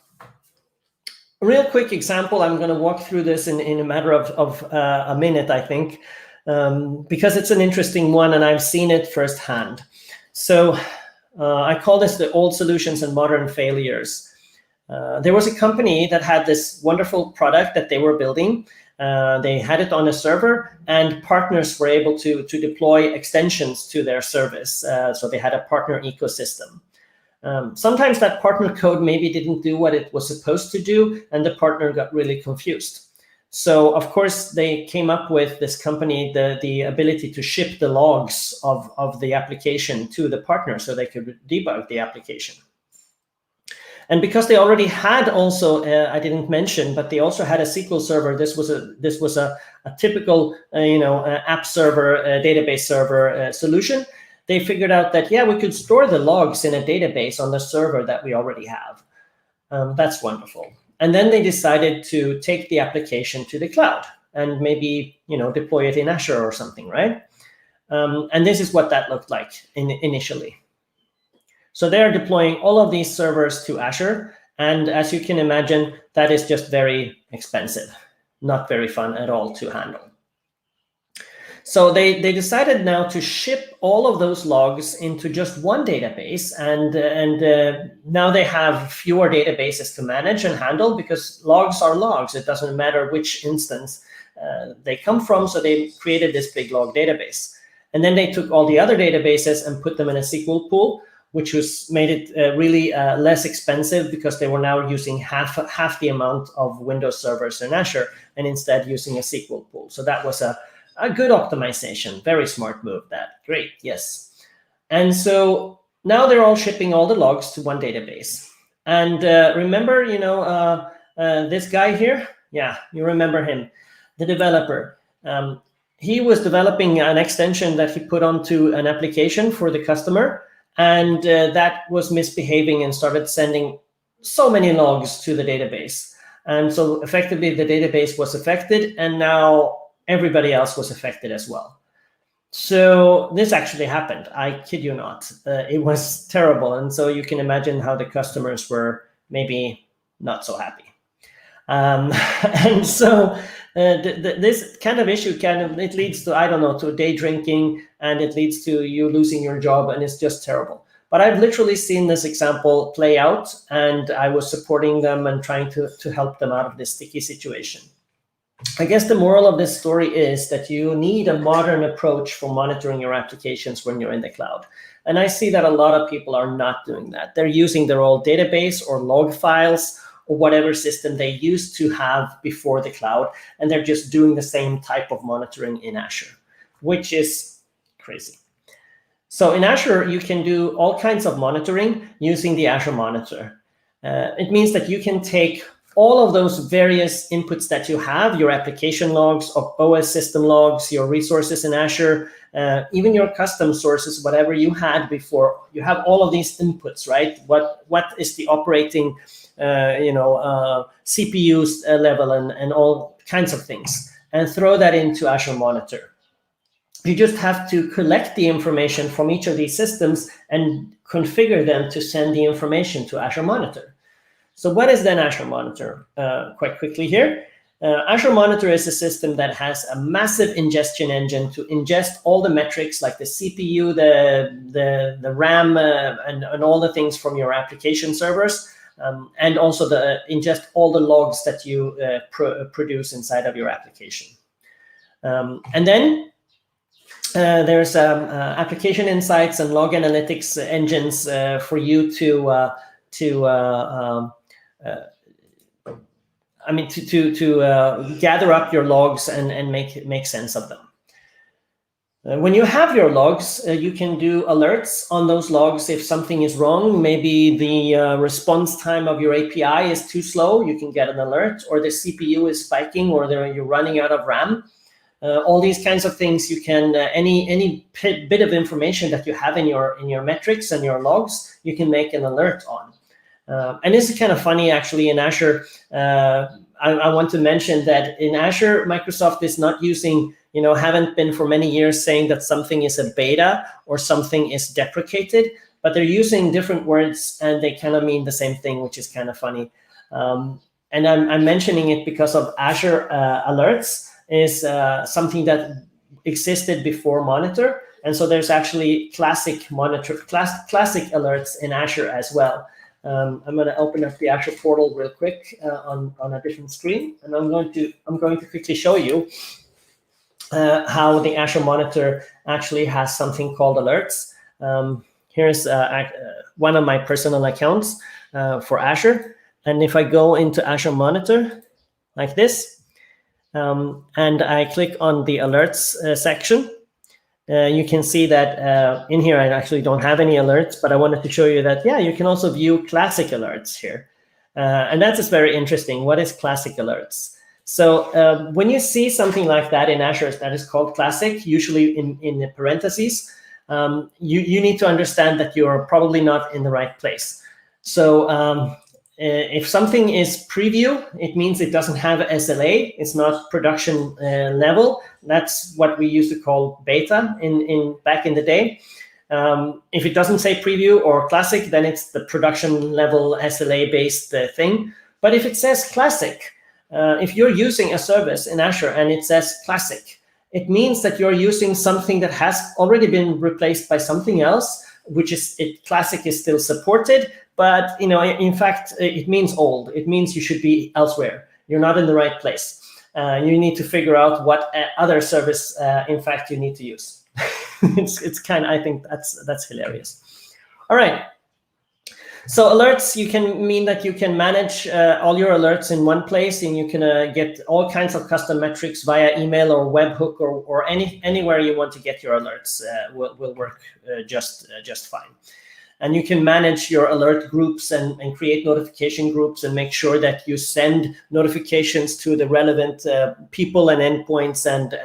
real quick example, I'm going to walk through this in a matter of a minute, I think, because it's an interesting one and I've seen it firsthand. So I call this the old solutions and modern failures. There was a company that had this wonderful product that they were building. They had it on a server, and partners were able to deploy extensions to their service. So they had a partner ecosystem. Sometimes that partner code maybe didn't do what it was supposed to do, and the partner got really confused. So of course they came up with this company, the ability to ship the logs of the application to the partner so they could debug the application. And because they already had also, I didn't mention, but they also had a SQL server. This was a typical app server, database server solution. They figured out that, yeah, we could store the logs in a database on the server that we already have. That's wonderful. And then they decided to take the application to the cloud and maybe deploy it in Azure or something, right? And this is what that looked like initially. So they're deploying all of these servers to Azure. And as you can imagine, that is just very expensive, not very fun at all to handle. So they decided now to ship all of those logs into just one database. And now they have fewer databases to manage and handle, because logs are logs. It doesn't matter which instance they come from. So they created this big log database. And then they took all the other databases and put them in a SQL pool, which made it really less expensive, because they were now using half the amount of Windows servers in Azure and instead using a SQL pool. So that was a good optimization, very smart move. Great, yes. And so now they're all shipping all the logs to one database. And remember, this guy here? Yeah, you remember him, the developer. He was developing an extension that he put onto an application for the customer. And that was misbehaving and started sending so many logs to the database. And so effectively the database was affected, and now everybody else was affected as well. So this actually happened. I kid you not. It was terrible. And so you can imagine how the customers were maybe not so happy. And so this kind of issue it leads to, I don't know, to day drinking, and it leads to you losing your job, and it's just terrible. But I've literally seen this example play out, and I was supporting them and trying to help them out of this sticky situation. I guess the moral of this story is that you need a modern approach for monitoring your applications when you're in the cloud. And I see that a lot of people are not doing that. They're using their old database or log files or whatever system they used to have before the cloud, and they're just doing the same type of monitoring in Azure, which is crazy. So in Azure, you can do all kinds of monitoring using the Azure Monitor. It means that you can take all of those various inputs that you have, your application logs, OS system logs, your resources in Azure, even your custom sources, whatever you had before. You have all of these inputs, right? What is the operating CPU's level and all kinds of things, and throw that into Azure Monitor. You just have to collect the information from each of these systems and configure them to send the information to Azure Monitor. So what is then Azure Monitor? Quite quickly here. Azure Monitor is a system that has a massive ingestion engine to ingest all the metrics like the CPU, the RAM, and all the things from your application servers, and also ingest all the logs that you produce inside of your application. And then there's application insights and log analytics engines for you to gather up your logs and make sense of them. When you have your logs, you can do alerts on those logs if something is wrong. Maybe the response time of your API is too slow, you can get an alert, or the CPU is spiking, or you're running out of RAM. All these kinds of things you can, any bit of information that you have in your metrics and your logs, you can make an alert on. And this is kind of funny, actually, in Azure. I want to mention that in Azure, Microsoft is not using, haven't been for many years saying that something is a beta or something is deprecated, but they're using different words and they kind of mean the same thing, which is kind of funny. And I'm mentioning it because of Azure Alerts is something that existed before Monitor. And so there's actually classic alerts in Azure as well. I'm going to open up the Azure portal real quick on a different screen, and I'm going to quickly show you how the Azure Monitor actually has something called alerts. Here's one of my personal accounts for Azure, and if I go into Azure Monitor like this, and I click on the alerts section, you can see that in here I actually don't have any alerts, but I wanted to show you that, yeah, you can also view classic alerts here. And that's just very interesting. What is classic alerts? So when you see something like that in Azure that is called classic, usually in the parentheses, you need to understand that you're probably not in the right place. So if something is preview, it means it doesn't have SLA. It's not production level. That's what we used to call beta back in the day. If it doesn't say preview or classic, then it's the production level SLA based thing. But if it says classic, if you're using a service in Azure and it says classic, it means that you're using something that has already been replaced by something else, which is classic is still supported. But in fact, it means old. It means you should be elsewhere. You're not in the right place. You need to figure out what other service, in fact, you need to use. It's kind of, I think that's hilarious. All right. So alerts, you can mean that you can manage all your alerts in one place, and you can get all kinds of custom metrics via email or webhook or anywhere you want to get your alerts will work just fine. And you can manage your alert groups and create notification groups and make sure that you send notifications to the relevant people and endpoints and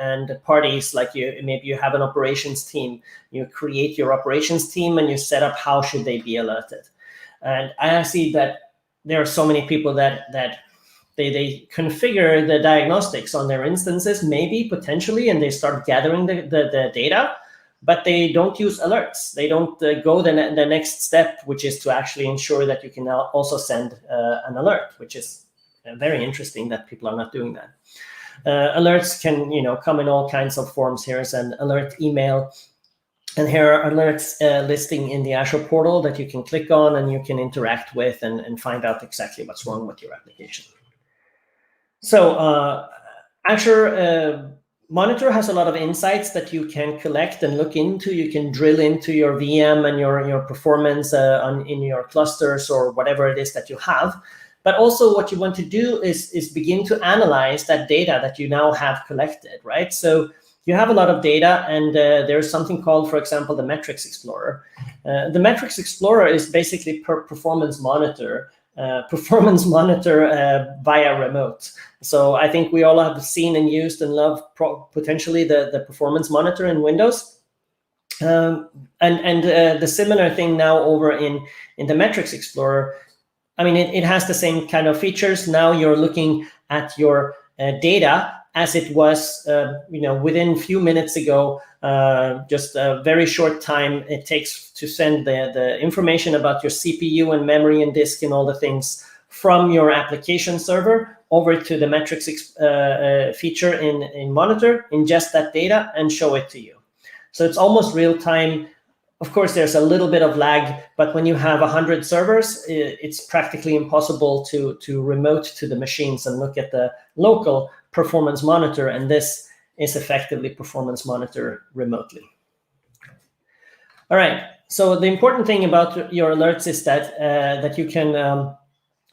parties. Like maybe you have an operations team, you create your operations team and you set up how should they be alerted. And I see that there are so many people that they configure the diagnostics on their instances, maybe potentially, and they start gathering the data. But they don't use alerts. They don't go the next step, which is to actually ensure that you can now also send an alert, which is very interesting that people are not doing that. Alerts can come in all kinds of forms. Here's an alert email, and here are alerts listing in the Azure portal that you can click on and you can interact with and find out exactly what's wrong with your application. So Azure Monitor has a lot of insights that you can collect and look into. You can drill into your VM and your performance in your clusters or whatever it is that you have. But also what you want to do is begin to analyze that data that you now have collected, right? So you have a lot of data, and there's something called, for example, the Metrics Explorer. The Metrics Explorer is basically performance monitor via remote. So I think we all have seen and used and love potentially the performance monitor in Windows. And the similar thing now over in the Metrics Explorer. I mean, it has the same kind of features. Now you're looking at your data as it was, within a few minutes ago, just a very short time it takes to send the information about your CPU and memory and disk and all the things from your application server over to the metrics feature in Monitor, ingest that data and show it to you. So it's almost real time. Of course, there's a little bit of lag, but when you have 100 servers, it's practically impossible to remote to the machines and look at the local performance monitor. And this is effectively performance monitored remotely. All right. So the important thing about your alerts is that you can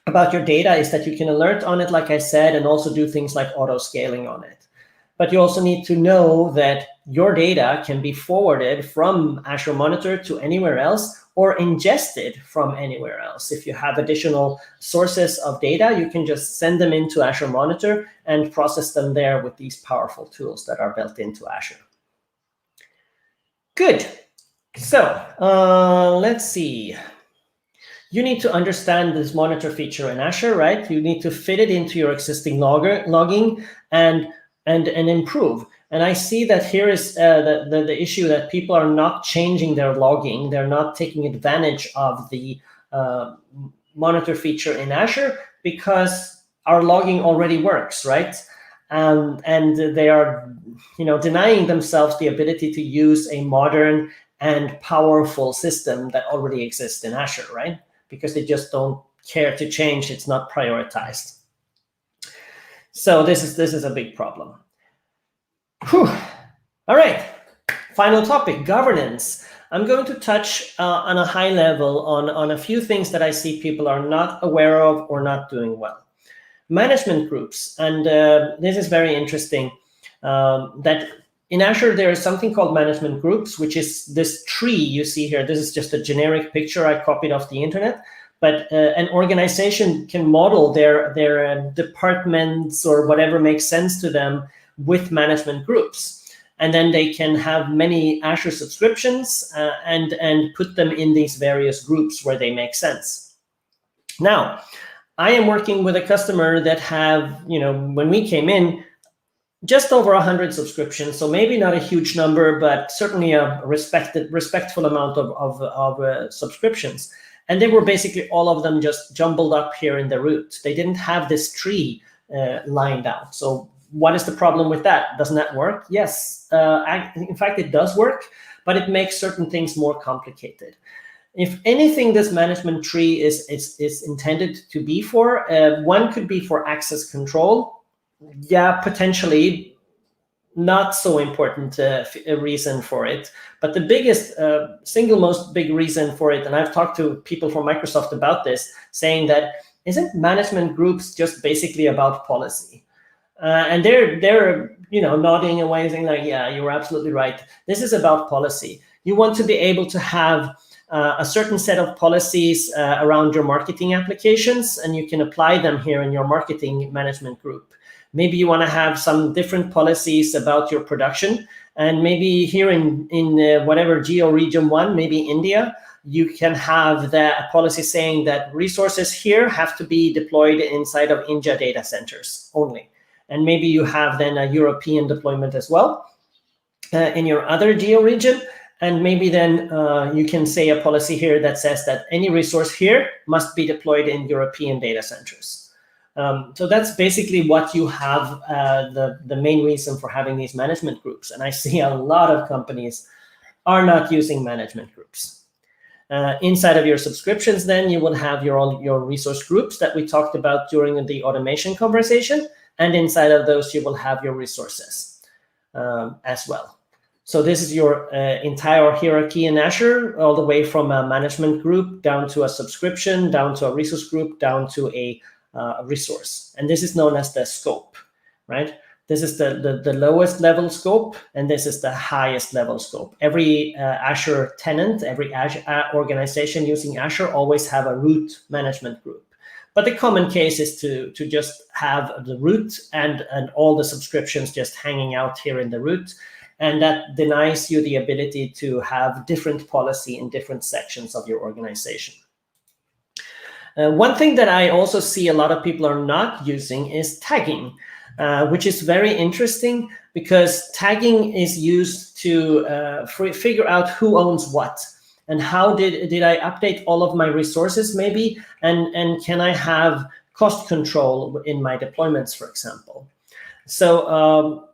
about your data is that you can alert on it, like I said, and also do things like auto scaling on it. But you also need to know that your data can be forwarded from Azure Monitor to anywhere else or ingested from anywhere else. If you have additional sources of data, you can just send them into Azure Monitor and process them there with these powerful tools that are built into Azure. Good. So let's see. You need to understand this monitor feature in Azure, right? You need to fit it into your existing logging and improve. And I see that here is the issue that people are not changing their logging. They're not taking advantage of the monitor feature in Azure because our logging already works, right? And they are, denying themselves the ability to use a modern and powerful system that already exists in Azure, right? Because they just don't care to change. It's not prioritized. So this is a big problem. Whew. All right, final topic, governance. I'm going to touch on a high level on a few things that I see people are not aware of or not doing well. Management groups, and this is very interesting, that in Azure, there is something called management groups, which is this tree you see here. This is just a generic picture I copied off the internet. But an organization can model their departments or whatever makes sense to them with management groups. And then they can have many Azure subscriptions and put them in these various groups where they make sense. Now, I am working with a customer that have, when we came in, just over 100 subscriptions, so maybe not a huge number, but certainly a respectful amount of subscriptions. And they were basically all of them just jumbled up here in the root. They didn't have this tree lined out. So what is the problem with that? Doesn't that work? Yes, in fact, it does work, but it makes certain things more complicated. If anything, this management tree is intended to be for, one could be for access control. Yeah, potentially not so important a reason for it. But the biggest, single most big reason for it, and I've talked to people from Microsoft about this, saying that isn't management groups just basically about policy? And they're nodding away, saying like, yeah, you're absolutely right. This is about policy. You want to be able to have a certain set of policies around your marketing applications, and you can apply them here in your marketing management group. Maybe you want to have some different policies about your production, and maybe here in whatever geo region 1, maybe India, you can have a policy saying that resources here have to be deployed inside of India data centers only. And maybe you have then a European deployment as well in your other geo region. And maybe then you can say a policy here that says that any resource here must be deployed in European data centers. So that's basically what you have, the main reason for having these management groups. And I see a lot of companies are not using management groups. Inside of your subscriptions, then you will have your resource groups that we talked about during the automation conversation. And inside of those, you will have your resources as well. So this is your entire hierarchy in Azure, all the way from a management group down to a subscription, down to a resource group, down to a resource. And this is known as the scope, right? This is the lowest level scope, and this is the highest level scope. Every Azure tenant, every Azure organization using Azure always have a root management group. But the common case is to just have the root and all the subscriptions just hanging out here in the root. And that denies you the ability to have different policy in different sections of your organization. One thing that I also see a lot of people are not using is tagging, which is very interesting because tagging is used to figure out who owns what. And how did I update all of my resources maybe? And can I have cost control in my deployments, for example? So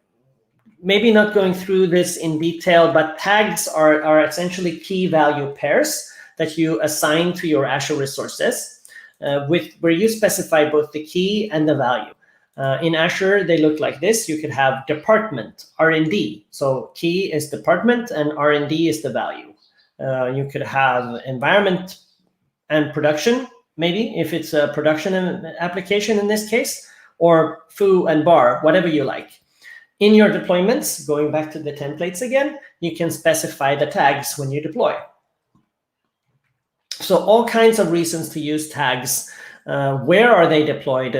maybe not going through this in detail, but tags are essentially key value pairs that you assign to your Azure resources where you specify both the key and the value. In Azure, they look like this. You could have department, R&D. So key is department and R&D is the value. You could have environment and production, maybe if it's a production application in this case, or foo and bar, whatever you like. In your deployments, going back to the templates again, you can specify the tags when you deploy. So all kinds of reasons to use tags. Where are they deployed?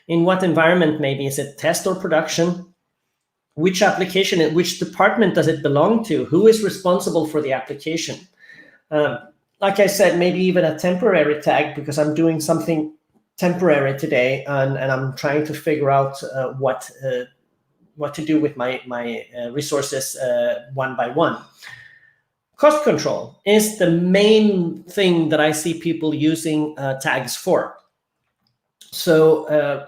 In what environment maybe? Is it test or production? Which application, which department does it belong to? Who is responsible for the application? Like I said, maybe even a temporary tag, because I'm doing something temporary today and I'm trying to figure out what to do with my resources one by one. Cost control is the main thing that I see people using tags for. So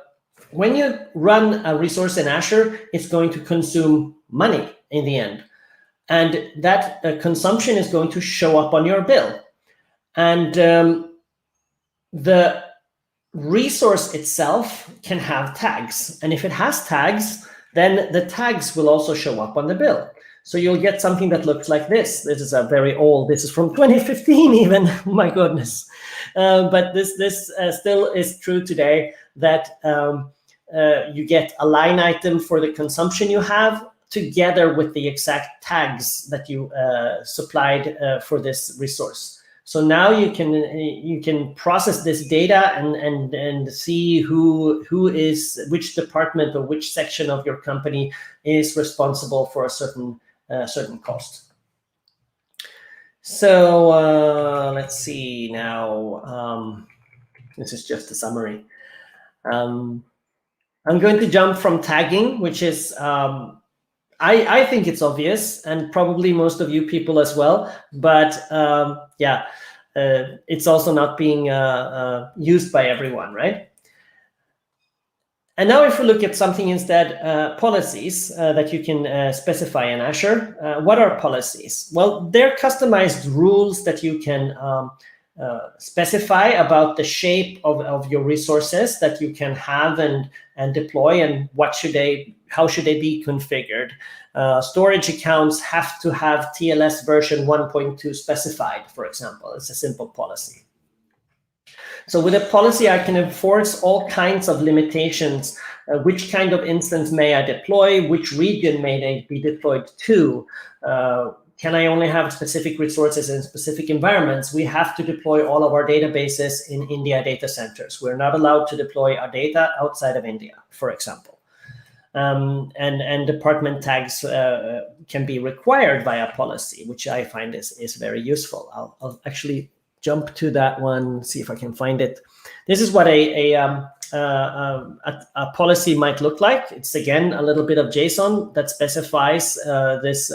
when you run a resource in Azure, it's going to consume money in the end. And that consumption is going to show up on your bill. And the resource itself can have tags. And if it has tags, then the tags will also show up on the bill. So you'll get something that looks like this. This is a very old, this is from 2015 even, my goodness. But this still is true today, that you get a line item for the consumption you have together with the exact tags that you supplied for this resource. So now you can process this data and see which department or which section of your company is responsible for a certain cost. So let's see now. This is just a summary. I'm going to jump from tagging, which is I think it's obvious, and probably most of you people as well. But it's also not being used by everyone, right? And now if we look at something instead, policies that you can specify in Azure. What are policies? Well, they're customized rules that you can specify about the shape of your resources that you can have and deploy, and how should they be configured. Storage accounts have to have TLS version 1.2 specified, for example. It's a simple policy. So with a policy, I can enforce all kinds of limitations. Which kind of instance may I deploy? Which region may they be deployed to? Can I only have specific resources in specific environments? We have to deploy all of our databases in India data centers. We're not allowed to deploy our data outside of India, for example. And department tags can be required via policy, which I find is very useful. I'll actually jump to that one, see if I can find it. This is what a policy might look like. It's again a little bit of JSON that specifies this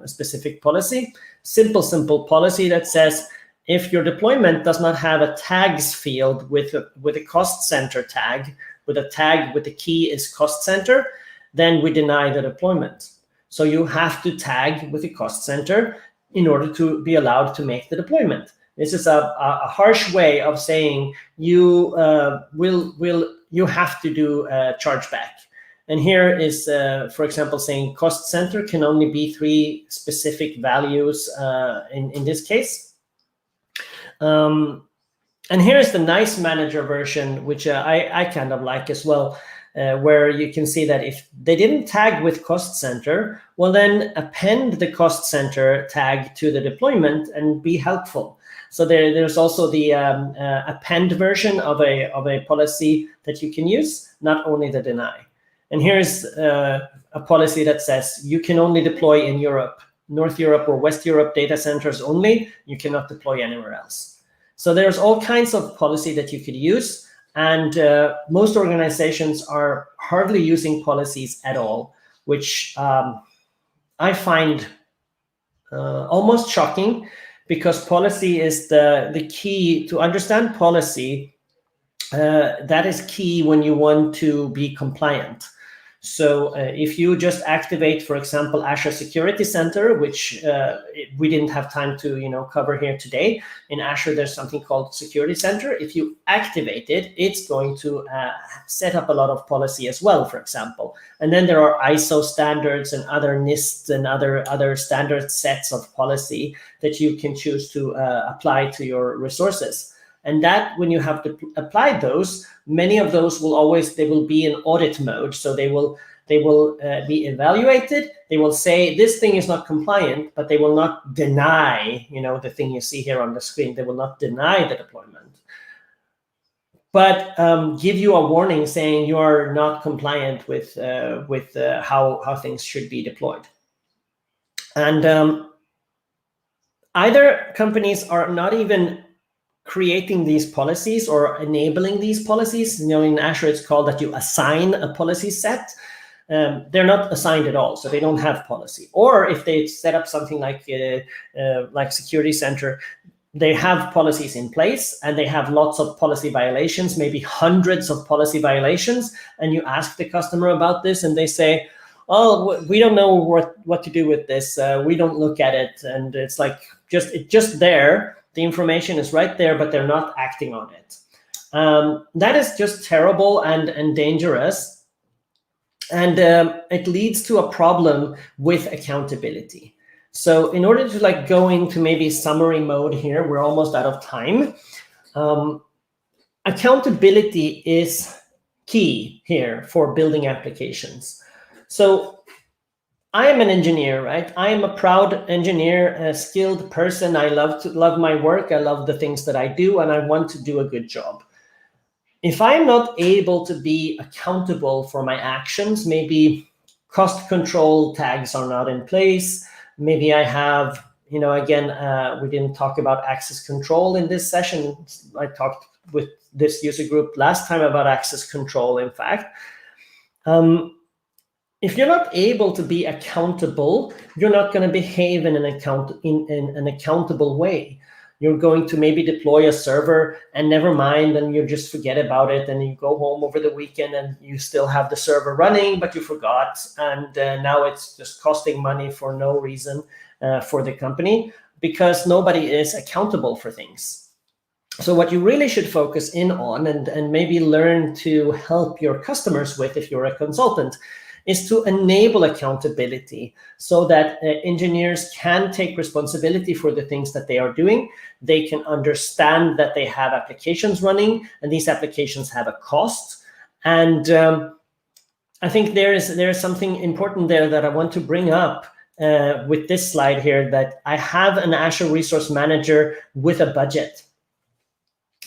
specific policy. Simple policy that says if your deployment does not have a tags field with a cost center tag, with a tag with the key is cost center, then we deny the deployment. So you have to tag with the cost center in order to be allowed to make the deployment. This is a harsh way of saying you you have to do chargeback. And here is, for example, saying cost center can only be 3 specific values in this case. And here is the nice manager version, which I kind of like as well, where you can see that if they didn't tag with cost center, well, then append the cost center tag to the deployment and be helpful. So there's also the append version of a policy that you can use, not only the deny. And here's a policy that says you can only deploy in Europe, North Europe or West Europe data centers only. You cannot deploy anywhere else. So there's all kinds of policy that you could use. And most organizations are hardly using policies at all, which I find almost shocking, because policy is the key to understand policy. That is key when you want to be compliant. So if you just activate, for example, Azure Security Center, which we didn't have time to cover here today. In Azure, there's something called Security Center. If you activate it, it's going to set up a lot of policy as well, for example. And then there are ISO standards and other NIST and other standard sets of policy that you can choose to apply to your resources. And that, when you have to apply those, many of those they will be in audit mode. So they will be evaluated. They will say this thing is not compliant, but they will not deny, the thing you see here on the screen. They will not deny the deployment, but give you a warning saying you are not compliant with how things should be deployed. And either companies are not even creating these policies or enabling these policies. In Azure, it's called that you assign a policy set. They're not assigned at all, so they don't have policy. Or if they set up something like Security Center, they have policies in place and they have lots of policy violations, maybe hundreds of policy violations. And you ask the customer about this and they say, oh, we don't know what to do with this. We don't look at it. And it's like, just there. The information is right there, but they're not acting on it. That is just terrible and dangerous. And it leads to a problem with accountability. So in order to go into maybe summary mode here, we're almost out of time. Accountability is key here for building applications. So I am an engineer, right? I am a proud engineer, a skilled person. I love my work. I love the things that I do, and I want to do a good job. If I'm not able to be accountable for my actions, maybe cost control tags are not in place. Maybe I have, again, we didn't talk about access control in this session. I talked with this user group last time about access control, in fact. If you're not able to be accountable, you're not going to behave in an accountable way. You're going to maybe deploy a server and never mind, and you just forget about it, and you go home over the weekend and you still have the server running, but you forgot, and now it's just costing money for no reason for the company because nobody is accountable for things. So what you really should focus in on and maybe learn to help your customers with, if you're a consultant, is to enable accountability so that engineers can take responsibility for the things that they are doing. They can understand that they have applications running and these applications have a cost. And I think there is something important there that I want to bring up with this slide here, that I have an Azure Resource Manager with a budget.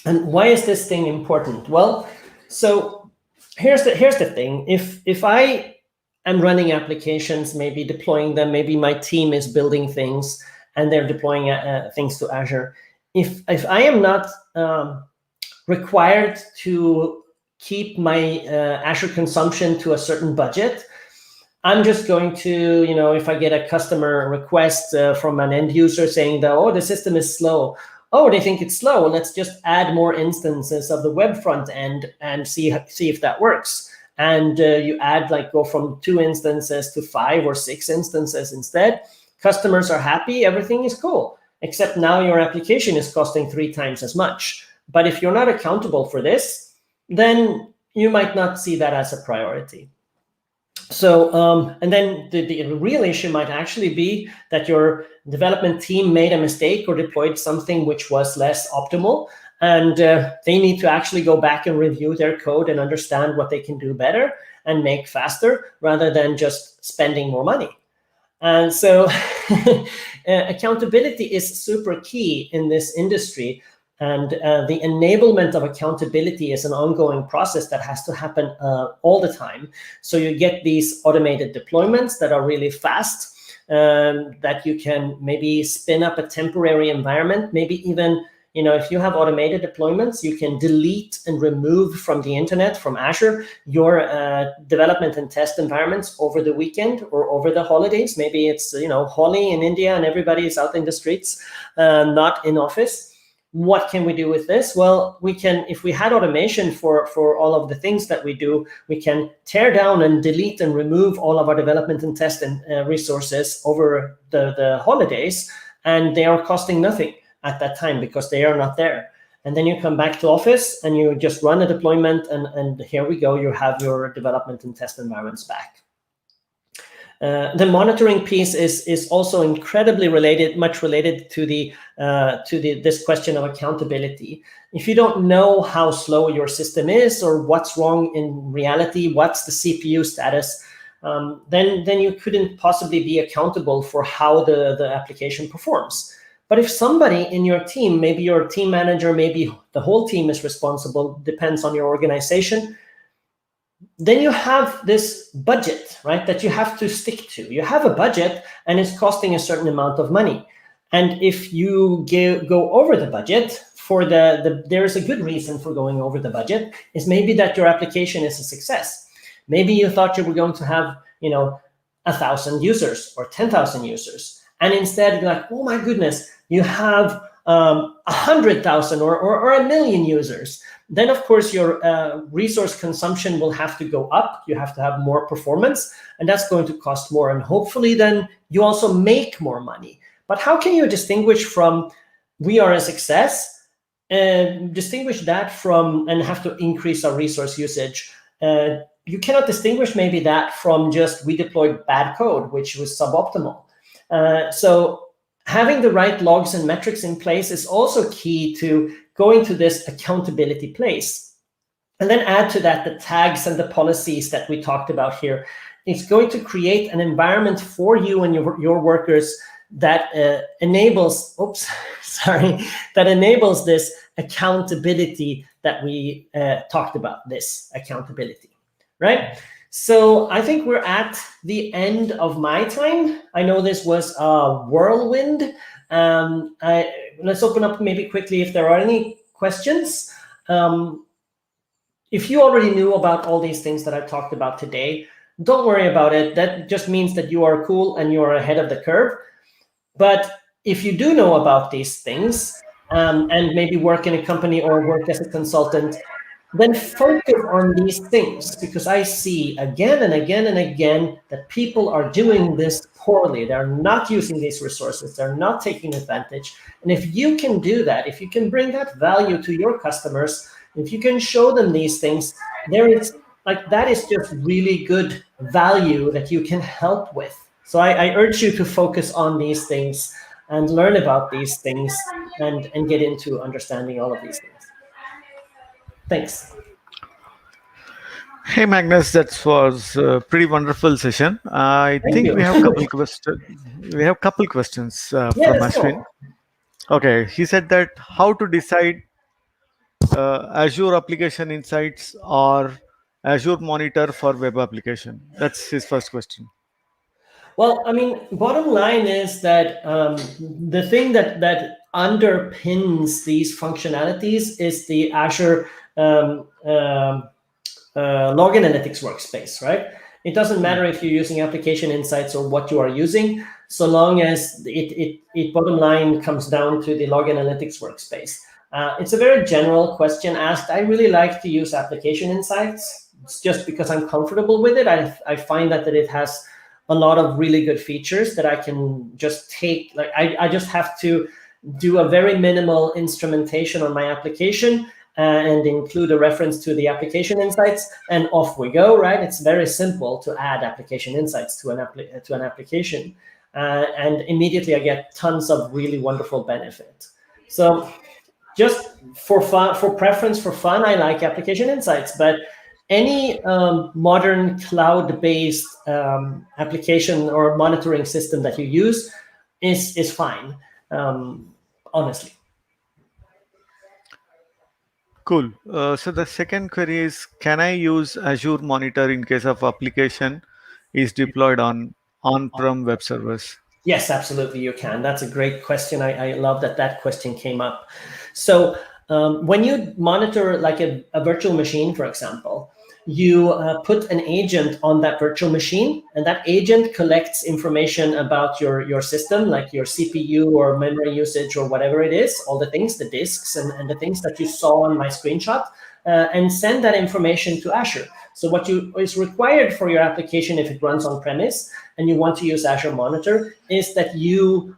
And why is this thing important? Well, so here's the thing. If I am running applications, maybe deploying them, maybe my team is building things and they're deploying things to Azure. If I am not required to keep my Azure consumption to a certain budget, I'm just going to, if I get a customer request from an end user saying that, oh, the system is slow. Oh, they think it's slow. Let's just add more instances of the web front end and see if that works. And you add, go from 2 instances to 5 or 6 instances instead. Customers are happy. Everything is cool. Except now your application is costing 3 times as much. But if you're not accountable for this, then you might not see that as a priority. So, and then the real issue might actually be that your development team made a mistake or deployed something which was less optimal. And they need to actually go back and review their code and understand what they can do better and make faster rather than just spending more money. And so accountability is super key in this industry. And the enablement of accountability is an ongoing process that has to happen all the time. So you get these automated deployments that are really fast, that you can maybe spin up a temporary environment, maybe even, if you have automated deployments, you can delete and remove from the internet, from Azure, your development and test environments over the weekend or over the holidays. Maybe it's, Holi in India and everybody is out in the streets, not in office. what can we do with this? Well, we can, if we had automation for all of the things that we do, we can tear down and delete and remove all of our development and test and resources over the holidays, and they are costing nothing at that time because they are not there. And then you come back to office and you just run a deployment, and here we go, you have your development and test environments back. The monitoring piece is also incredibly much related to this question of accountability. If you don't know how slow your system is or what's wrong in reality, what's the CPU status, then you couldn't possibly be accountable for how the application performs. But if somebody in your team, maybe your team manager, maybe the whole team is responsible, depends on your organization, then you have this budget, right, that you have to stick to. You have a budget and it's costing a certain amount of money. And if you go over the budget, there is a good reason for going over the budget, is maybe that your application is a success. Maybe you thought you were going to have, 1,000 users or 10,000 users. And instead you're like, oh my goodness, you have 100,000 or 1,000,000 users. Then of course your resource consumption will have to go up. You have to have more performance, and that's going to cost more. And hopefully then you also make more money. But how can you distinguish from we are a success, distinguish that from and have to increase our resource usage? You cannot distinguish maybe that from just we deployed bad code, which was suboptimal. So having the right logs and metrics in place is also key to going to this accountability place. And then add to that the tags and the policies that we talked about here. It's going to create an environment for you and your workers that enables this accountability that we talked about, this accountability, right? So I think we're at the end of my time. I know this was a whirlwind. Let's open up maybe quickly if there are any questions. If you already knew about all these things that I talked about today, don't worry about it. That just means that you are cool and you are ahead of the curve. But if you do know about these things and maybe work in a company or work as a consultant, then focus on these things, because I see again and again and again that people are doing this poorly. They're not using these resources. They're not taking advantage. And if you can do that, if you can bring that value to your customers, if you can show them these things, that is just really good value that you can help with. So I urge you to focus on these things and learn about these things and get into understanding all of these things. Thanks. Hey Magnus, that was a pretty wonderful session. I think we have a couple questions. We have a couple questions from Ashwin. Okay, he said that how to decide Azure Application Insights or Azure Monitor for web application. That's his first question. Well, I mean, bottom line is that the thing that underpins these functionalities is the Azure log analytics workspace, right? It doesn't matter if you're using application insights or what you are using, so long as it bottom line comes down to the log analytics workspace. It's a very general question asked. I really like to use application insights. It's just because I'm comfortable with it. I find that it has a lot of really good features that I can just take. Like I just have to do a very minimal instrumentation on my application and include a reference to the application insights, and off we go, right? It's very simple to add application insights to an application, and immediately I get tons of really wonderful benefit. So just for fun, for preference, for fun, I like application insights, but any modern cloud-based application or monitoring system that you use is fine, honestly. Cool. So the second query is, can I use Azure Monitor in case of application is deployed on on-prem web servers? Yes, absolutely, you can. That's a great question. I love that question came up. So when you monitor like a virtual machine, for example, you put an agent on that virtual machine, and that agent collects information about your system, like your CPU or memory usage or whatever it is, all the things, the disks and the things that you saw on my screenshot, and send that information to Azure. So what is required for your application, if it runs on premise and you want to use Azure Monitor, is that you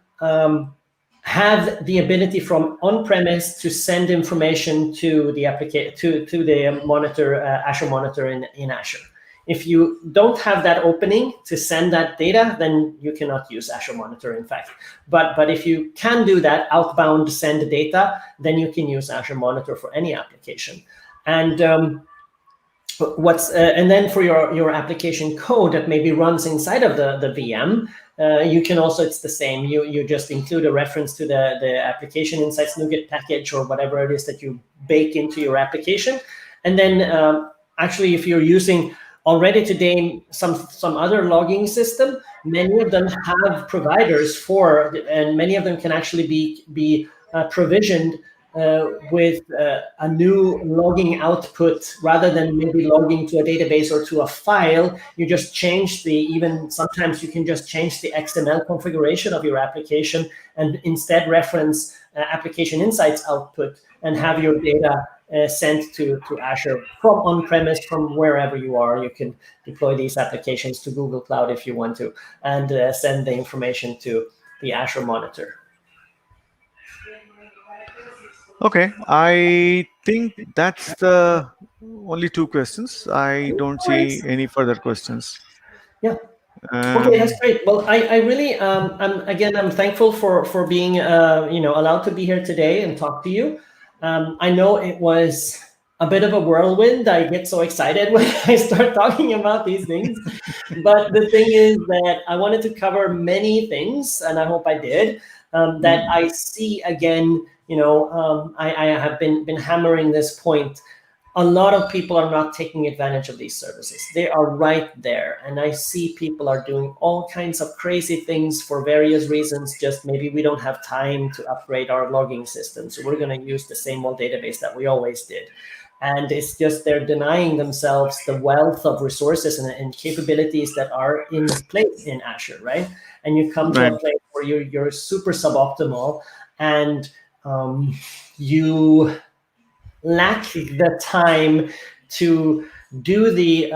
have the ability from on-premise to send information to the application to the monitor, Azure Monitor in Azure. If you don't have that opening to send that data, then you cannot use Azure Monitor, in fact. But if you can do that, outbound send data, then you can use Azure Monitor for any application. And and then for your application code that maybe runs inside of the VM, you can also, it's the same. You just include a reference to the application insights NuGet package or whatever it is that you bake into your application. And then actually, if you're using already today some other logging system, many of them have providers for, and many of them can actually be provisioned with a new logging output. Rather than maybe logging to a database or to a file, you just change sometimes you can just change the XML configuration of your application and instead reference application insights output and have your data sent to Azure from on-premise, from wherever you are. You can deploy these applications to Google Cloud if you want to, and send the information to the Azure Monitor. Okay, I think that's the only two questions. I don't see any further questions. Yeah. Okay, that's great. Well, I really, I'm thankful for being, allowed to be here today and talk to you. I know it was a bit of a whirlwind. I get so excited when I start talking about these things. But the thing is that I wanted to cover many things, and I hope I did, that I see again. I have been hammering this point. A lot of people are not taking advantage of these services. They are right there. And I see people are doing all kinds of crazy things for various reasons. Just maybe we don't have time to upgrade our logging system. So we're going to use the same old database that we always did. And it's just they're denying themselves the wealth of resources and capabilities that are in place in Azure, right? And you come to a place where you're super suboptimal and you lack the time to do the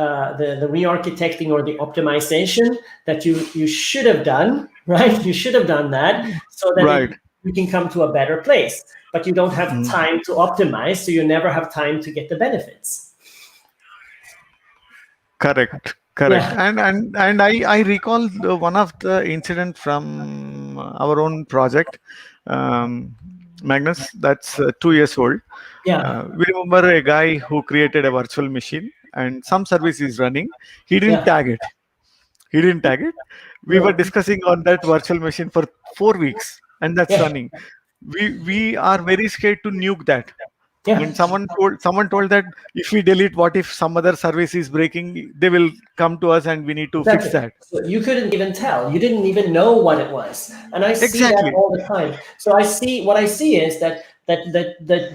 re-architecting or the optimization that you should have done, right? You should have done that so that you can come to a better place. But you don't have time to optimize, so you never have time to get the benefits. Correct. Yeah. And I recall one of the incident from our own project, Magnus, that's 2 years old. Yeah. We remember a guy who created a virtual machine and some service is running. He didn't tag it. We were discussing on that virtual machine for 4 weeks and that's running. We are very scared to nuke that. Yeah. And someone told that if we delete, what if some other service is breaking? They will come to us and we need to fix that. So you couldn't even tell. You didn't even know what it was. And I see that all the time. So what I see is that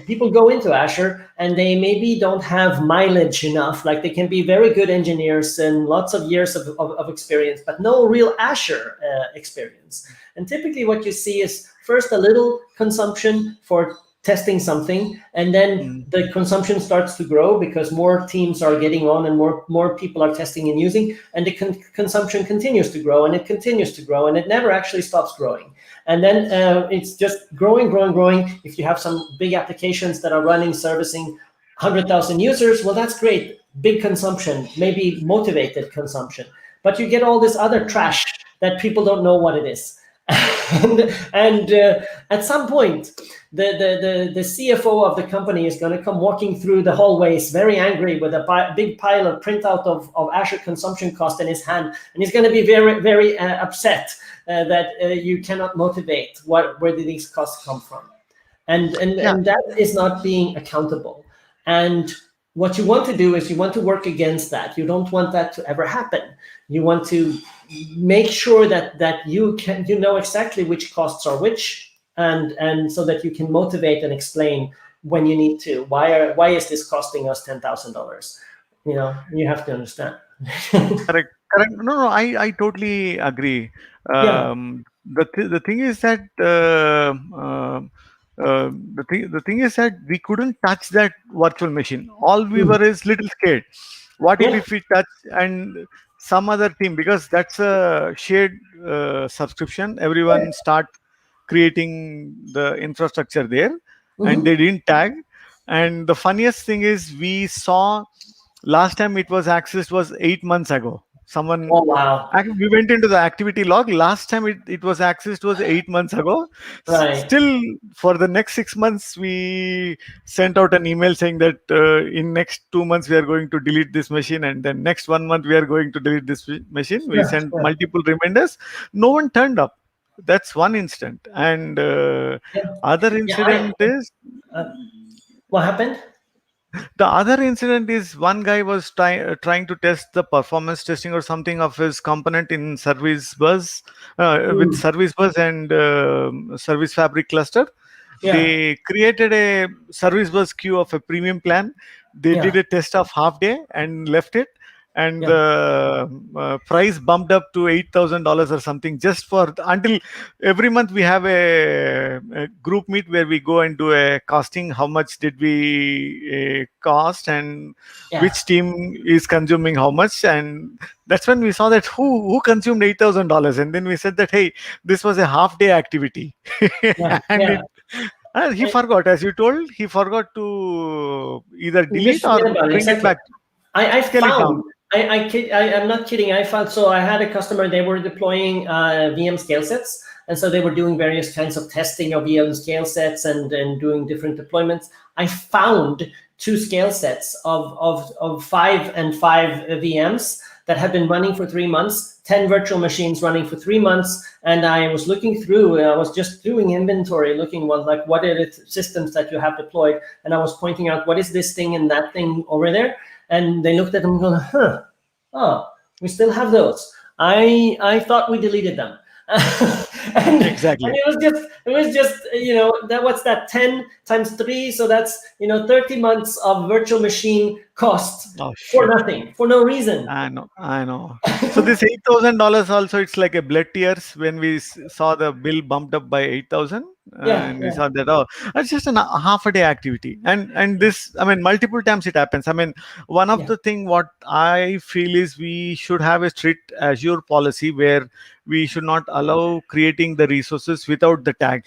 people go into Azure and they maybe don't have mileage enough. Like they can be very good engineers and lots of years of experience, but no real Azure experience. And typically what you see is first a little consumption for testing something, and then the consumption starts to grow because more teams are getting on and more people are testing and using, and the consumption continues to grow, and it continues to grow, and it never actually stops growing. And then it's just growing. If you have some big applications that are running, servicing 100,000 users, well, that's great. Big consumption, maybe motivated consumption. But you get all this other trash that people don't know what it is. and at some point, the CFO of the company is going to come walking through the hallways very angry with a big pile of printout of Azure consumption cost in his hand, and he's going to be very, very upset that you cannot motivate where did these costs come from, and that is not being accountable. And what you want to do is you want to work against that. You don't want that to ever happen. You want to make sure that you know exactly which costs are which, and so that you can motivate and explain when you need to. Why is this costing us $10,000? You have to understand. Correct. Correct. No, I totally agree. Yeah. The thing is that the thing is that we couldn't touch that virtual machine. All we Mm. were is little scared. What Yeah. if we touch and some other team, because that's a shared subscription. Everyone start creating the infrastructure there, and Mhm. they didn't tag. And the funniest thing is we saw last time it was accessed was 8 months ago. Someone Oh wow. we went into the activity log. Last time it was accessed was 8 months ago. Right. Still, for the next 6 months, we sent out an email saying that in next 2 months we are going to delete this machine, and then next 1 month we are going to delete this machine. We Yeah. sent Yeah. multiple reminders. No one turned up. That's one incident. And Yeah. other Yeah. incident is Uh, what happened? the other incident is one guy was trying to test the performance testing or something of his component in service bus with Mm. service bus and service fabric cluster. Yeah. They created a service bus queue of a premium plan. They Yeah. did a test of half day and left it, and Yeah. the price bumped up to $8,000 or something, just for until every month we have a group meet where we go and do a costing. How much did we cost, and Yeah. which team is consuming how much? And that's when we saw that who consumed $8,000, and then we said that, hey, this was a half day activity. Yeah. And Yeah. it and he forgot, as you told, he forgot to either You delete just forget or about it. bring it Exactly. back, I scale it down. found I'm not kidding. I found, so I had a customer, they were deploying VM scale sets. And so they were doing various kinds of testing of VM scale sets and doing different deployments. I found 2 scale sets of 5 and 5 VMs that had been running for 3 months, 10 virtual machines running for 3 months. And I was looking through, I was just doing inventory, looking what are the systems that you have deployed. And I was pointing out, what is this thing and that thing over there? And they looked at them and go, we still have those. I thought we deleted them. and Exactly. it was just that, what's that, 10 times 3, so that's 30 months of virtual machine cost Oh for shit. nothing, for no reason. I know. So this $8,000 also, it's like a blood tears when we saw the bill bumped up by 8,000, Yeah. and we saw that, oh, it's just a half a day activity, and this, I mean, multiple times it happens. I mean, one of Yeah. the thing what I feel is we should have a strict Azure policy where we should not allow creating the resources without the tag.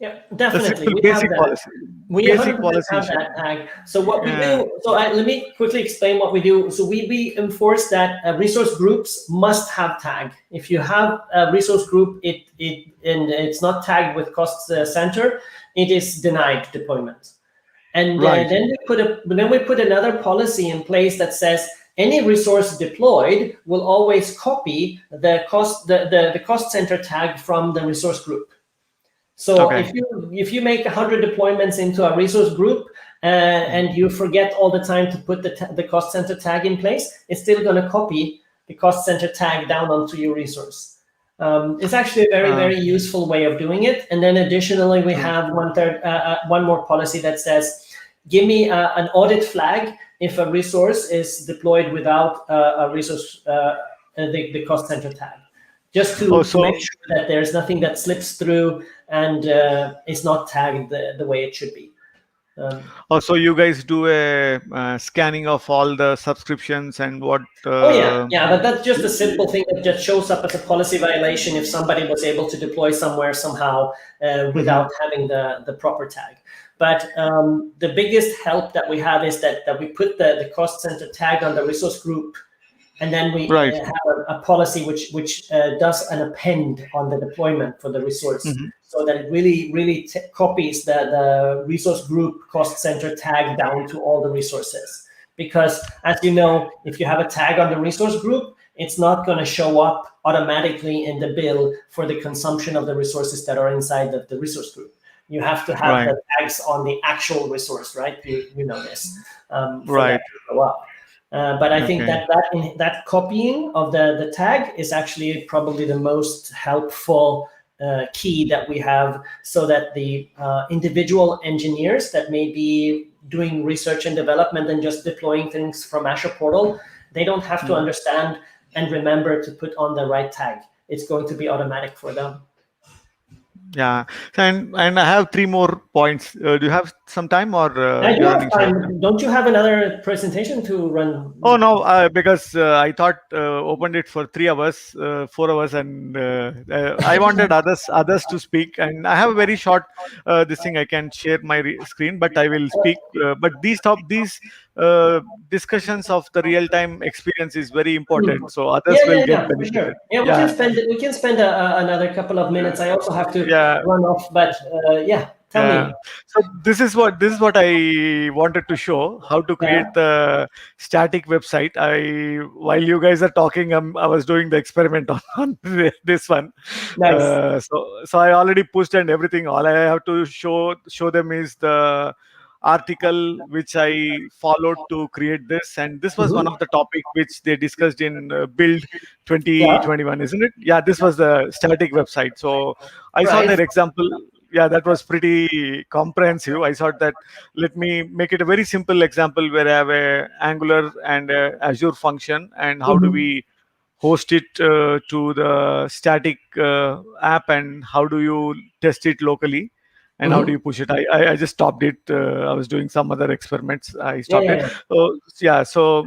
Yeah, A definitely. simple We have basic that. policy. We Basic 100% policy have should. that tag. So what we Yeah. do, let me quickly explain what we do. So we enforce that resource groups must have tag. If you have a resource group, and it's not tagged with cost center, it is denied deployment. And Right. then we put another policy in place that says any resource deployed will always copy the cost center tag from the resource group. So Okay. if you make 100 deployments into a resource group and you forget all the time to put the cost center tag in place, it's still going to copy the cost center tag down onto your resource. It's actually a very, very useful way of doing it. And then additionally, we have one more policy that says, give me an audit flag if a resource is deployed without a resource, the cost center tag. Just to make sure that there's nothing that slips through and is not tagged the way it should be. So you guys do a scanning of all the subscriptions and what? But that's just a simple thing that just shows up as a policy violation if somebody was able to deploy somewhere somehow without having the proper tag. But the biggest help that we have is that we put the cost center tag on the resource group. And then we have a policy which does an append on the deployment for the resource, so that it really copies the resource group cost center tag down to all the resources. Because as you know, if you have a tag on the resource group, it's not going to show up automatically in the bill for the consumption of the resources that are inside the resource group. You have to have the tags on the actual resource, right? You know this. For that to go up. But I think that copying of the tag is actually probably the most helpful key that we have, so that the individual engineers that may be doing research and development and just deploying things from Azure portal, they don't have to understand and remember to put on the right tag. It's going to be automatic for them. Yeah, and I have three more points. Do you have some time, or I do you're have running short? time. Don't you have another presentation to run? Oh no, because I thought opened it for 3 hours, 4 hours, and I wanted others to speak. And I have a very short this thing. I can share my screen, but I will speak. But these discussions of the real time experience is very important, so others will get For benefited. sure. Yeah, we can spend another couple of minutes. I also have to Yeah. run off, but tell me. So this is what I wanted to show, how to create the static website. While you guys are talking, I was doing the experiment on this one. Nice. So I already pushed and everything. All I have to show them is the article which I followed to create this, and this was one of the topic which they discussed in Build Yeah. 2021, isn't it? Yeah, this was the static website. So I saw Right. their example. Yeah, that was pretty comprehensive. I thought that let me make it a very simple example where I have a Angular and a Azure function, and how do we host it to the static app, and how do you test it locally, and how do you push it. I just stopped it. I was doing some other experiments. I stopped it. So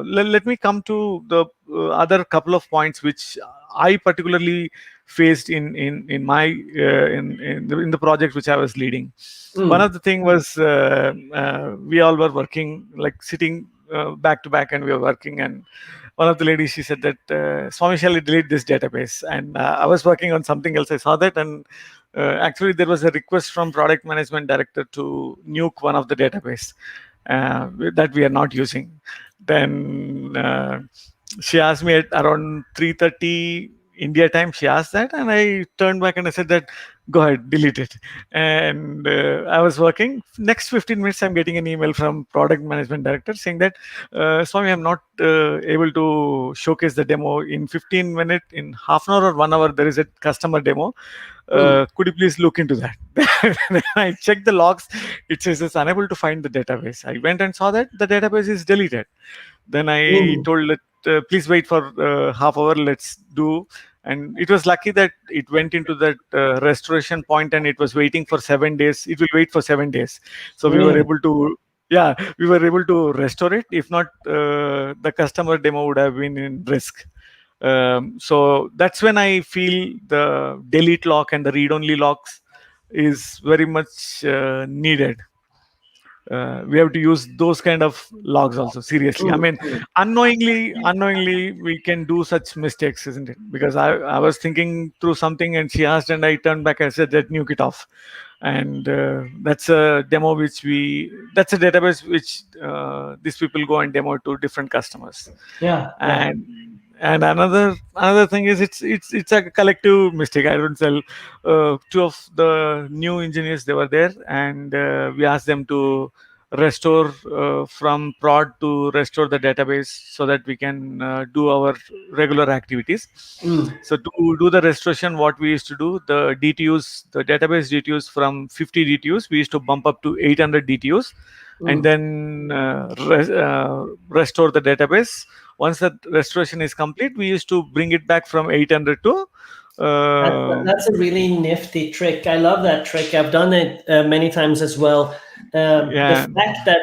let me come to the other couple of points which I particularly faced in my in the project which I was leading. One of the thing was we all were working, like sitting back to back, and we were working, and one of the ladies, she said that Swami, shall I delete this database? And I was working on something else. I saw that, and actually there was a request from product management director to nuke one of the database that we are not using. Then she asked me at around 3:30 India time. She asked that, and I turned back and I said that, go ahead, delete it. And I was working. Next 15 minutes, I'm getting an email from product management director saying that, Swami, I'm not able to showcase the demo in 15 minutes. In half an hour or 1 hour, there is a customer demo. Could you please look into that? Then I checked the logs. It says it's unable to find the database. I went and saw that the database is deleted. Then I told it, please wait for half hour. Let's do. And it was lucky that it went into that restoration point, and it was waiting for 7 days. It will wait for 7 days. So we were able to, we were able to restore it. If not, the customer demo would have been in risk. So that's when I feel the delete lock and the read-only locks is very much needed. We have to use those kind of logs also seriously. I mean, unknowingly we can do such mistakes, isn't it? Because I was thinking through something, and she asked, and I turned back and said that nuke it off. And that's a demo that's a database which these people go and demo to different customers. And another thing is it's a collective mistake. I don't tell. Two of the new engineers, they were there, and we asked them to restore from prod to restore the database so that we can do our regular activities. So to do the restoration, what we used to do, the DTUs, the database DTUs from 50 DTUs, we used to bump up to 800 DTUs, and then restore the database. Once that restoration is complete, we used to bring it back from 800 to that's a really nifty trick. I love that trick. I've done it many times as well. The fact that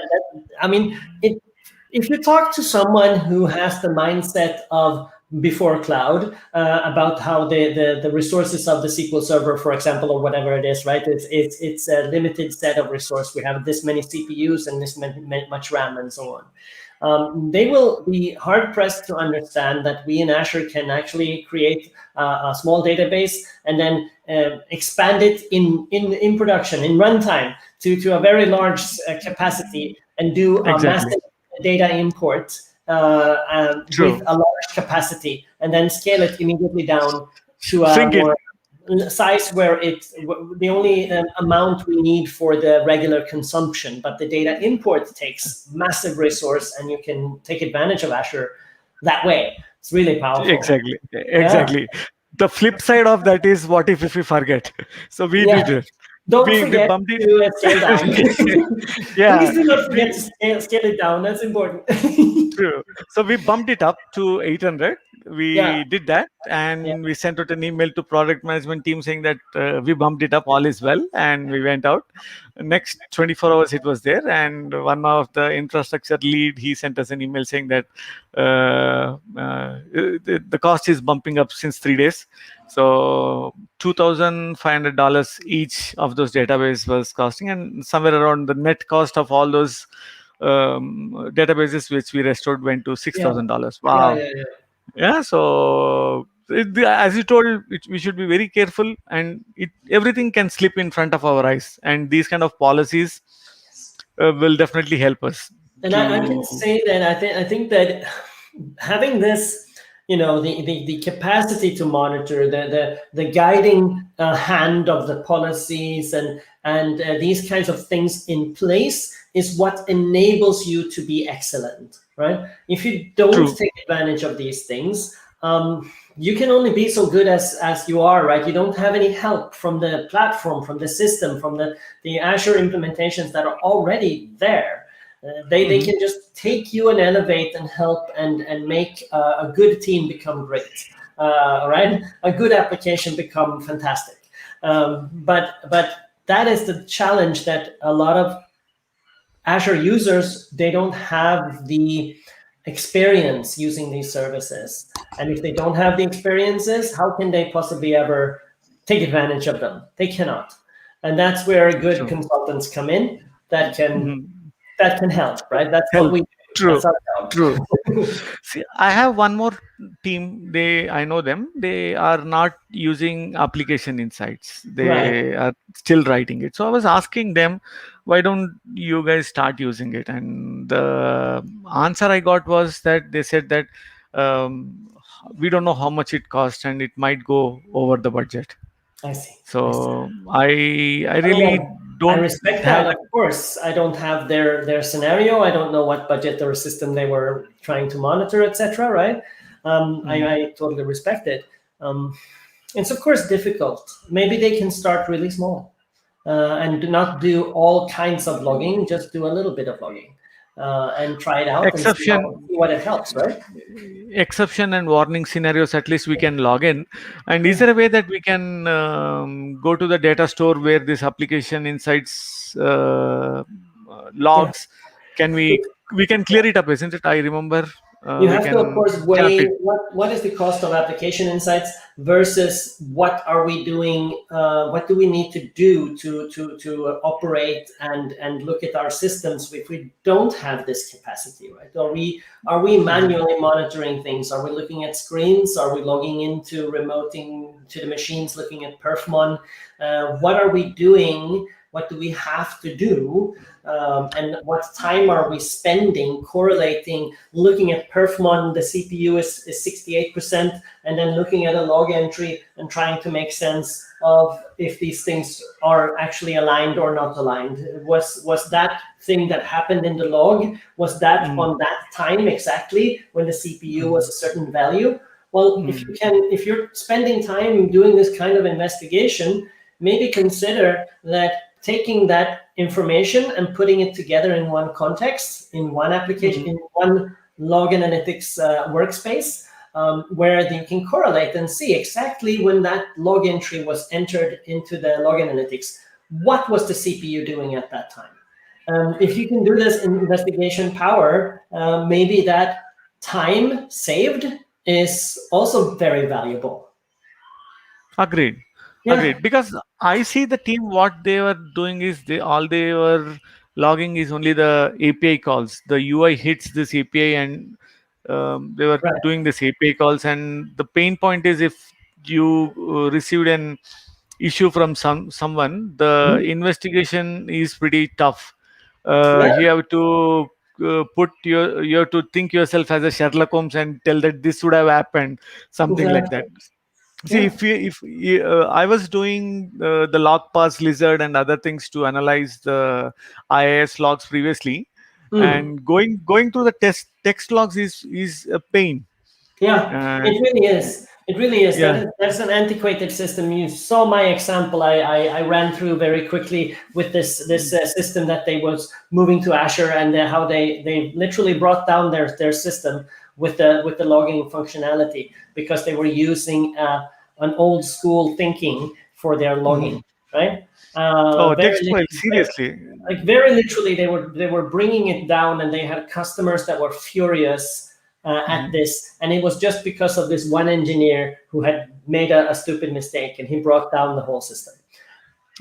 I mean, if you talk to someone who has the mindset of before cloud about how the resources of the SQL Server, for example, or whatever it is, right? It's a limited set of resource. We have this many CPUs and this much RAM and so on. They will be hard pressed to understand that we in Azure can actually create a small database and then expand it in production, in runtime, to a very large capacity, and do a massive data import with a large capacity, and then scale it immediately down to a more size where it's the only amount we need for the regular consumption, but the data import takes massive resource, and you can take advantage of Azure that way. It's really powerful. Exactly. The flip side of that is, what if we forget? So we did it. Don't we forget bumped it. to scale down. Please Yeah, do not forget we to scale it down. That's important. true. So we bumped it up to 800. Yeah, We did that, yeah, and we sent out an email to product management team saying that we bumped it up, all is well, and we went out. Next 24 hours, it was there, and one of the infrastructure lead, he sent us an email saying that the cost is bumping up since 3 days. So $2,500 each of those database was costing, and somewhere around the net cost of all those databases which we restored went to yeah, $6,000. yeah, Wow. yeah, yeah. Yeah. So as you told, we should be very careful, and everything can slip in front of our eyes, and these kind of policies will definitely help us And I can to. say that I think that having this, the capacity to monitor the guiding hand of the policies and these kinds of things in place is what enables you to be excellent, right? If you don't True. take advantage of these things, you can only be so good as you are, right? You don't have any help from the platform, from the system, from the Azure implementations that are already there. They can just take you and elevate and help and make a good team become great, right? A good application become fantastic. But that is the challenge, that a lot of Azure users, they don't have the experience using these services. And if they don't have the experiences, how can they possibly ever take advantage of them? They cannot. And that's where good True. consultants come in that can Mhm. help, right? That's what Help. we do. True. That's our job. True. See, I have one more team. I know them. They are not using application insights. Right. They are still writing it. So I was asking them, why don't you guys start using it? And the answer I got was that they said that um, we don't know how much it costs, and it might go over the budget. I see. So I really Oh, I don't respect that. have. Of course, I don't have their scenario. I don't know what budget or system they were trying to monitor, etc. Right? I totally respect it. It's of course difficult. Maybe they can start really small and do not do all kinds of logging. Just do a little bit of logging and try it out and see Exception what it helps. Right? exception and warning scenarios, at least we can log in. And is there a way that we can go to the data store where this application insights Yeah. logs? Can we can clear it up, isn't it? I remember You we have to, of can course, chart weigh it. what is the cost of application insights versus what are we doing, what do we need to do to operate and look at our systems if we don't have this capacity, right? Are we manually monitoring things? Are we looking at screens? Are we logging into remoting to the machines, looking at perfmon? What are we doing? What do we have to do? And what time are we spending correlating, looking at perfmon, the CPU is 68%, and then looking at a log entry and trying to make sense of if these things are actually aligned or not aligned. Was that thing that happened in the log, was that on that time exactly when the CPU was a certain value? Well, if you're spending time doing this kind of investigation, maybe consider that taking that information and putting it together in one context, in one application, in one log analytics workspace, where you can correlate and see exactly when that log entry was entered into the log analytics, what was the CPU doing at that time? If you can do this in investigation power, maybe that time saved is also very valuable. Agreed. Yeah. Agreed. Because I see the team, what they were doing is they were logging is only the API calls. The UI hits this API, and they were Right. doing this API calls. And the pain point is, if you received an issue from someone, the investigation is pretty tough. Yeah. You have to you have to think yourself as a Sherlock Holmes and tell that this would have happened, something like that. Exactly. See, Yeah. if I was doing the log pass lizard and other things to analyze the IIS logs previously, and going through the text logs is a pain. Yeah, And it really is. It really is. Yeah. That's an antiquated system. You saw my example. I ran through very quickly with this system that they was moving to Azure, and how they literally brought down their system with the logging functionality because they were using an old school thinking for their logging, right? Text file, seriously. Like very literally, they were bringing it down, and they had customers that were furious at this, and it was just because of this one engineer who had made a stupid mistake, and he brought down the whole system.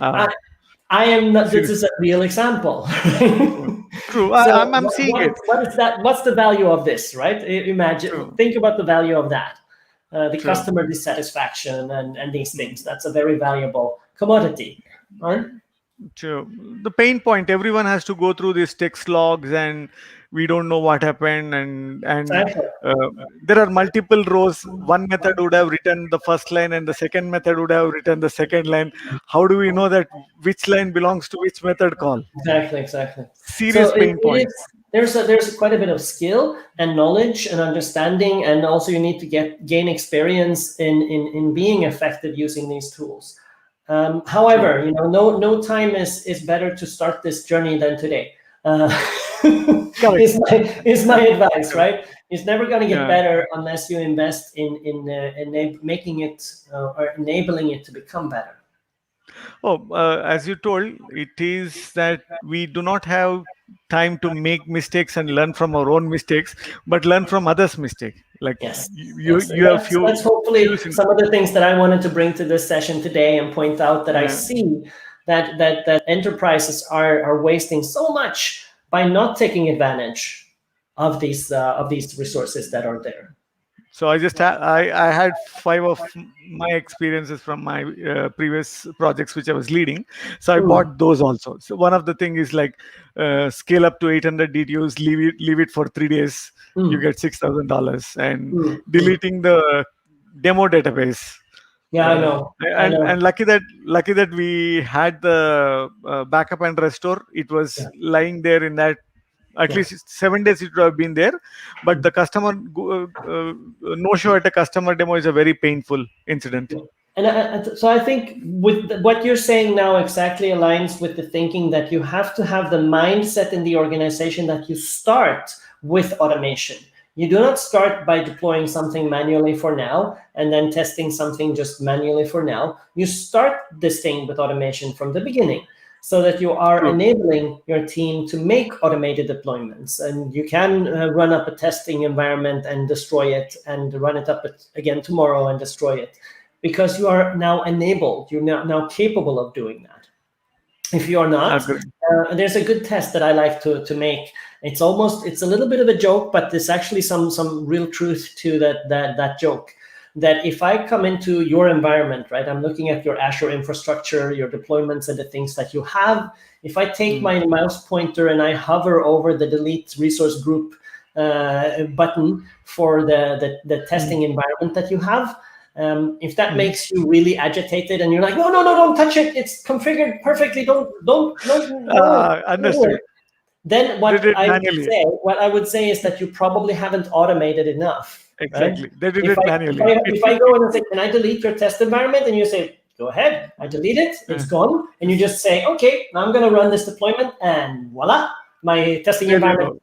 I am not. This is a real example. True. So I'm seeing it. What is that? What's the value of this, right? Imagine, think about the value of that. The customer dissatisfaction and these things. That's a very valuable commodity, right? True. The pain point, everyone has to go through these text logs, and we don't know what happened, and Exactly. there are multiple rows. One method would have written the first line, and the second method would have written the second line. How do we know that which line belongs to which method call? Exactly. Serious pain point. There's quite a bit of skill and knowledge and understanding, and also you need to gain experience in being effective using these tools. However, no time is better to start this journey than today. Is my advice, right? It's never going to get better unless you invest in making it or enabling it to become better. As you told, it is that we do not have time to make mistakes and learn from our own mistakes, but learn from others' mistakes. Like you have few. That's hopefully some of the things that I wanted to bring to this session today and point out that I see that enterprises are wasting so much by not taking advantage of these resources that are there. So I had 5 of my experiences from my previous projects which I was leading. So I bought those also. So one of the thing is like scale up to 800 DTUs, leave it for 3 days, you get $6,000, and deleting the demo database. Yeah, I know. And lucky that we had the backup and restore. It was lying there in that. At least 7 days it would have been there, but the customer no show at a customer demo is a very painful incident. And so I think with what you're saying now exactly aligns with the thinking that you have to have the mindset in the organization that you start with automation. You do not start by deploying something manually for now and then testing something just manually for now. You start this thing with automation from the beginning, so that you are enabling your team to make automated deployments. And you can run up a testing environment and destroy it, and run it up again tomorrow and destroy it, because you are now enabled. You're now capable of doing that. If you are not, there's a good test that I like to make. It's a little bit of a joke, but there's actually some real truth to that joke. That if I come into your environment, right, I'm looking at your Azure infrastructure, your deployments, and the things that you have. If I take my mouse pointer and I hover over the delete resource group button for the testing environment that you have, if that makes you really agitated and you're like, no, don't touch it, it's configured perfectly, don't understood. Then what I would say is that you probably haven't automated enough. Exactly. Right? They did it manually. If I go in and say, can I delete your test environment? And you say, go ahead. I delete it. It's gone. And you just say, okay, now I'm going to run this deployment, and voila, my testing environment is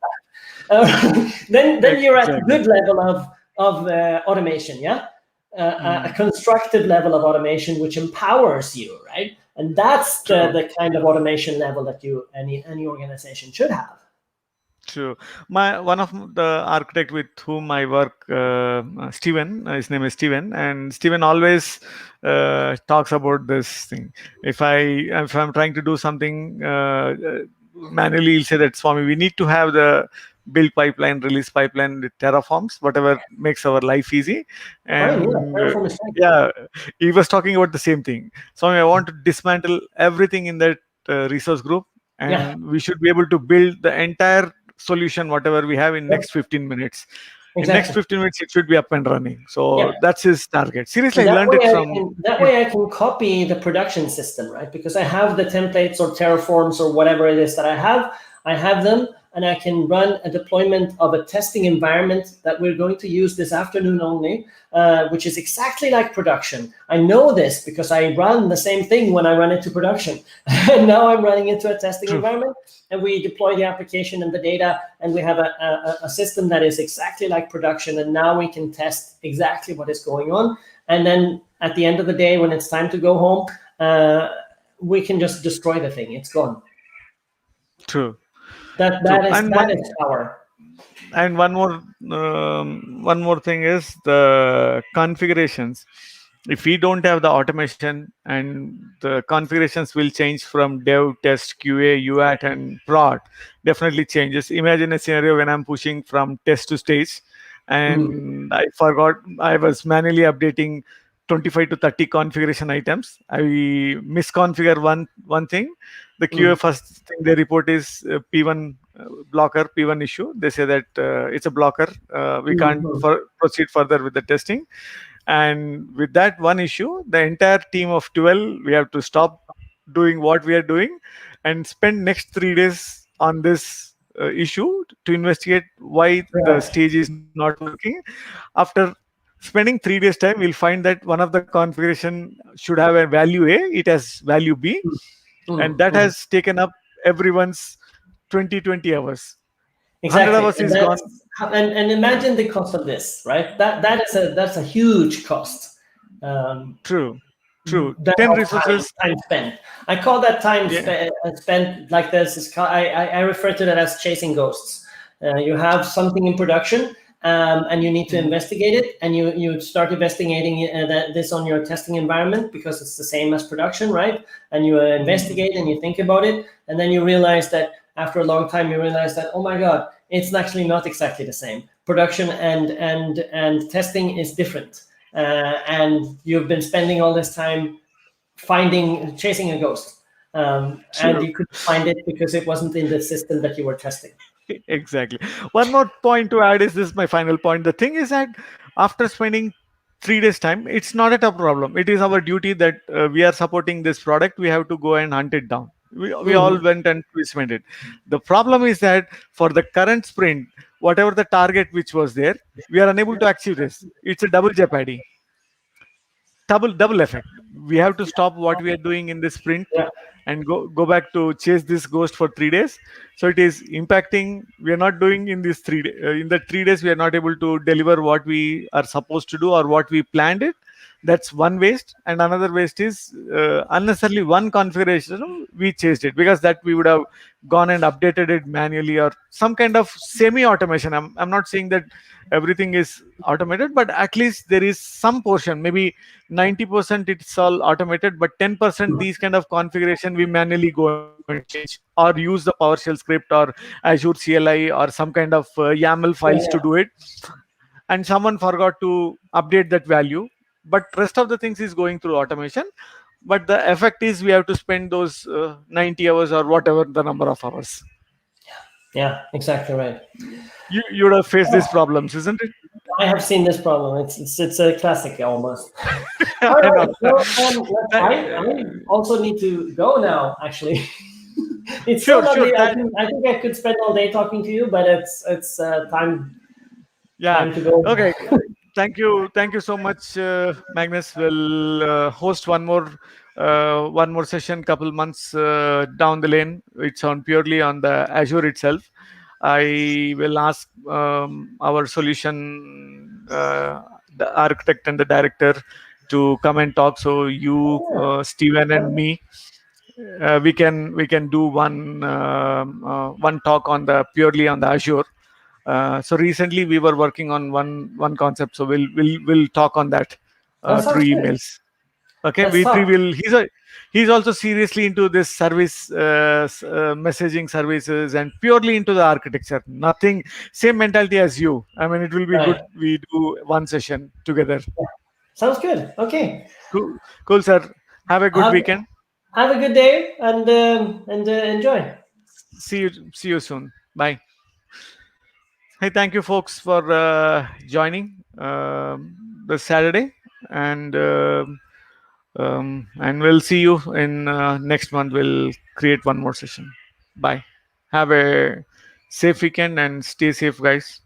back. Then you're at a good level of automation, a constructive level of automation, which empowers you, right? And that's the kind of automation level that any organization should have. True. One of the architect with whom I work, Steven, his name is Steven, and Steven always talks about this thing. If I'm trying to do something manually, he'll say that, Swami, we need to have the build pipeline, release pipeline with Terraforms, whatever makes our life easy. And he was talking about the same thing. Swami, I want to dismantle everything in that resource group, and we should be able to build the entire solution, whatever we have, in next 15 minutes. Exactly. In next 15 minutes, it should be up and running. So that's his target. Seriously, I learned it from... That way I can copy the production system, right? Because I have the templates or Terraforms or whatever it is that I have. I have them, and I can run a deployment of a testing environment that we're going to use this afternoon only, which is exactly like production. I know this because I run the same thing when I run it to production. And now I'm running into a testing environment, and we deploy the application and the data, and we have a system that is exactly like production, and now we can test exactly what is going on. And then at the end of the day, when it's time to go home, we can just destroy the thing. It's gone. True. That is power. And one more thing is the configurations. If we don't have the automation, and the configurations will change from dev, test, QA, UAT, and prod, definitely changes. Imagine a scenario when I'm pushing from test to stage, and I forgot, I was manually updating 25 to 30 configuration items. I misconfigure one thing. The QA first thing they report is P1 blocker, P1 issue. They say that it's a blocker. We can't proceed further with the testing. And with that one issue, the entire team of 12, we have to stop doing what we are doing and spend next 3 days on this issue to investigate why the stage is not working. After spending 3 days time, we'll find that one of the configuration should have a value A, it has value B, and that has taken up everyone's 20 hours. Exactly. 100 hours is gone. And imagine the cost of this, right? That's a huge cost. True. That 10 of resources. time spent. I call that time spent like this. I refer to that as chasing ghosts. You have something in production, and you need to investigate it, and you start investigating this on your testing environment because it's the same as production, right? And you investigate and you think about it, and then you realize that after a long time, you realize that, oh my God, it's actually not exactly the same. Production and testing is different. And you've been spending all this time chasing a ghost. And you couldn't find it because it wasn't in the system that you were testing. Exactly. One more point to add is this, my final point. The thing is that after spending 3 days time, it's not a tough problem. It is our duty that we are supporting this product. We have to go and hunt it down. We all went and we spent it. The problem is that for the current sprint, whatever the target which was there, we are unable to achieve this. It's a double jeopardy, double effect. We have to stop what we are doing in this sprint and go back to chase this ghost for 3 days. So it is impacting. We are not doing in this in the 3 days. We are not able to deliver what we are supposed to do or what we planned it. That's one waste. And another waste is unnecessarily one configuration we chased it, because that we would have gone and updated it manually or some kind of semi automation. I'm not saying that everything is automated, but at least there is some portion, maybe 90% it's all automated, but 10% these kind of configuration we manually go and change, or use the PowerShell script or Azure CLI or some kind of YAML files to do it, and someone forgot to update that value, but rest of the things is going through automation. But the effect is we have to spend those 90 hours or whatever the number of hours. Yeah, exactly right. You would have faced these problems, isn't it? I have seen this problem. It's a classic almost. All right. So, I also need to go now, actually. It's Sure. I think I could spend all day talking to you, but it's time. Yeah. Time to go. Okay. Thank you so much, Magnus. We'll host one more session couple months down the lane. It's on purely on the Azure itself. I will ask our solution, the architect and the director, to come and talk. So you, Steven, and me, we can do one talk on the purely on the Azure. So recently we were working on one concept. So we'll talk on that through emails. Okay, he's also seriously into this service messaging services and purely into the architecture. Nothing, same mentality as you. I mean, it will be good. We do one session together. Sounds good. Okay. Cool, sir. Have a good weekend. Have a good day and enjoy. See you soon. Bye. Hey, thank you, folks, for joining this Saturday, and we'll see you in next month. We'll create one more session. Bye. Have a safe weekend and stay safe, guys.